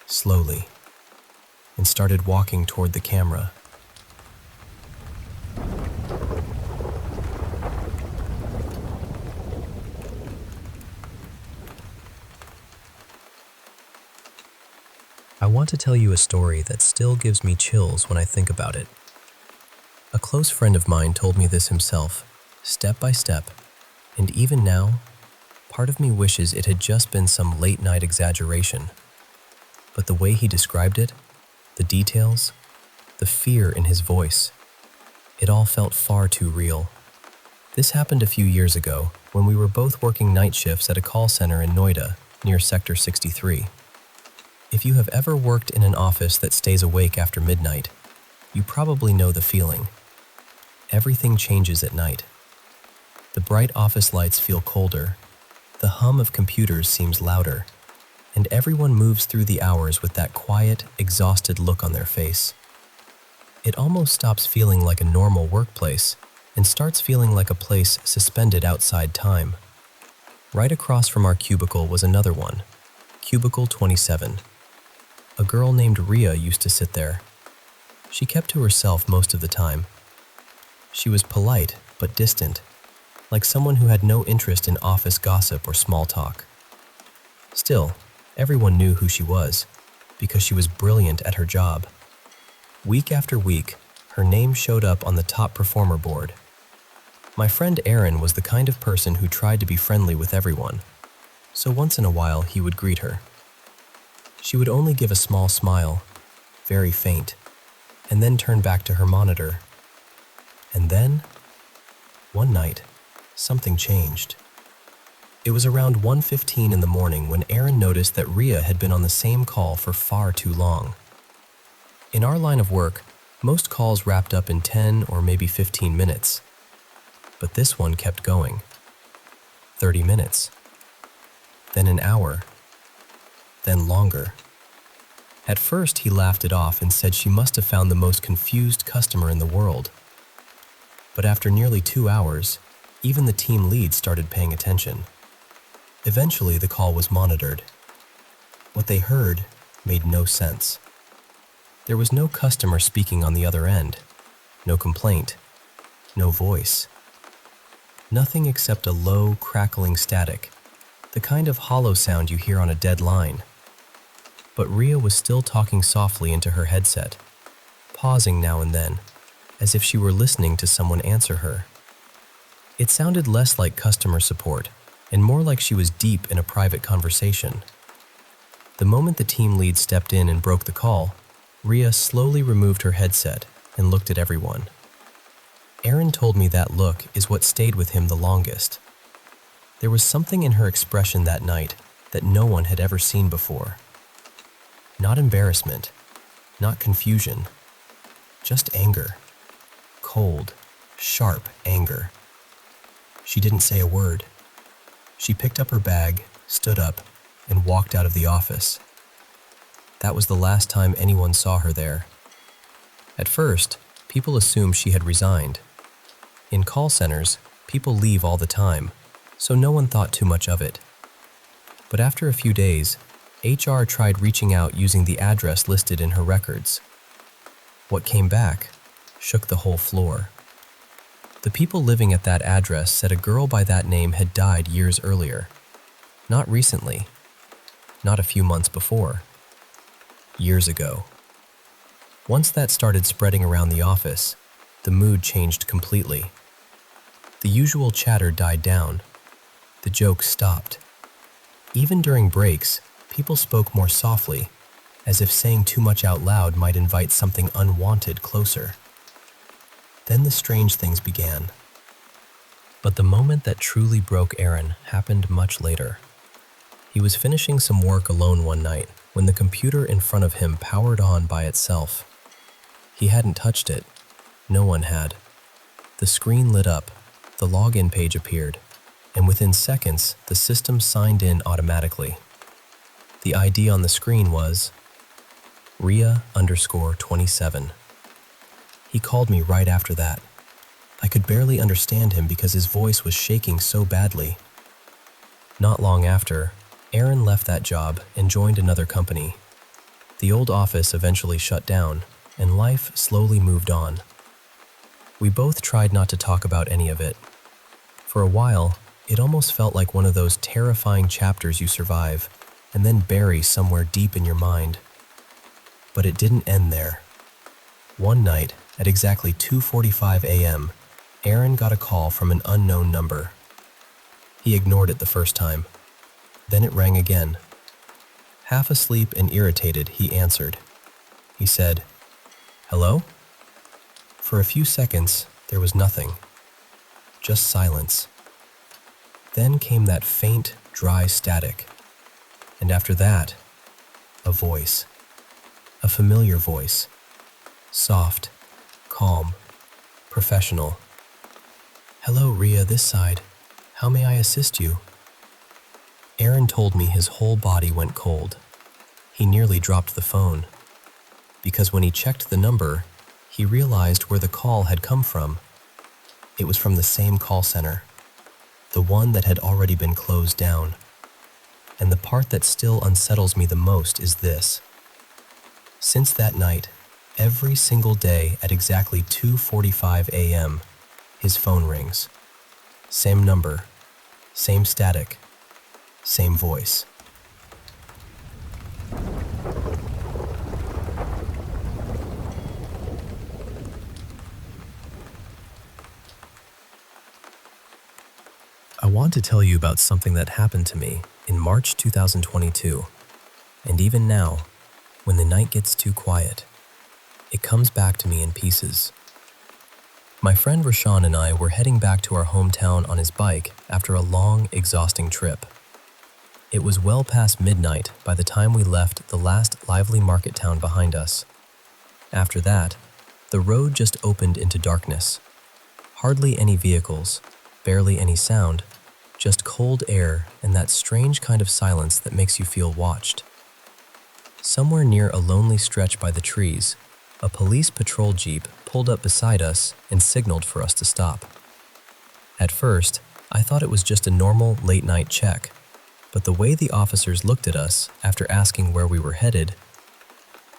slowly, and started walking toward the camera. I want to tell you a story that still gives me chills when I think about it. A close friend of mine told me this himself, step by step, and even now, part of me wishes it had just been some late-night exaggeration. But the way he described it, the details, the fear in his voice, it all felt far too real. This happened a few years ago when we were both working night shifts at a call center in Noida, near Sector 63. If you have ever worked in an office that stays awake after midnight, you probably know the feeling. Everything changes at night. The bright office lights feel colder, the hum of computers seems louder, and everyone moves through the hours with that quiet, exhausted look on their face. It almost stops feeling like a normal workplace and starts feeling like a place suspended outside time. Right across from our cubicle was another one, Cubicle 27. A girl named Rhea used to sit there. She kept to herself most of the time. She was polite but distant, like someone who had no interest in office gossip or small talk. Still, everyone knew who she was, because she was brilliant at her job. Week after week, her name showed up on the top performer board. My friend Aaron was the kind of person who tried to be friendly with everyone, so once in a while he would greet her. She would only give a small smile, very faint, and then turn back to her monitor. And then, one night, something changed. It was around 1:15 in the morning when Aaron noticed that Rhea had been on the same call for far too long. In our line of work, most calls wrapped up in 10 or maybe 15 minutes. But this one kept going. 30 minutes. Then an hour. Then longer. At first, he laughed it off and said she must have found the most confused customer in the world. But after nearly 2 hours, even the team lead started paying attention. Eventually, the call was monitored. What they heard made no sense. There was no customer speaking on the other end, no complaint, no voice. Nothing except a low, crackling static, the kind of hollow sound you hear on a dead line. But Rhea was still talking softly into her headset, pausing now and then, as if she were listening to someone answer her. It sounded less like customer support and more like she was deep in a private conversation. The moment the team lead stepped in and broke the call, Rhea slowly removed her headset and looked at everyone. Aaron told me that look is what stayed with him the longest. There was something in her expression that night that no one had ever seen before. Not embarrassment, not confusion, just anger. Cold, sharp anger. She didn't say a word. She picked up her bag, stood up, and walked out of the office. That was the last time anyone saw her there. At first, people assumed she had resigned. In call centers, people leave all the time, so no one thought too much of it. But after a few days, HR tried reaching out using the address listed in her records. What came back shook the whole floor. The people living at that address said a girl by that name had died years earlier. Not recently. Not a few months before. Years ago. Once that started spreading around the office, the mood changed completely. The usual chatter died down. The jokes stopped. Even during breaks, people spoke more softly, as if saying too much out loud might invite something unwanted closer. Then the strange things began. But the moment that truly broke Aaron happened much later. He was finishing some work alone one night when the computer in front of him powered on by itself. He hadn't touched it. No one had. The screen lit up, the login page appeared, and within seconds, the system signed in automatically. The ID on the screen was Ria_27. He called me right after that. I could barely understand him because his voice was shaking so badly. Not long after, Aaron left that job and joined another company. The old office eventually shut down, and life slowly moved on. We both tried not to talk about any of it. For a while, it almost felt like one of those terrifying chapters you survive and then bury somewhere deep in your mind. But it didn't end there. One night, at exactly 2:45 a.m., Aaron got a call from an unknown number. He ignored it the first time. Then it rang again. Half asleep and irritated, he answered. He said, "Hello?" For a few seconds, there was nothing. Just silence. Then came that faint, dry static. And after that, a voice. A familiar voice. Soft, calm, professional. "Hello, Ria, this side. How may I assist you?" Aaron told me his whole body went cold. He nearly dropped the phone. Because when he checked the number, he realized where the call had come from. It was from the same call center, the one that had already been closed down. And the part that still unsettles me the most is this. Since that night, every single day at exactly 2:45 a.m., his phone rings. Same number, same static, same voice. I want to tell you about something that happened to me in March 2022. And even now, when the night gets too quiet, it comes back to me in pieces. My friend Rashawn and I were heading back to our hometown on his bike after a long, exhausting trip. It was well past midnight by the time we left the last lively market town behind us. After that, the road just opened into darkness. Hardly any vehicles, barely any sound, just cold air and that strange kind of silence that makes you feel watched. Somewhere near a lonely stretch by the trees, a police patrol jeep pulled up beside us and signaled for us to stop. At first, I thought it was just a normal late-night check, but the way the officers looked at us after asking where we were headed,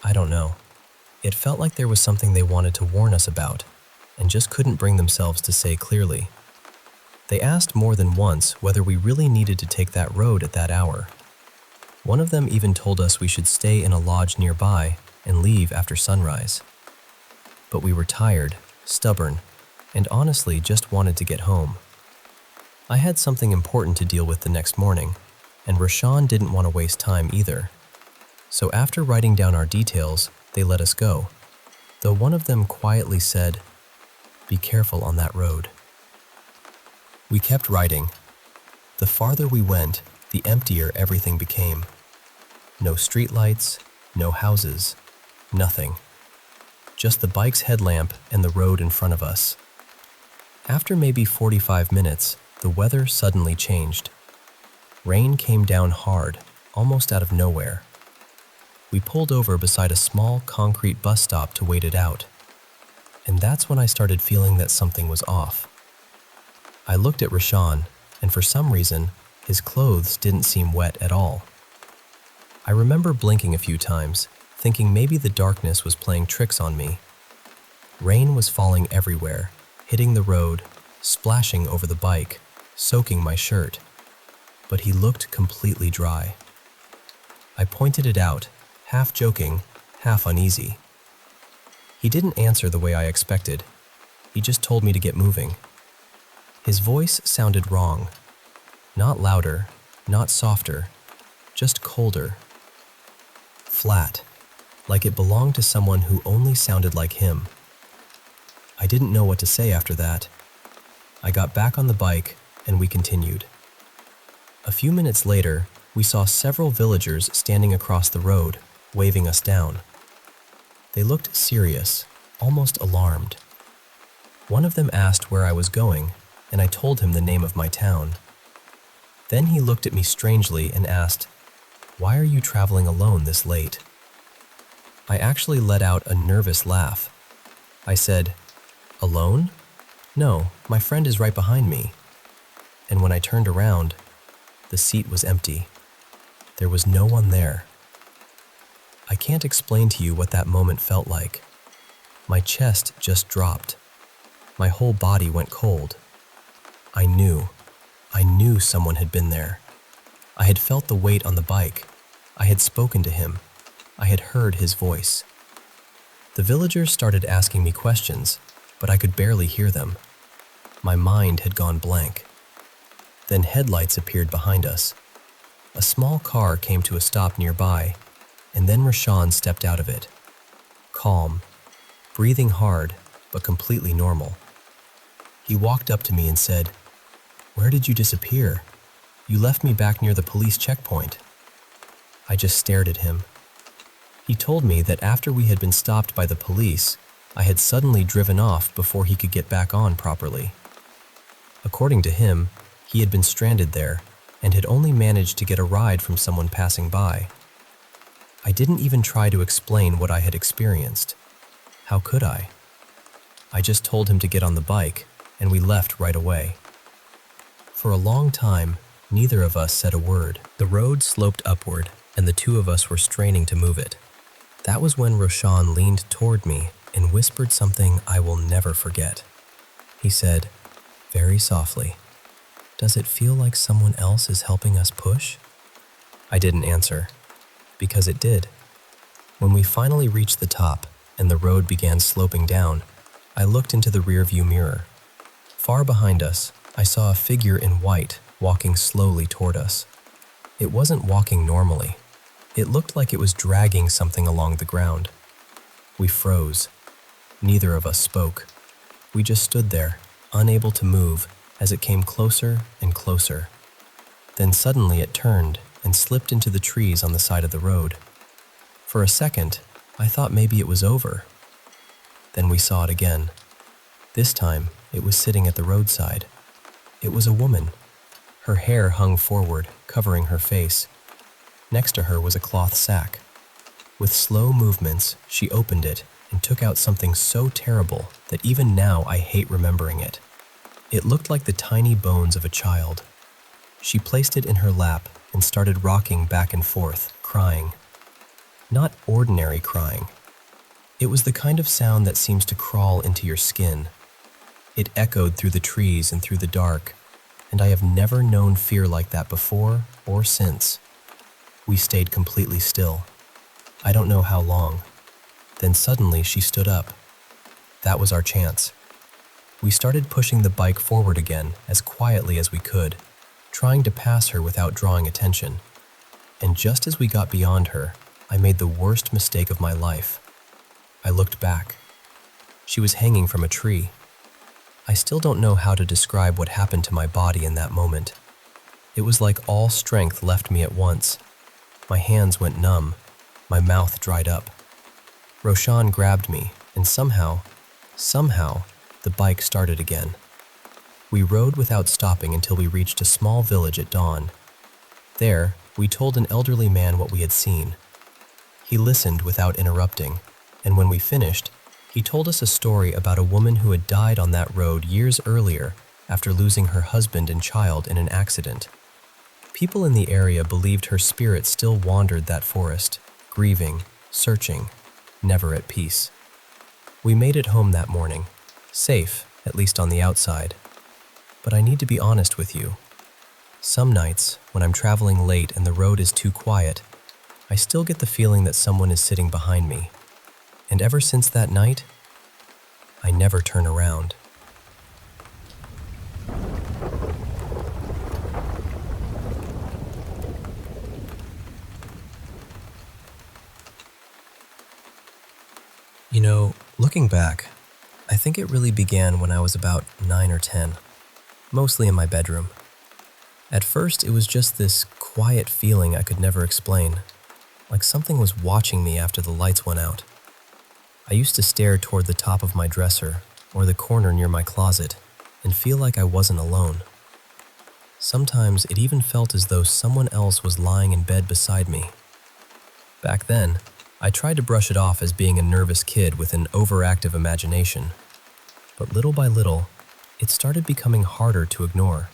I don't know. It felt like there was something they wanted to warn us about and just couldn't bring themselves to say clearly. They asked more than once whether we really needed to take that road at that hour. One of them even told us we should stay in a lodge nearby and leave after sunrise. But we were tired, stubborn, and honestly just wanted to get home. I had something important to deal with the next morning, and Rashawn didn't want to waste time either. So after writing down our details, they let us go, though one of them quietly said, "Be careful on that road." We kept riding. The farther we went, the emptier everything became. No streetlights, no houses, nothing. Just the bike's headlamp and the road in front of us. After maybe 45 minutes, The weather suddenly changed. Rain came down hard, almost out of nowhere. We pulled over beside a small concrete bus stop to wait it out. And that's when I started feeling that something was off. I looked at Rashawn, and for some reason, his clothes didn't seem wet at all. I remember blinking a few times, thinking maybe the darkness was playing tricks on me. Rain was falling everywhere, hitting the road, splashing over the bike, soaking my shirt. But he looked completely dry. I pointed it out, half joking, half uneasy. He didn't answer the way I expected. He just told me to get moving. His voice sounded wrong. Not louder, not softer, just colder. Flat, like it belonged to someone who only sounded like him. I didn't know what to say after that. I got back on the bike and we continued. A few minutes later, we saw several villagers standing across the road, waving us down. They looked serious, almost alarmed. One of them asked where I was going, and I told him the name of my town. Then he looked at me strangely and asked, "Why are you traveling alone this late?" I actually let out a nervous laugh. I said, "Alone? No, my friend is right behind me." And when I turned around, the seat was empty. There was no one there. I can't explain to you what that moment felt like. My chest just dropped. My whole body went cold. I knew someone had been there. I had felt the weight on the bike. I had spoken to him. I had heard his voice. The villagers started asking me questions, but I could barely hear them. My mind had gone blank. Then headlights appeared behind us. A small car came to a stop nearby, and then Rashawn stepped out of it. Calm, breathing hard, but completely normal. He walked up to me and said, "Where did you disappear? You left me back near the police checkpoint." I just stared at him. He told me that after we had been stopped by the police, I had suddenly driven off before he could get back on properly. According to him, he had been stranded there and had only managed to get a ride from someone passing by. I didn't even try to explain what I had experienced. How could I? I just told him to get on the bike, and we left right away. For a long time, neither of us said a word. The road sloped upward, and the two of us were straining to move it. That was when Rashawn leaned toward me and whispered something I will never forget. He said, very softly, "Does it feel like someone else is helping us push?" I didn't answer, because it did. When we finally reached the top and the road began sloping down, I looked into the rearview mirror. Far behind us, I saw a figure in white walking slowly toward us. It wasn't walking normally. It looked like it was dragging something along the ground. We froze. Neither of us spoke. We just stood there, unable to move, as it came closer and closer. Then suddenly it turned and slipped into the trees on the side of the road. For a second, I thought maybe it was over. Then we saw it again. This time, it was sitting at the roadside. It was a woman. Her hair hung forward, covering her face. Next to her was a cloth sack. With slow movements, she opened it and took out something so terrible that even now I hate remembering it. It looked like the tiny bones of a child. She placed it in her lap and started rocking back and forth, crying. Not ordinary crying. It was the kind of sound that seems to crawl into your skin. It echoed through the trees and through the dark, and I have never known fear like that before or since. We stayed completely still. I don't know how long. Then suddenly she stood up. That was our chance. We started pushing the bike forward again as quietly as we could, trying to pass her without drawing attention. And just as we got beyond her, I made the worst mistake of my life. I looked back. She was hanging from a tree. I still don't know how to describe what happened to my body in that moment. It was like all strength left me at once. My hands went numb. My mouth dried up. Roshan grabbed me, and somehow, the bike started again. We rode without stopping until we reached a small village at dawn. There, we told an elderly man what we had seen. He listened without interrupting, and when we finished, he told us a story about a woman who had died on that road years earlier after losing her husband and child in an accident. People in the area believed her spirit still wandered that forest, grieving, searching, never at peace. We made it home that morning, safe, at least on the outside. But I need to be honest with you. Some nights, when I'm traveling late and the road is too quiet, I still get the feeling that someone is sitting behind me. And ever since that night, I never turn around. You know, looking back, I think it really began when I was about 9 or 10, mostly in my bedroom. At first, it was just this quiet feeling I could never explain, like something was watching me after the lights went out. I used to stare toward the top of my dresser or the corner near my closet and feel like I wasn't alone. Sometimes it even felt as though someone else was lying in bed beside me. Back then, I tried to brush it off as being a nervous kid with an overactive imagination, but little by little, it started becoming harder to ignore.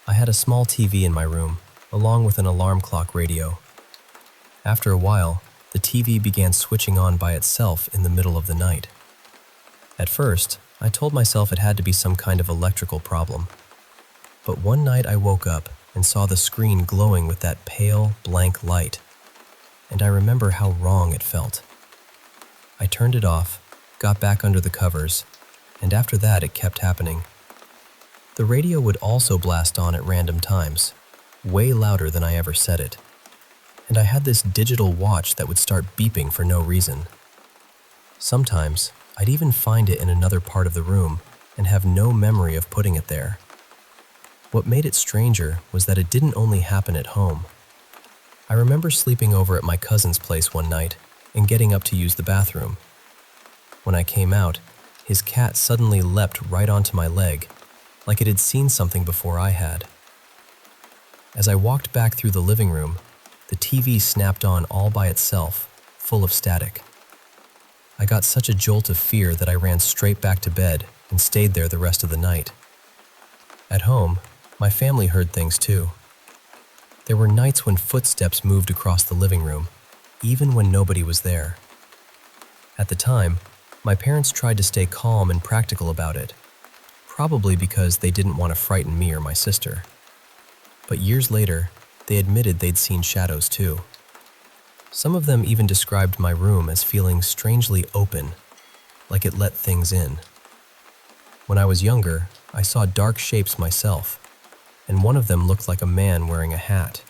I had a small TV in my room, along with an alarm clock radio. After a while, the TV began switching on by itself in the middle of the night. At first, I told myself it had to be some kind of electrical problem. But one night I woke up and saw the screen glowing with that pale, blank light, and I remember how wrong it felt. I turned it off, got back under the covers, and after that it kept happening. The radio would also blast on at random times, way louder than I ever set it. And I had this digital watch that would start beeping for no reason. Sometimes, I'd even find it in another part of the room and have no memory of putting it there. What made it stranger was that it didn't only happen at home. I remember sleeping over at my cousin's place one night and getting up to use the bathroom. When I came out, his cat suddenly leapt right onto my leg, like it had seen something before I had. As I walked back through the living room, the TV snapped on all by itself, full of static. I got such a jolt of fear that I ran straight back to bed and stayed there the rest of the night. At home, my family heard things too. There were nights when footsteps moved across the living room, even when nobody was there. At the time, my parents tried to stay calm and practical about it, probably because they didn't want to frighten me or my sister. But years later, they admitted they'd seen shadows too. Some of them even described my room as feeling strangely open, like it let things in. When I was younger, I saw dark shapes myself, and one of them looked like a man wearing a hat.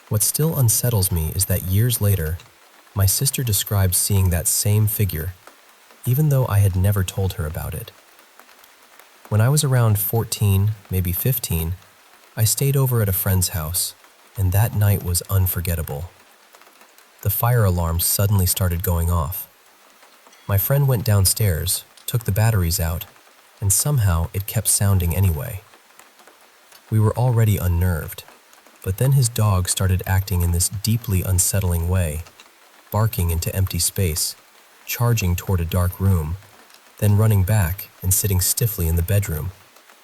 What still unsettles me is that years later, my sister described seeing that same figure, even though I had never told her about it. When I was around 14, maybe 15, I stayed over at a friend's house, and that night was unforgettable. The fire alarm suddenly started going off. My friend went downstairs, took the batteries out, and somehow it kept sounding anyway. We were already unnerved, but then his dog started acting in this deeply unsettling way, barking into empty space, charging toward a dark room, then running back and sitting stiffly in the bedroom,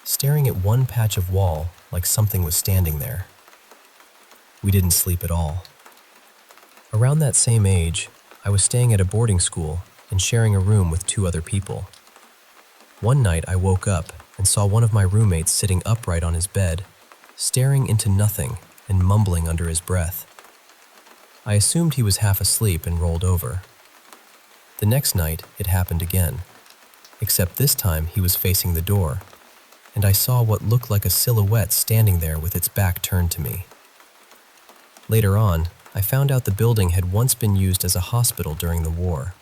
staring at one patch of wall like something was standing there. We didn't sleep at all. Around that same age, I was staying at a boarding school and sharing a room with 2 other people. One night I woke up and saw one of my roommates sitting upright on his bed, staring into nothing and mumbling under his breath. I assumed he was half asleep and rolled over. The next night, it happened again, except this time he was facing the door, and I saw what looked like a silhouette standing there with its back turned to me. Later on, I found out the building had once been used as a hospital during the war.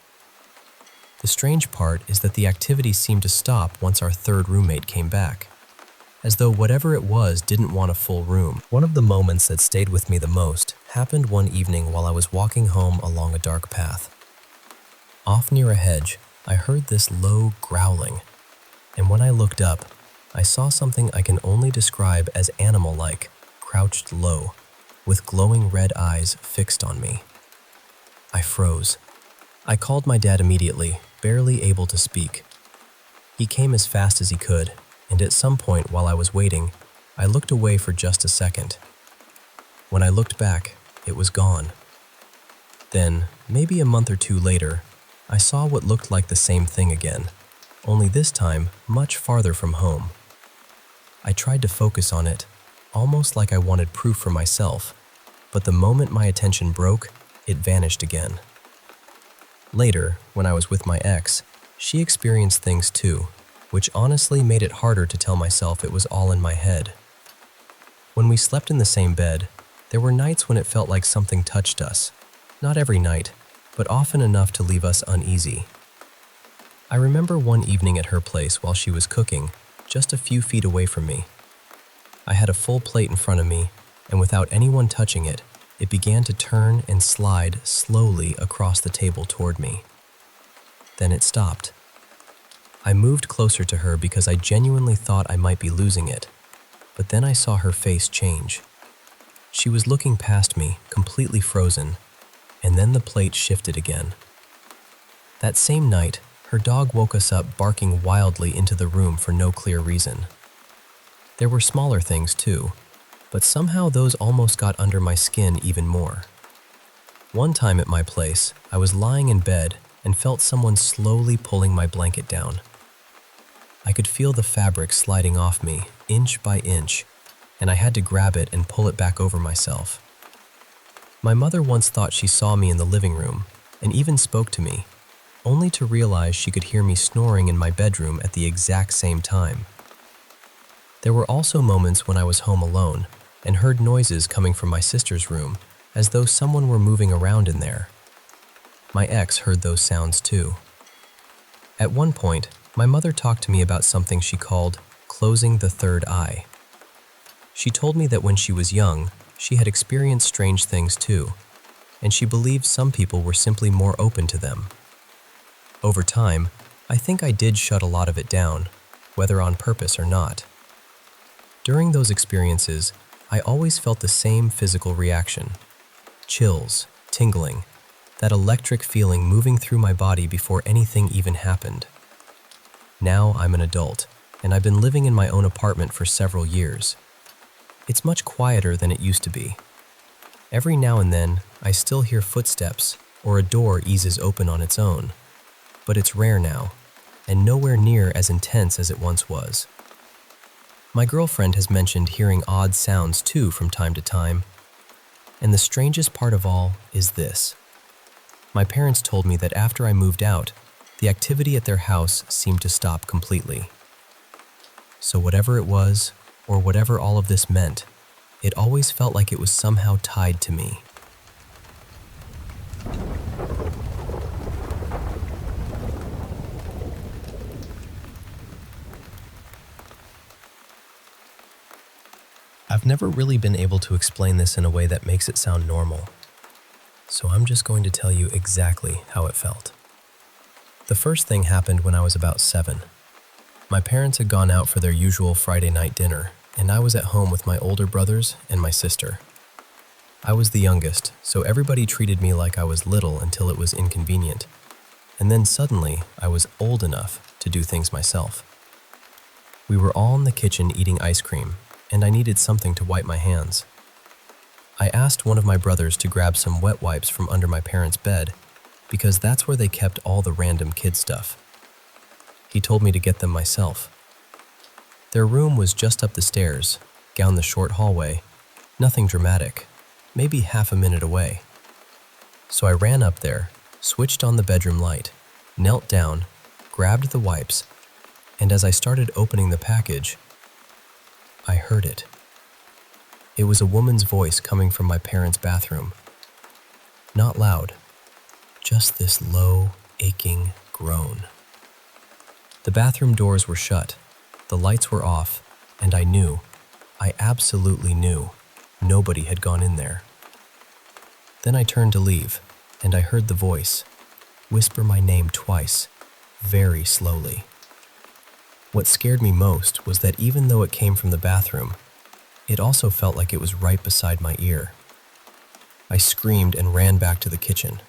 The strange part is that the activity seemed to stop once our 3rd roommate came back, as though whatever it was didn't want a full room. One of the moments that stayed with me the most happened one evening while I was walking home along a dark path. Off near a hedge, I heard this low growling, and when I looked up, I saw something I can only describe as animal-like, crouched low, with glowing red eyes fixed on me. I froze. I called my dad immediately, barely able to speak. He came as fast as he could, and at some point while I was waiting, I looked away for just a second. When I looked back, it was gone. Then, maybe a month or two later, I saw what looked like the same thing again, only this time much farther from home. I tried to focus on it, almost like I wanted proof for myself, but the moment my attention broke, it vanished again. Later, when I was with my ex, she experienced things too, which honestly made it harder to tell myself it was all in my head. When we slept in the same bed, there were nights when it felt like something touched us. Not every night, but often enough to leave us uneasy. I remember one evening at her place while she was cooking, just a few feet away from me. I had a full plate in front of me, and without anyone touching it, it began to turn and slide slowly across the table toward me. Then it stopped. I moved closer to her because I genuinely thought I might be losing it, but then I saw her face change. She was looking past me, completely frozen, and then the plate shifted again. That same night, her dog woke us up barking wildly into the room for no clear reason. There were smaller things too, but somehow those almost got under my skin even more. One time at my place, I was lying in bed and felt someone slowly pulling my blanket down. I could feel the fabric sliding off me, inch by inch, and I had to grab it and pull it back over myself. My mother once thought she saw me in the living room and even spoke to me, only to realize she could hear me snoring in my bedroom at the exact same time. There were also moments when I was home alone and heard noises coming from my sister's room, as though someone were moving around in there. My ex heard those sounds too. At one point, my mother talked to me about something she called closing the third eye. She told me that when she was young, she had experienced strange things too, and she believed some people were simply more open to them. Over time, I think I did shut a lot of it down, whether on purpose or not. During those experiences, I always felt the same physical reaction: chills, tingling, that electric feeling moving through my body before anything even happened. Now I'm an adult, and I've been living in my own apartment for several years. It's much quieter than it used to be. Every now and then, I still hear footsteps or a door eases open on its own, but it's rare now, and nowhere near as intense as it once was. My girlfriend has mentioned hearing odd sounds too from time to time, and the strangest part of all is this. My parents told me that after I moved out, the activity at their house seemed to stop completely. So whatever it was, or whatever all of this meant, it always felt like it was somehow tied to me. I've never really been able to explain this in a way that makes it sound normal, so I'm just going to tell you exactly how it felt. The first thing happened when I was about 7. My parents had gone out for their usual Friday night dinner, and I was at home with my older brothers and my sister. I was the youngest, so everybody treated me like I was little until it was inconvenient, and then suddenly I was old enough to do things myself. We were all in the kitchen eating ice cream, and I needed something to wipe my hands. I asked one of my brothers to grab some wet wipes from under my parents' bed, because that's where they kept all the random kid stuff. He told me to get them myself. Their room was just up the stairs, down the short hallway, nothing dramatic, maybe half a minute away. So I ran up there, switched on the bedroom light, knelt down, grabbed the wipes, and as I started opening the package, I heard it. It was a woman's voice coming from my parents' bathroom. Not loud, just this low, aching groan. The bathroom doors were shut, the lights were off, and I absolutely knew, nobody had gone in there. Then I turned to leave, and I heard the voice whisper my name twice, very slowly. What scared me most was that even though it came from the bathroom, it also felt like it was right beside my ear. I screamed and ran back to the kitchen.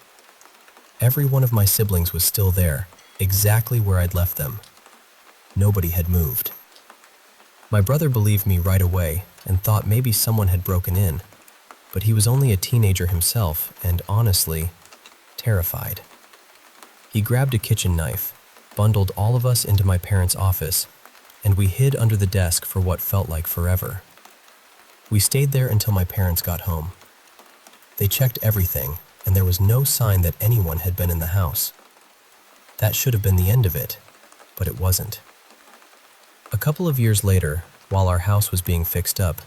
Every one of my siblings was still there, exactly where I'd left them. Nobody had moved. My brother believed me right away and thought maybe someone had broken in, but he was only a teenager himself and, honestly, terrified. He grabbed a kitchen knife, bundled all of us into my parents' office, and we hid under the desk for what felt like forever. We stayed there until my parents got home. They checked everything, and there was no sign that anyone had been in the house. That should have been the end of it, but it wasn't. A couple of years later, while our house was being fixed up,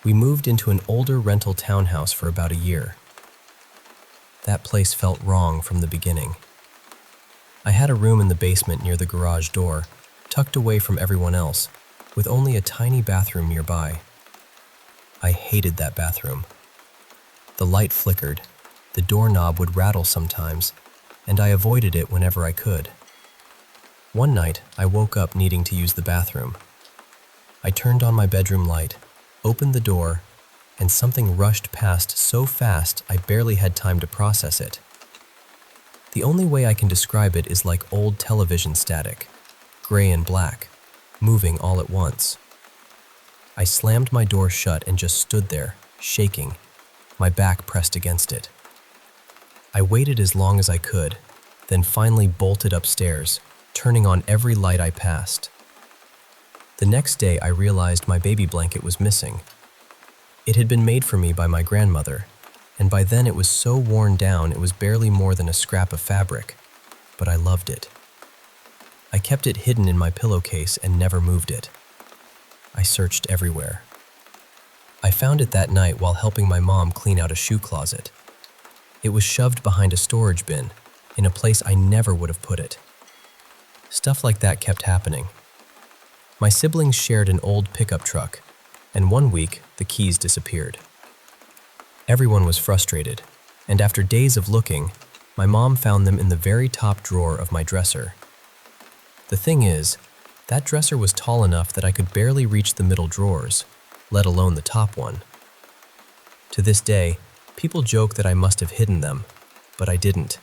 we moved into an older rental townhouse for about a year. That place felt wrong from the beginning. I had a room in the basement near the garage door, tucked away from everyone else, with only a tiny bathroom nearby. I hated that bathroom. The light flickered, the doorknob would rattle sometimes, and I avoided it whenever I could. One night, I woke up needing to use the bathroom. I turned on my bedroom light, opened the door, and something rushed past so fast I barely had time to process it. The only way I can describe it is like old television static, gray and black, moving all at once. I slammed my door shut and just stood there, shaking, my back pressed against it. I waited as long as I could, then finally bolted upstairs, turning on every light I passed. The next day, I realized my baby blanket was missing. It had been made for me by my grandmother, and by then it was so worn down it was barely more than a scrap of fabric, but I loved it. I kept it hidden in my pillowcase and never moved it. I searched everywhere. I found it that night while helping my mom clean out a shoe closet. It was shoved behind a storage bin, in a place I never would have put it. Stuff like that kept happening. My siblings shared an old pickup truck, and one week, the keys disappeared. Everyone was frustrated, and after days of looking, my mom found them in the very top drawer of my dresser. The thing is, that dresser was tall enough that I could barely reach the middle drawers, let alone the top one. To this day, people joke that I must have hidden them, but I didn't.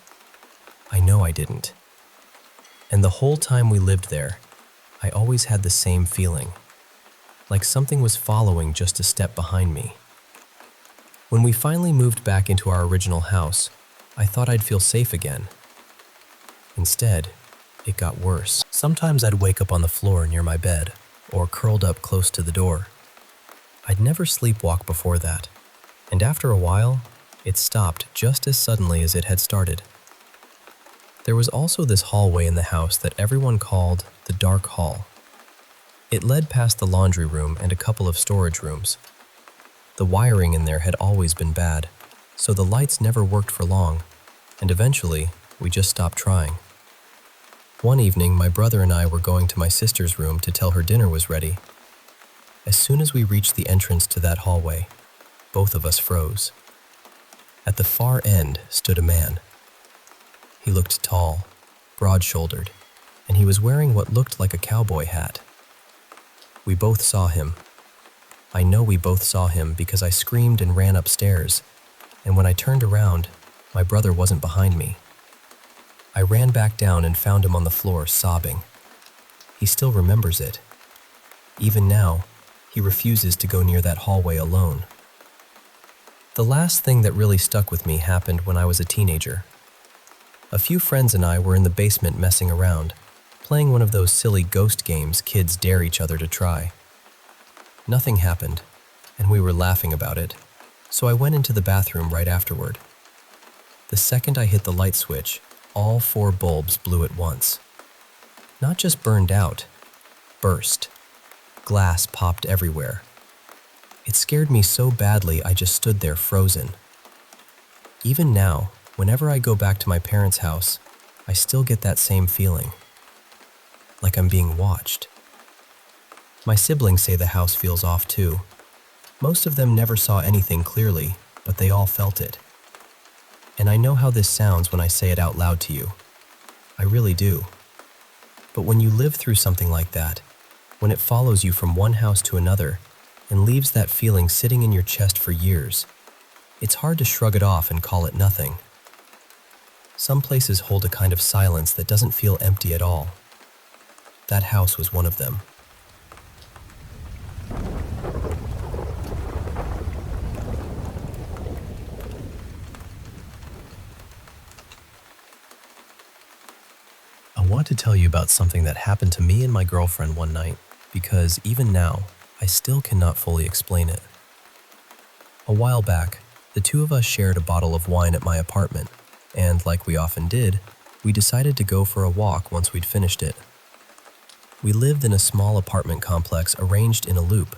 I know I didn't. And the whole time we lived there, I always had the same feeling, like something was following just a step behind me. When we finally moved back into our original house, I thought I'd feel safe again. Instead, it got worse. Sometimes I'd wake up on the floor near my bed, or curled up close to the door. I'd never sleepwalk before that, and after a while, it stopped just as suddenly as it had started. There was also this hallway in the house that everyone called the Dark Hall. It led past the laundry room and a couple of storage rooms. The wiring in there had always been bad, so the lights never worked for long, and eventually, we just stopped trying. One evening, my brother and I were going to my sister's room to tell her dinner was ready. As soon as we reached the entrance to that hallway, both of us froze. At the far end stood a man. He looked tall, broad-shouldered, and he was wearing what looked like a cowboy hat. We both saw him. I know we both saw him because I screamed and ran upstairs, and when I turned around, my brother wasn't behind me. I ran back down and found him on the floor, sobbing. He still remembers it. Even now, he refuses to go near that hallway alone. The last thing that really stuck with me happened when I was a teenager. A few friends and I were in the basement messing around, playing one of those silly ghost games kids dare each other to try. Nothing happened, and we were laughing about it, so I went into the bathroom right afterward. The second I hit the light switch, all 4 bulbs blew at once. Not just burned out, burst. Glass popped everywhere. It scared me so badly I just stood there frozen. Even now, whenever I go back to my parents' house, I still get that same feeling. Like I'm being watched. My siblings say the house feels off too. Most of them never saw anything clearly, but they all felt it. And I know how this sounds when I say it out loud to you. I really do. But when you live through something like that, when it follows you from one house to another and leaves that feeling sitting in your chest for years. It's hard to shrug it off and call it nothing. Some places hold a kind of silence that doesn't feel empty at all. That house was one of them. I want to tell you about something that happened to me and my girlfriend one night, because even now, I still cannot fully explain it. A while back, the two of us shared a bottle of wine at my apartment, and like we often did, we decided to go for a walk once we'd finished it. We lived in a small apartment complex arranged in a loop,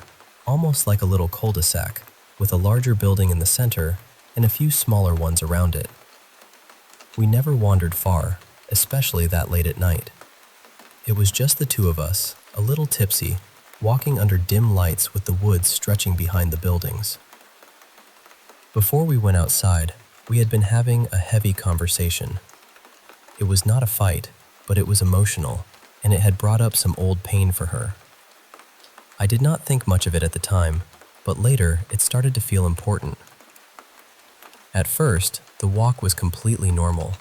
almost like a little cul-de-sac, with a larger building in the center and a few smaller ones around it. We never wandered far, especially that late at night. It was just the two of us, a little tipsy, walking under dim lights with the woods stretching behind the buildings. Before we went outside, we had been having a heavy conversation. It was not a fight, but it was emotional, and it had brought up some old pain for her. I did not think much of it at the time, but later it started to feel important. At first, the walk was completely normal.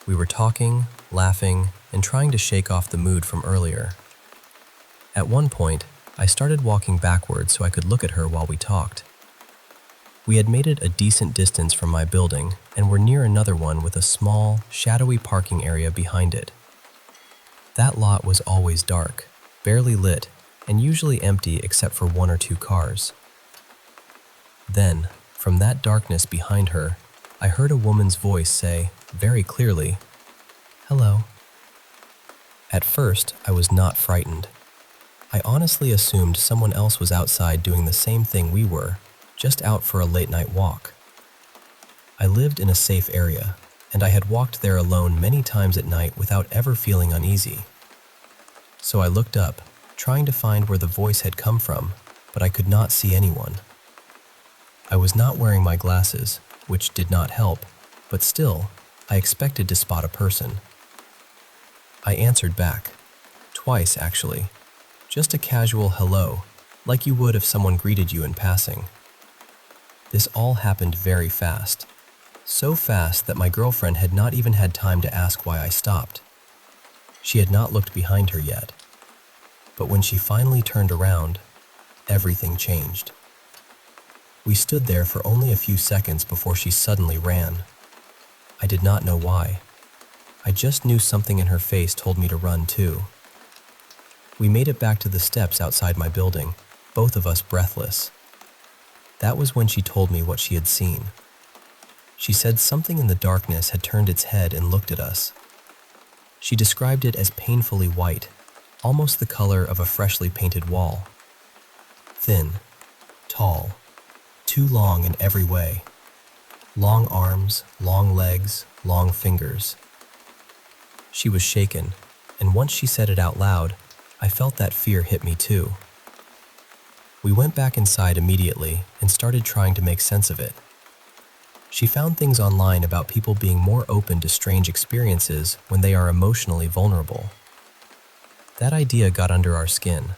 We were talking, laughing, and trying to shake off the mood from earlier. At one point, I started walking backwards so I could look at her while we talked. We had made it a decent distance from my building and were near another one with a small, shadowy parking area behind it. That lot was always dark, barely lit, and usually empty except for one or two cars. Then, from that darkness behind her, I heard a woman's voice say, very clearly, "Hello." At first, I was not frightened. I honestly assumed someone else was outside doing the same thing we were, just out for a late-night walk. I lived in a safe area, and I had walked there alone many times at night without ever feeling uneasy. So I looked up, trying to find where the voice had come from, but I could not see anyone. I was not wearing my glasses, which did not help, but still, I expected to spot a person. I answered back, twice actually, just a casual hello, like you would if someone greeted you in passing. This all happened very fast, so fast that my girlfriend had not even had time to ask why I stopped. She had not looked behind her yet, but when she finally turned around, everything changed. We stood there for only a few seconds before she suddenly ran. I did not know why. I just knew something in her face told me to run too. We made it back to the steps outside my building, both of us breathless. That was when she told me what she had seen. She said something in the darkness had turned its head and looked at us. She described it as painfully white, almost the color of a freshly painted wall. Thin, tall, too long in every way. Long arms, long legs, long fingers. She was shaken, and once she said it out loud, I felt that fear hit me too. We went back inside immediately and started trying to make sense of it. She found things online about people being more open to strange experiences when they are emotionally vulnerable. That idea got under our skin,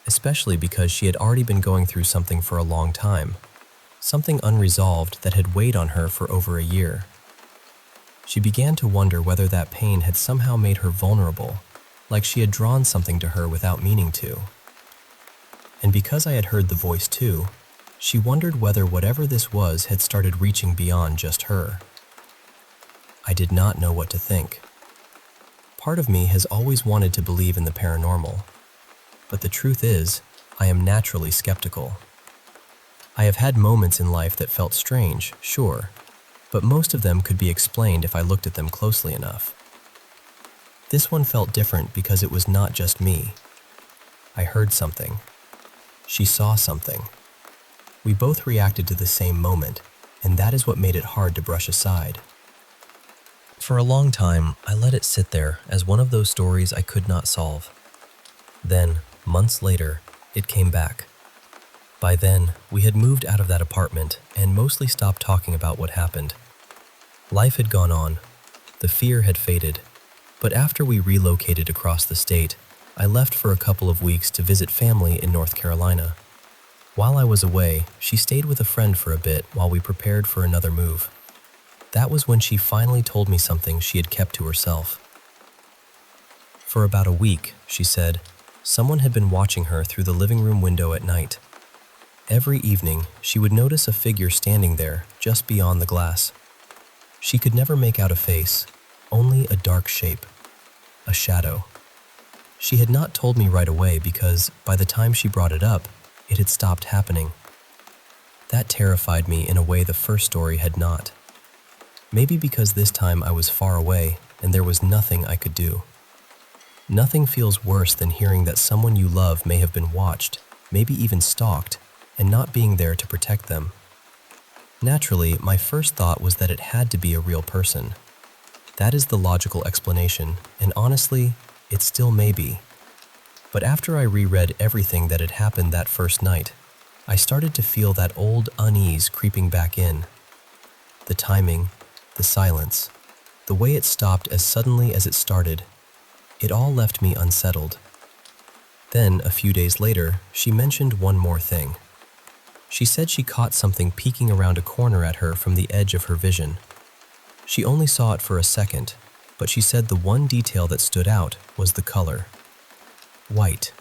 especially because she had already been going through something for a long time, something unresolved that had weighed on her for over a year. She began to wonder whether that pain had somehow made her vulnerable, like she had drawn something to her without meaning to. And because I had heard the voice too, she wondered whether whatever this was had started reaching beyond just her. I did not know what to think. Part of me has always wanted to believe in the paranormal, but the truth is, I am naturally skeptical. I have had moments in life that felt strange, sure, but most of them could be explained if I looked at them closely enough. This one felt different because it was not just me. I heard something. She saw something. We both reacted to the same moment, and that is what made it hard to brush aside. For a long time, I let it sit there as one of those stories I could not solve. Then, months later, it came back. By then, we had moved out of that apartment and mostly stopped talking about what happened. Life had gone on. The fear had faded. But after we relocated across the state, I left for a couple of weeks to visit family in North Carolina. While I was away, she stayed with a friend for a bit while we prepared for another move. That was when she finally told me something she had kept to herself. For about a week, she said, someone had been watching her through the living room window at night. Every evening, she would notice a figure standing there just beyond the glass. She could never make out a face, only a dark shape, a shadow. She had not told me right away because, by the time she brought it up, it had stopped happening. That terrified me in a way the first story had not. Maybe because this time I was far away and there was nothing I could do. Nothing feels worse than hearing that someone you love may have been watched, maybe even stalked, and not being there to protect them. Naturally, my first thought was that it had to be a real person. That is the logical explanation, and honestly, it still may be. But after I reread everything that had happened that first night, I started to feel that old unease creeping back in. The timing, the silence, the way it stopped as suddenly as it started, it all left me unsettled. Then, a few days later, she mentioned one more thing. She said she caught something peeking around a corner at her from the edge of her vision. She only saw it for a second, but she said the one detail that stood out was the color. White.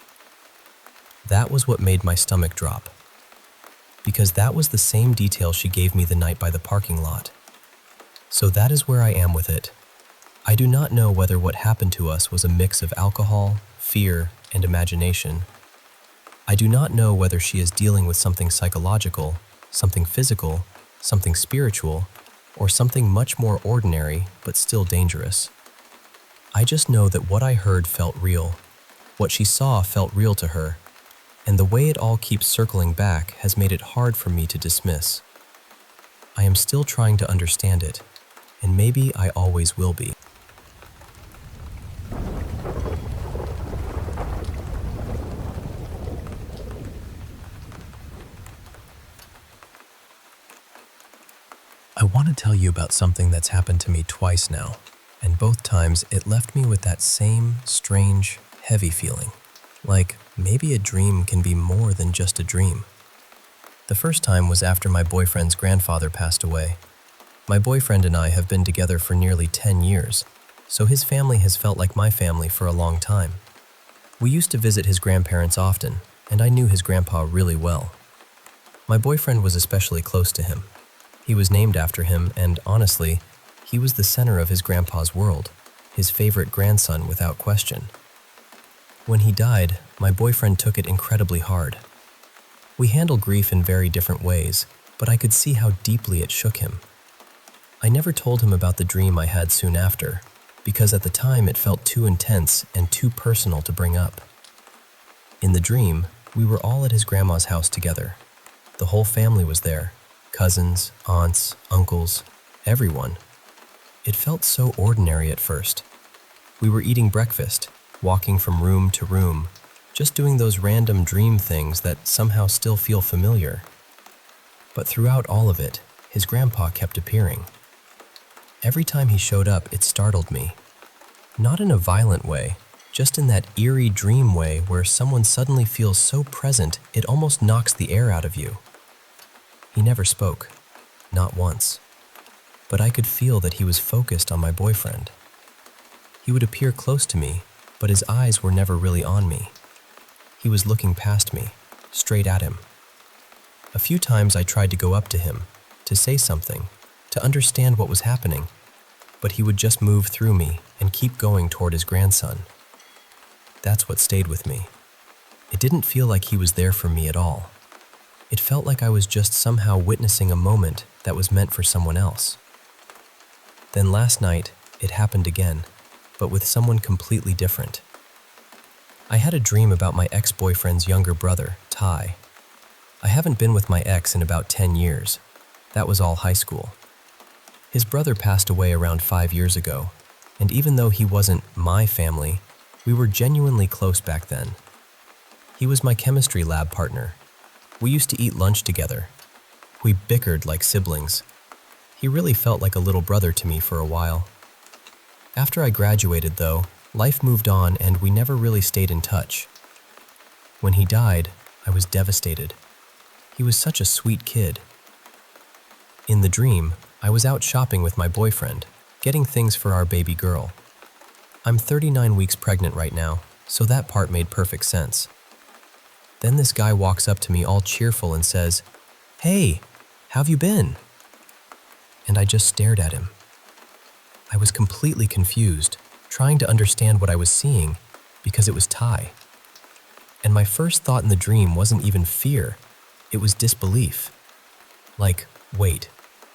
That was what made my stomach drop. Because that was the same detail she gave me the night by the parking lot. So that is where I am with it. I do not know whether what happened to us was a mix of alcohol, fear, and imagination. I do not know whether she is dealing with something psychological, something physical, something spiritual, or something much more ordinary but still dangerous. I just know that what I heard felt real. What she saw felt real to her, and the way it all keeps circling back has made it hard for me to dismiss. I am still trying to understand it, and maybe I always will be. I want to tell you about something that's happened to me twice now, and both times it left me with that same strange, heavy feeling, like maybe a dream can be more than just a dream. The first time was after my boyfriend's grandfather passed away. My boyfriend and I have been together for nearly 10 years, so his family has felt like my family for a long time. We used to visit his grandparents often, and I knew his grandpa really well. My boyfriend was especially close to him. He was named after him, and honestly, he was the center of his grandpa's world, his favorite grandson without question. When he died, my boyfriend took it incredibly hard. We handle grief in very different ways, but I could see how deeply it shook him. I never told him about the dream I had soon after, because at the time it felt too intense and too personal to bring up. In the dream, we were all at his grandma's house together. The whole family was there. Cousins, aunts, uncles, everyone. It felt so ordinary at first. We were eating breakfast, walking from room to room, just doing those random dream things that somehow still feel familiar. But throughout all of it, his grandpa kept appearing. Every time he showed up, it startled me. Not in a violent way, just in that eerie dream way where someone suddenly feels so present it almost knocks the air out of you. He never spoke, not once, but I could feel that he was focused on my boyfriend. He would appear close to me, but his eyes were never really on me. He was looking past me, straight at him. A few times I tried to go up to him, to say something, to understand what was happening, but he would just move through me and keep going toward his grandson. That's what stayed with me. It didn't feel like he was there for me at all. It felt like I was just somehow witnessing a moment that was meant for someone else. Then last night, it happened again, but with someone completely different. I had a dream about my ex-boyfriend's younger brother, Ty. I haven't been with my ex in about 10 years. That was all high school. His brother passed away around 5 years ago, and even though he wasn't my family, we were genuinely close back then. He was my chemistry lab partner. We used to eat lunch together. We bickered like siblings. He really felt like a little brother to me for a while. After I graduated, though, Life moved on and we never really stayed in touch. When he died, I was devastated. He was such a sweet kid. In the dream, I was out shopping with my boyfriend, getting things for our baby girl. I'm 39 weeks pregnant right now, so that part made perfect sense. Then this guy walks up to me all cheerful and says, "Hey, how've you been?" And I just stared at him. I was completely confused, trying to understand what I was seeing because it was Ty. And my first thought in the dream wasn't even fear, it was disbelief. Like, wait,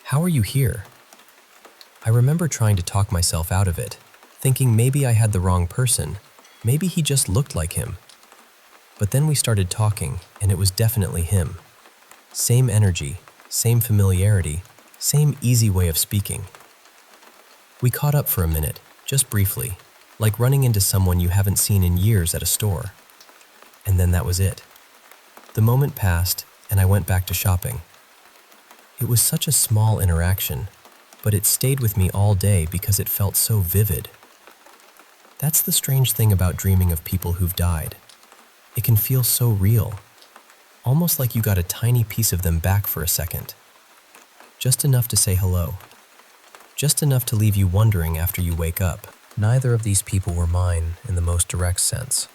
how are you here? I remember trying to talk myself out of it, thinking maybe I had the wrong person, maybe he just looked like him. But then we started talking, and it was definitely him. Same energy, same familiarity, same easy way of speaking. We caught up for a minute, just briefly, like running into someone you haven't seen in years at a store. And then that was it. The moment passed, and I went back to shopping. It was such a small interaction, but it stayed with me all day because it felt so vivid. That's the strange thing about dreaming of people who've died. It can feel so real, almost like you got a tiny piece of them back for a second. Just enough to say hello. Just enough to leave you wondering after you wake up. Neither of these people were mine in the most direct sense.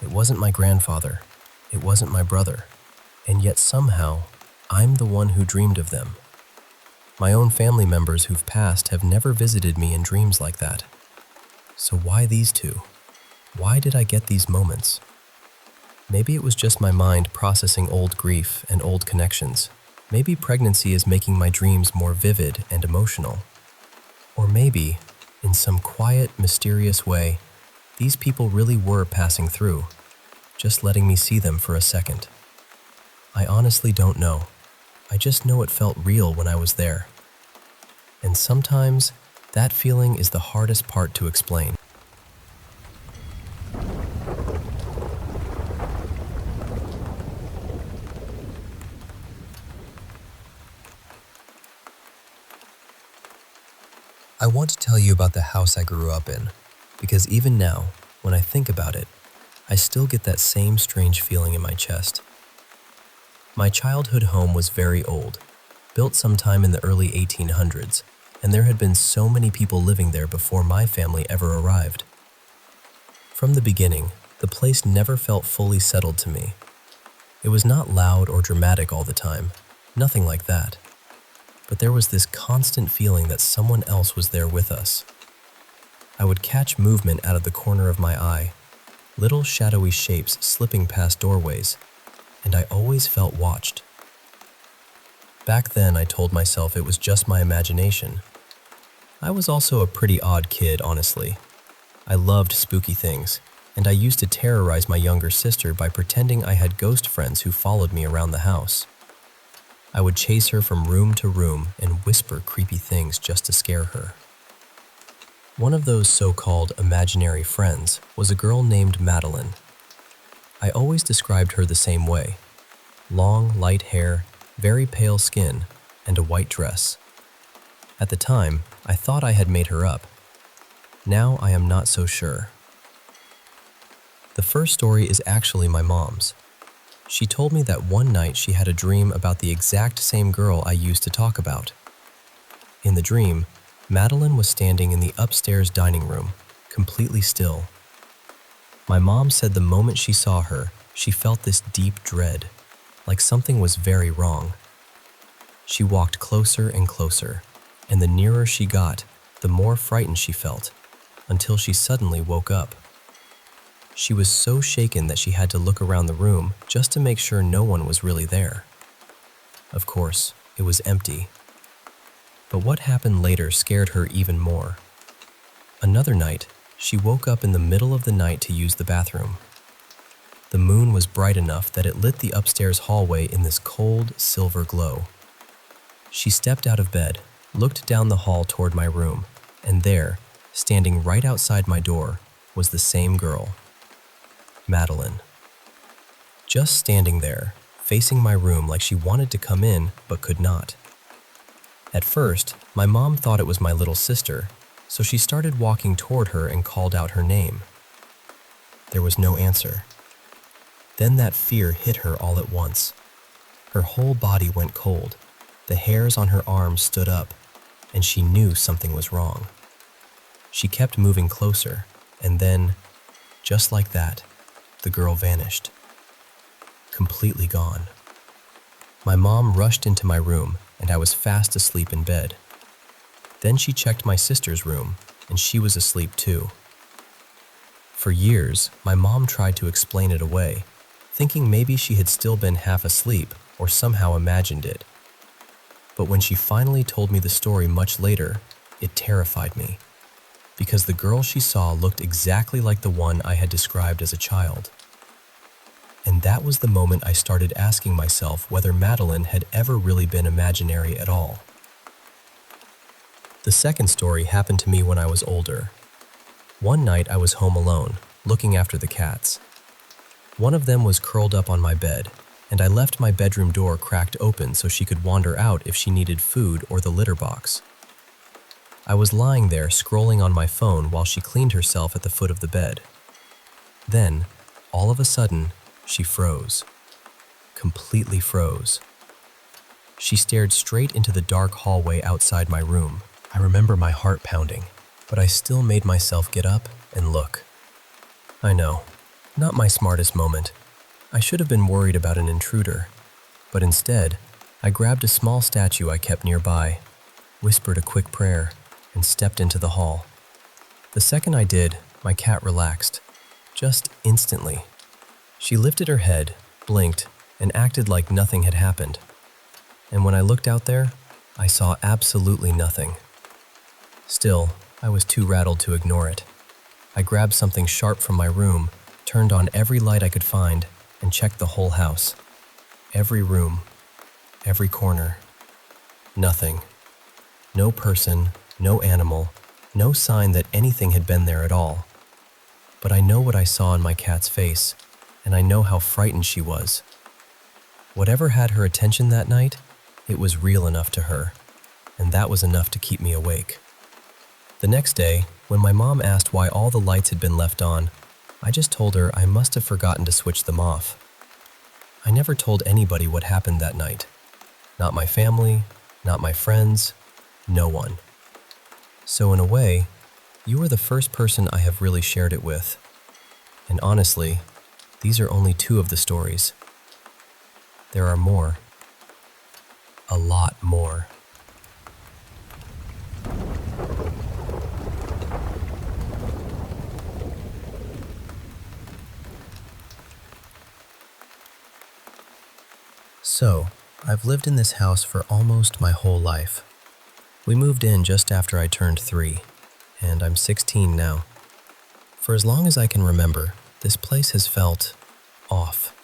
It wasn't my grandfather. It wasn't my brother. And yet somehow, I'm the one who dreamed of them. My own family members who've passed have never visited me in dreams like that. So why these two? Why did I get these moments? Maybe it was just my mind processing old grief and old connections. Maybe pregnancy is making my dreams more vivid and emotional. Or maybe, in some quiet, mysterious way, these people really were passing through, just letting me see them for a second. I honestly don't know. I just know it felt real when I was there. And sometimes, that feeling is the hardest part to explain. I want to tell you about the house I grew up in, because even now, when I think about it, I still get that same strange feeling in my chest. My childhood home was very old, built sometime in the early 1800s, and there had been so many people living there before my family ever arrived. From the beginning, the place never felt fully settled to me. It was not loud or dramatic all the time, nothing like that. But there was this constant feeling that someone else was there with us. I would catch movement out of the corner of my eye, little shadowy shapes slipping past doorways, and I always felt watched. Back then, I told myself it was just my imagination. I was also a pretty odd kid, honestly. I loved spooky things, and I used to terrorize my younger sister by pretending I had ghost friends who followed me around the house. I would chase her from room to room and whisper creepy things just to scare her. One of those so-called imaginary friends was a girl named Madeline. I always described her the same way. Long, light hair, very pale skin, and a white dress. At the time, I thought I had made her up. Now I am not so sure. The first story is actually my mom's. She told me that one night she had a dream about the exact same girl I used to talk about. In the dream, Madeline was standing in the upstairs dining room, completely still. My mom said the moment she saw her, she felt this deep dread, like something was very wrong. She walked closer and closer, and the nearer she got, the more frightened she felt, until she suddenly woke up. She was so shaken that she had to look around the room just to make sure no one was really there. Of course, it was empty. But what happened later scared her even more. Another night, she woke up in the middle of the night to use the bathroom. The moon was bright enough that it lit the upstairs hallway in this cold, silver glow. She stepped out of bed, looked down the hall toward my room, and there, standing right outside my door, was the same girl. Madeline. Just standing there, facing my room like she wanted to come in but could not. At first, my mom thought it was my little sister, So she started walking toward her and called out her name. There was no answer. Then that fear hit her all at once. Her whole body went cold, the hairs on her arms stood up, and she knew something was wrong. She kept moving closer, and then, just like that, the girl vanished. Completely gone. My mom rushed into my room, and I was fast asleep in bed. Then she checked my sister's room, and she was asleep too. For years, my mom tried to explain it away, thinking maybe she had still been half asleep or somehow imagined it. But when she finally told me the story much later, it terrified me, because the girl she saw looked exactly like the one I had described as a child. And that was the moment I started asking myself whether Madeline had ever really been imaginary at all. The second story happened to me when I was older. One night I was home alone, looking after the cats. One of them was curled up on my bed, and I left my bedroom door cracked open so she could wander out if she needed food or the litter box. I was lying there scrolling on my phone while she cleaned herself at the foot of the bed. Then, all of a sudden, she froze. Completely froze. She stared straight into the dark hallway outside my room. I remember my heart pounding, but I still made myself get up and look. I know, not my smartest moment. I should have been worried about an intruder, but instead, I grabbed a small statue I kept nearby, whispered a quick prayer, and stepped into the hall. The second I did, my cat relaxed, just instantly. She lifted her head, blinked, and acted like nothing had happened. And when I looked out there, I saw absolutely nothing. Still, I was too rattled to ignore it. I grabbed something sharp from my room, turned on every light I could find, and checked the whole house. Every room, every corner. Nothing. No person, no animal, no sign that anything had been there at all. But I know what I saw in my cat's face, and I know how frightened she was. Whatever had her attention that night, it was real enough to her, and that was enough to keep me awake. The next day, when my mom asked why all the lights had been left on, I just told her I must have forgotten to switch them off. I never told anybody what happened that night. Not my family, not my friends, no one. So in a way, you are the first person I have really shared it with. And honestly, these are only 2 of the stories. There are more. A lot more. So, I've lived in this house for almost my whole life. We moved in just after I turned 3, and I'm 16 now. For as long as I can remember, this place has felt off.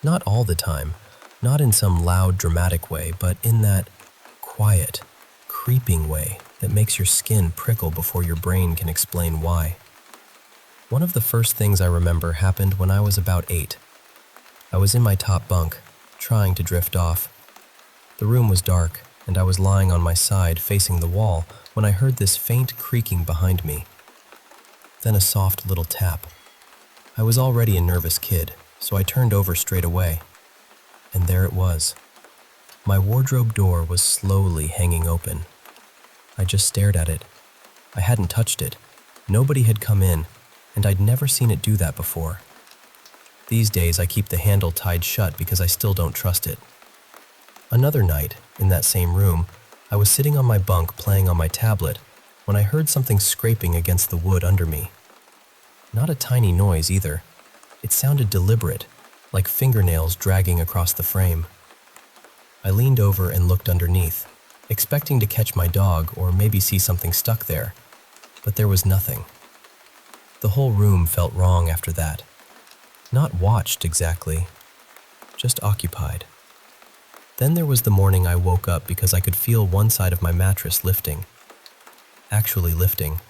Not all the time, not in some loud, dramatic way, but in that quiet, creeping way that makes your skin prickle before your brain can explain why. One of the first things I remember happened when I was about 8. I was in my top bunk, trying to drift off. The room was dark, and I was lying on my side facing the wall when I heard this faint creaking behind me. Then a soft little tap. I was already a nervous kid, so I turned over straight away. And there it was. My wardrobe door was slowly hanging open. I just stared at it. I hadn't touched it. Nobody had come in, and I'd never seen it do that before. These days I keep the handle tied shut because I still don't trust it. Another night, in that same room, I was sitting on my bunk playing on my tablet when I heard something scraping against the wood under me. Not a tiny noise either. It sounded deliberate, like fingernails dragging across the frame. I leaned over and looked underneath, expecting to catch my dog or maybe see something stuck there, but there was nothing. The whole room felt wrong after that. Not watched exactly, just occupied. Then there was the morning I woke up because I could feel one side of my mattress lifting. Actually lifting.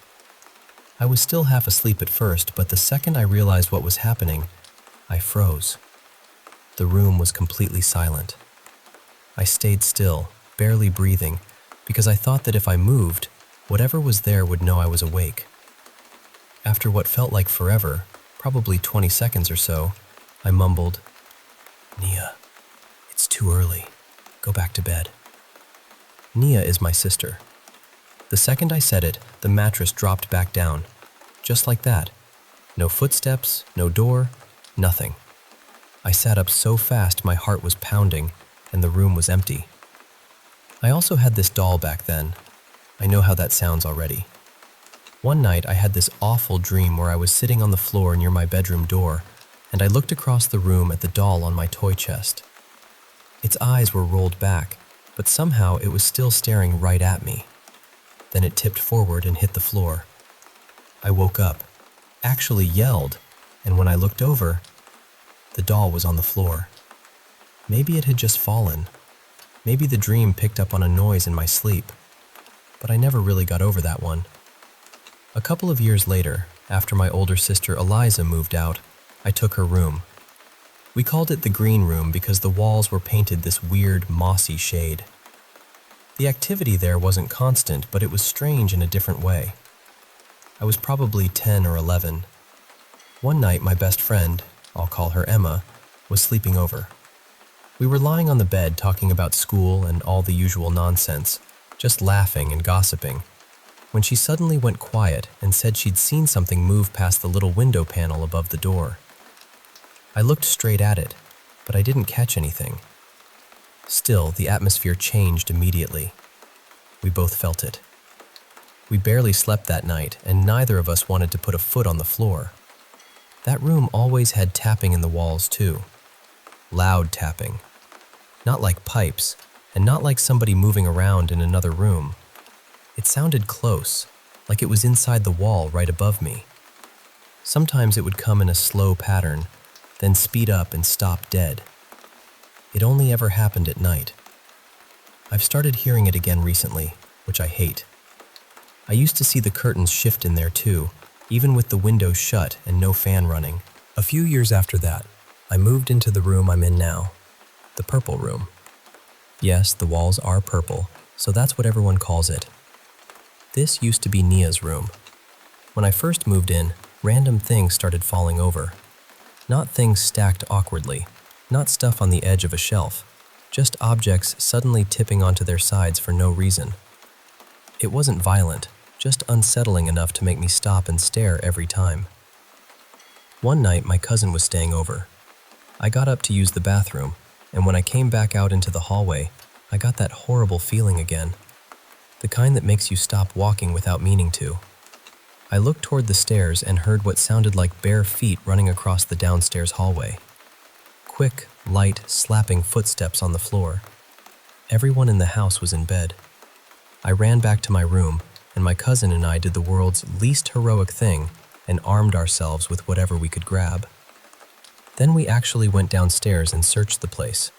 I was still half asleep at first, but the second I realized what was happening, I froze. The room was completely silent. I stayed still, barely breathing, because I thought that if I moved, Whatever was there would know I was awake. After what felt like forever, probably 20 seconds or so, I mumbled, "Nia, it's too early. Go back to bed." Nia is my sister. The second I said it, the mattress dropped back down. Just like that. No footsteps, no door, nothing. I sat up so fast my heart was pounding and the room was empty. I also had this doll back then. I know how that sounds already. One night I had this awful dream where I was sitting on the floor near my bedroom door and I looked across the room at the doll on my toy chest. Its eyes were rolled back, but somehow it was still staring right at me. Then it tipped forward and hit the floor. I woke up, actually yelled, and when I looked over, the doll was on the floor. Maybe it had just fallen. Maybe the dream picked up on a noise in my sleep. But I never really got over that one. A couple of years later, after my older sister Eliza moved out, I took her room. We called it the green room because the walls were painted this weird, mossy shade. The activity there wasn't constant, but it was strange in a different way. I was probably 10 or 11. One night, my best friend, I'll call her Emma, was sleeping over. We were lying on the bed talking about school and all the usual nonsense, just laughing and gossiping, when she suddenly went quiet and said she'd seen something move past the little window panel above the door. I looked straight at it, but I didn't catch anything. Still, the atmosphere changed immediately. We both felt it. We barely slept that night, and neither of us wanted to put a foot on the floor. That room always had tapping in the walls, too. Loud tapping. Not like pipes, and not like somebody moving around in another room. It sounded close, like it was inside the wall right above me. Sometimes it would come in a slow pattern, then speed up and stop dead. It only ever happened at night. I've started hearing it again recently, which I hate. I used to see the curtains shift in there too, even with the windows shut and no fan running. A few years after that, I moved into the room I'm in now, the purple room. Yes, the walls are purple, so that's what everyone calls it. This used to be Nia's room. When I first moved in, random things started falling over. Not things stacked awkwardly, not stuff on the edge of a shelf, just objects suddenly tipping onto their sides for no reason. It wasn't violent, just unsettling enough to make me stop and stare every time. One night, my cousin was staying over. I got up to use the bathroom, and when I came back out into the hallway, I got that horrible feeling again. The kind that makes you stop walking without meaning to. I looked toward the stairs and heard what sounded like bare feet running across the downstairs hallway. Quick, light, slapping footsteps on the floor. Everyone in the house was in bed. I ran back to my room, and my cousin and I did the world's least heroic thing and armed ourselves with whatever we could grab. Then we actually went downstairs and searched the place.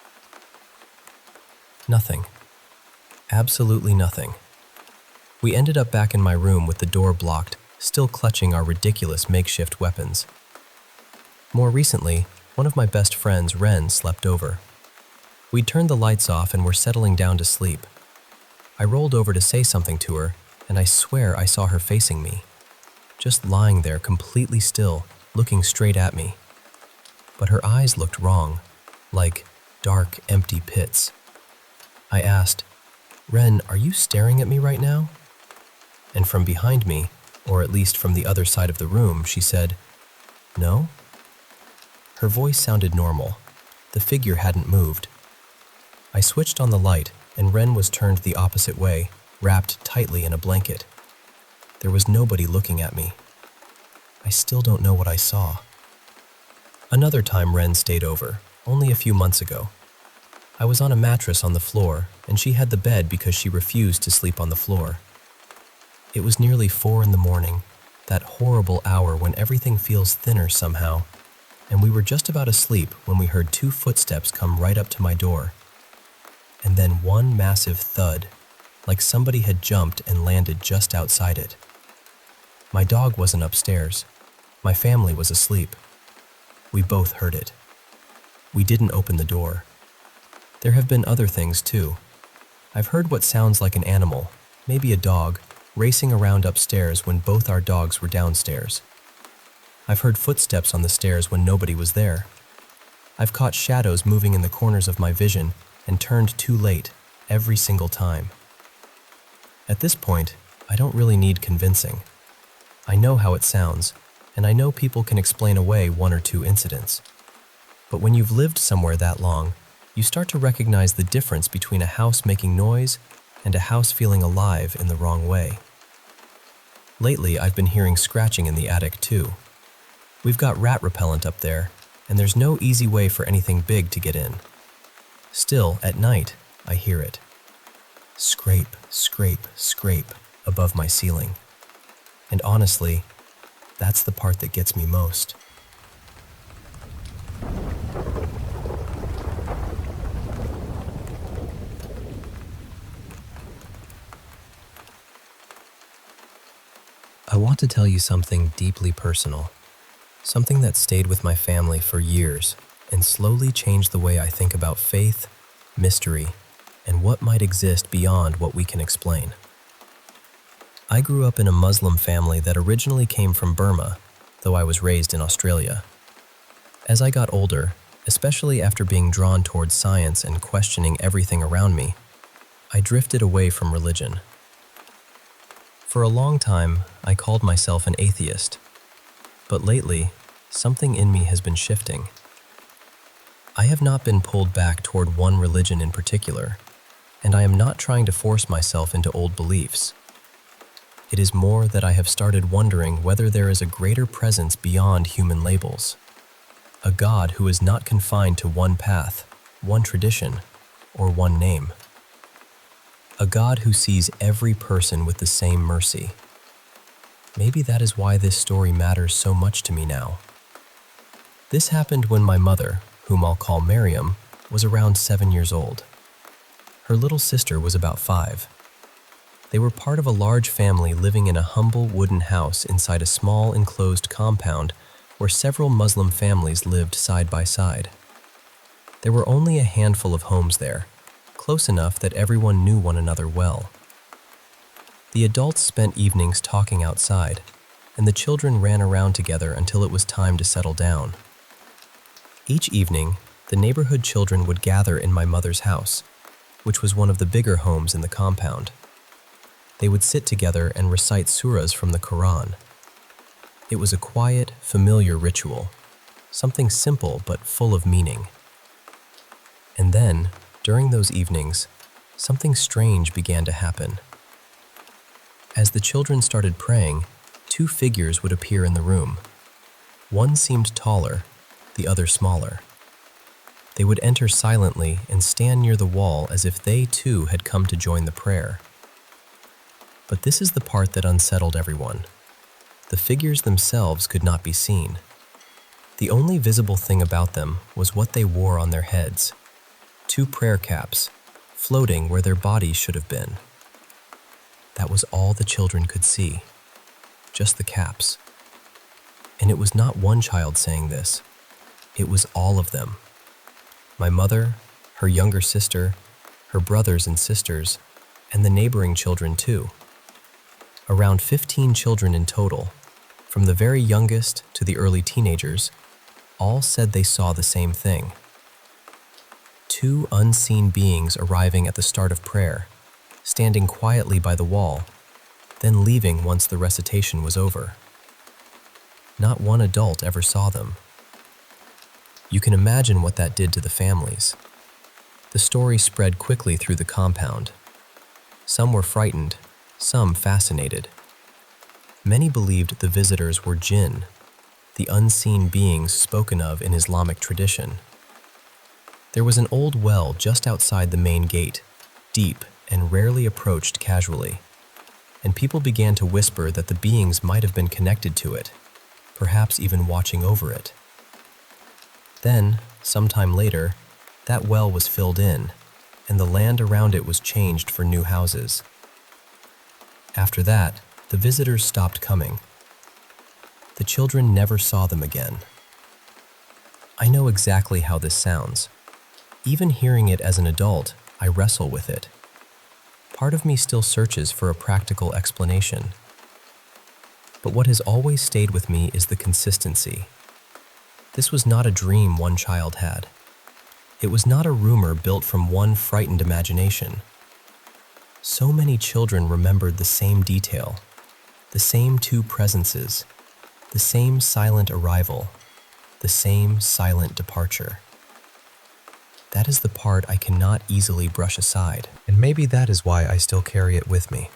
Nothing. Absolutely nothing. We ended up back in my room with the door blocked, still clutching our ridiculous makeshift weapons. More recently, one of my best friends, Ren, slept over. We'd turned the lights off and were settling down to sleep. I rolled over to say something to her, and I swear I saw her facing me, just lying there completely still, looking straight at me. But her eyes looked wrong, like dark, empty pits. I asked, "Ren, are you staring at me right now?" And from behind me, or at least from the other side of the room, she said, "No?" Her voice sounded normal. The figure hadn't moved. I switched on the light, and Ren was turned the opposite way, wrapped tightly in a blanket. There was nobody looking at me. I still don't know what I saw. Another time Ren stayed over, only a few months ago. I was on a mattress on the floor, and she had the bed because she refused to sleep on the floor. It was nearly 4 in the morning, that horrible hour when everything feels thinner somehow, and we were just about asleep when we heard 2 footsteps come right up to my door. And then one massive thud, like somebody had jumped and landed just outside it. My dog wasn't upstairs. My family was asleep. We both heard it. We didn't open the door. There have been other things too. I've heard what sounds like an animal, maybe a dog, racing around upstairs when both our dogs were downstairs. I've heard footsteps on the stairs when nobody was there. I've caught shadows moving in the corners of my vision and turned too late every single time. At this point, I don't really need convincing. I know how it sounds, and I know people can explain away one or two incidents. But when you've lived somewhere that long, you start to recognize the difference between a house making noise and a house feeling alive in the wrong way. Lately, I've been hearing scratching in the attic too. We've got rat repellent up there, and there's no easy way for anything big to get in. Still, at night, I hear it. Scrape, scrape, scrape above my ceiling. And honestly, that's the part that gets me most. I want to tell you something deeply personal, something that stayed with my family for years and slowly changed the way I think about faith, mystery, and what might exist beyond what we can explain. I grew up in a Muslim family that originally came from Burma, though I was raised in Australia. As I got older, especially after being drawn towards science and questioning everything around me, I drifted away from religion. For a long time, I called myself an atheist, but lately, something in me has been shifting. I have not been pulled back toward one religion in particular, and I am not trying to force myself into old beliefs. It is more that I have started wondering whether there is a greater presence beyond human labels, a God who is not confined to one path, one tradition, or one name. A God who sees every person with the same mercy. Maybe that is why this story matters so much to me now. This happened when my mother, whom I'll call Miriam, was around 7 years old. Her little sister was about 5. They were part of a large family living in a humble wooden house inside a small enclosed compound where several Muslim families lived side by side. There were only a handful of homes there, close enough that everyone knew one another well. The adults spent evenings talking outside, and the children ran around together until it was time to settle down. Each evening, the neighborhood children would gather in my mother's house, which was one of the bigger homes in the compound. They would sit together and recite surahs from the Quran. It was a quiet, familiar ritual, something simple but full of meaning. And then, during those evenings, something strange began to happen. As the children started praying, 2 figures would appear in the room. One seemed taller, the other smaller. They would enter silently and stand near the wall as if they too had come to join the prayer. But this is the part that unsettled everyone. The figures themselves could not be seen. The only visible thing about them was what they wore on their heads. 2 prayer caps, floating where their bodies should have been. That was all the children could see, just the caps. And it was not one child saying this, it was all of them. My mother, her younger sister, her brothers and sisters, and the neighboring children too. Around 15 children in total, from the very youngest to the early teenagers, all said they saw the same thing. 2 unseen beings arriving at the start of prayer, standing quietly by the wall, then leaving once the recitation was over. Not one adult ever saw them. You can imagine what that did to the families. The story spread quickly through the compound. Some were frightened, some fascinated. Many believed the visitors were jinn, the unseen beings spoken of in Islamic tradition. There was an old well just outside the main gate, deep and rarely approached casually, and people began to whisper that the beings might have been connected to it, perhaps even watching over it. Then, sometime later, that well was filled in, and the land around it was changed for new houses. After that, the visitors stopped coming. The children never saw them again. I know exactly how this sounds. Even hearing it as an adult, I wrestle with it. Part of me still searches for a practical explanation. But what has always stayed with me is the consistency. This was not a dream one child had. It was not a rumor built from one frightened imagination. So many children remembered the same detail, the same two presences, the same silent arrival, the same silent departure. That is the part I cannot easily brush aside, and maybe that is why I still carry it with me.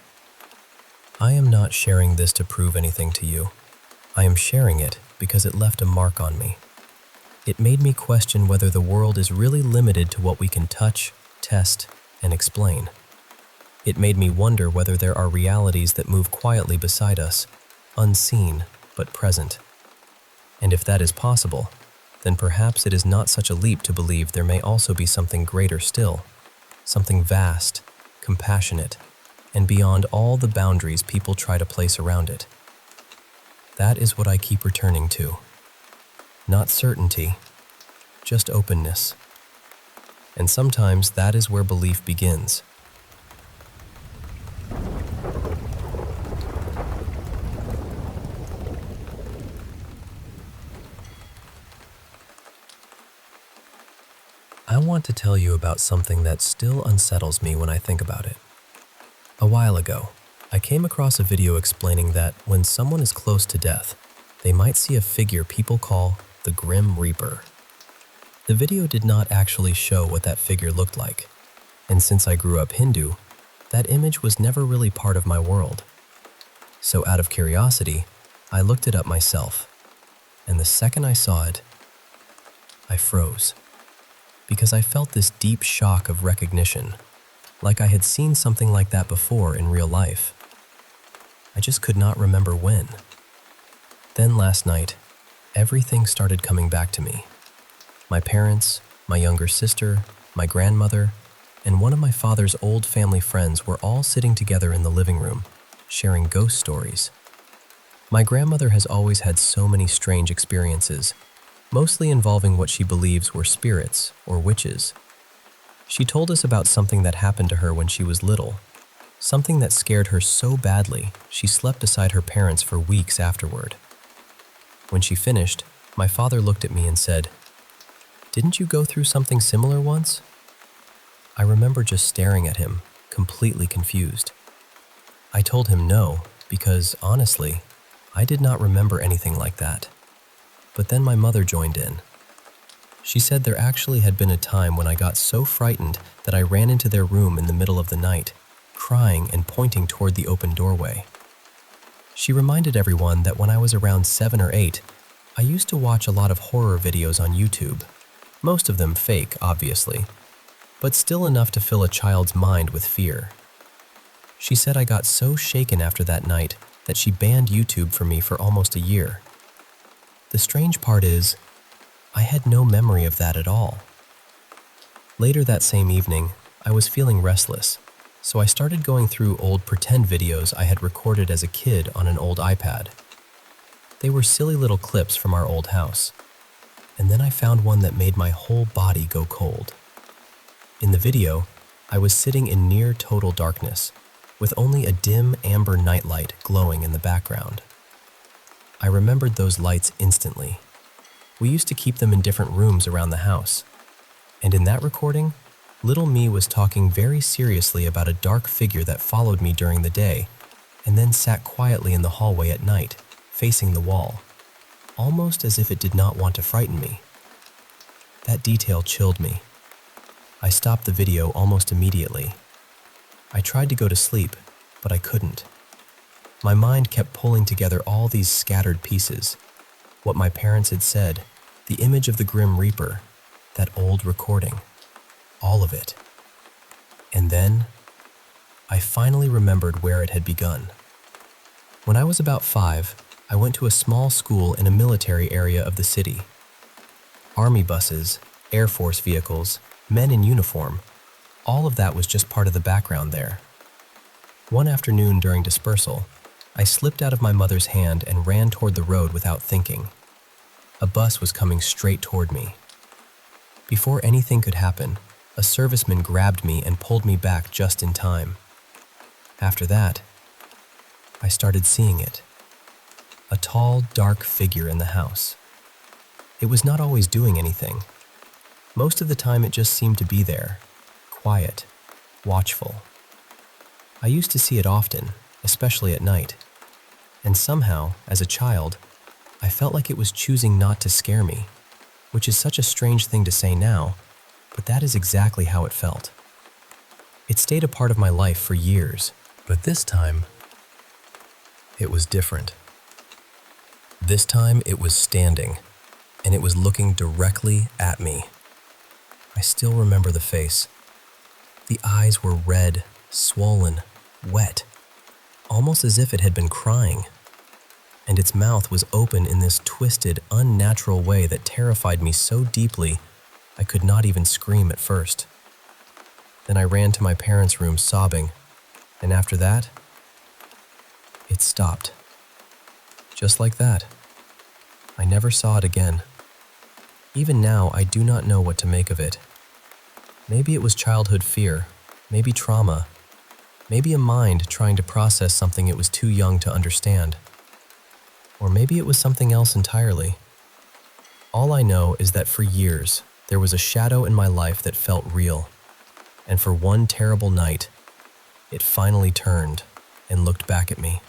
I am not sharing this to prove anything to you. I am sharing it because it left a mark on me. It made me question whether the world is really limited to what we can touch, test, and explain. It made me wonder whether there are realities that move quietly beside us, unseen but present. And if that is possible, then perhaps it is not such a leap to believe there may also be something greater still, something vast, compassionate, and beyond all the boundaries people try to place around it. That is what I keep returning to. Not certainty, just openness. And sometimes that is where belief begins. I want to tell you about something that still unsettles me when I think about it. A while ago, I came across a video explaining that when someone is close to death, they might see a figure people call the Grim Reaper. The video did not actually show what that figure looked like, and since I grew up Hindu, that image was never really part of my world. So out of curiosity, I looked it up myself, and the second I saw it, I froze. Because I felt this deep shock of recognition, like I had seen something like that before in real life. I just could not remember when. Then last night, everything started coming back to me. My parents, my younger sister, my grandmother, and one of my father's old family friends were all sitting together in the living room, sharing ghost stories. My grandmother has always had so many strange experiences, mostly involving what she believes were spirits or witches. She told us about something that happened to her when she was little, something that scared her so badly she slept beside her parents for weeks afterward. When she finished, my father looked at me and said, "Didn't you go through something similar once?" I remember just staring at him, completely confused. I told him no, because honestly, I did not remember anything like that. But then my mother joined in. She said there actually had been a time when I got so frightened that I ran into their room in the middle of the night, crying and pointing toward the open doorway. She reminded everyone that when I was around 7 or 8, I used to watch a lot of horror videos on YouTube, most of them fake, obviously, but still enough to fill a child's mind with fear. She said I got so shaken after that night that she banned YouTube for me for almost a year. The strange part is, I had no memory of that at all. Later that same evening, I was feeling restless, so I started going through old pretend videos I had recorded as a kid on an old iPad. They were silly little clips from our old house, and then I found one that made my whole body go cold. In the video, I was sitting in near total darkness, with only a dim amber nightlight glowing in the background. I remembered those lights instantly. We used to keep them in different rooms around the house. And in that recording, little me was talking very seriously about a dark figure that followed me during the day and then sat quietly in the hallway at night, facing the wall, almost as if it did not want to frighten me. That detail chilled me. I stopped the video almost immediately. I tried to go to sleep, but I couldn't. My mind kept pulling together all these scattered pieces. What my parents had said, the image of the Grim Reaper, that old recording, all of it. And then, I finally remembered where it had begun. When I was about 5, I went to a small school in a military area of the city. Army buses, Air Force vehicles, men in uniform, all of that was just part of the background there. One afternoon during dispersal, I slipped out of my mother's hand and ran toward the road without thinking. A bus was coming straight toward me. Before anything could happen, a serviceman grabbed me and pulled me back just in time. After that, I started seeing it. A tall, dark figure in the house. It was not always doing anything. Most of the time it just seemed to be there, quiet, watchful. I used to see it often, especially at night. And somehow, as a child, I felt like it was choosing not to scare me, which is such a strange thing to say now, but that is exactly how it felt. It stayed a part of my life for years, but this time, it was different. This time it was standing, and it was looking directly at me. I still remember the face. The eyes were red, swollen, wet, almost as if it had been crying. And its mouth was open in this twisted, unnatural way that terrified me so deeply I could not even scream at first. Then I ran to my parents' room sobbing, and after that, it stopped. Just like that. I never saw it again. Even now, I do not know what to make of it. Maybe it was childhood fear, maybe trauma, maybe a mind trying to process something it was too young to understand. Or maybe it was something else entirely. All I know is that for years, there was a shadow in my life that felt real. And for one terrible night, it finally turned and looked back at me.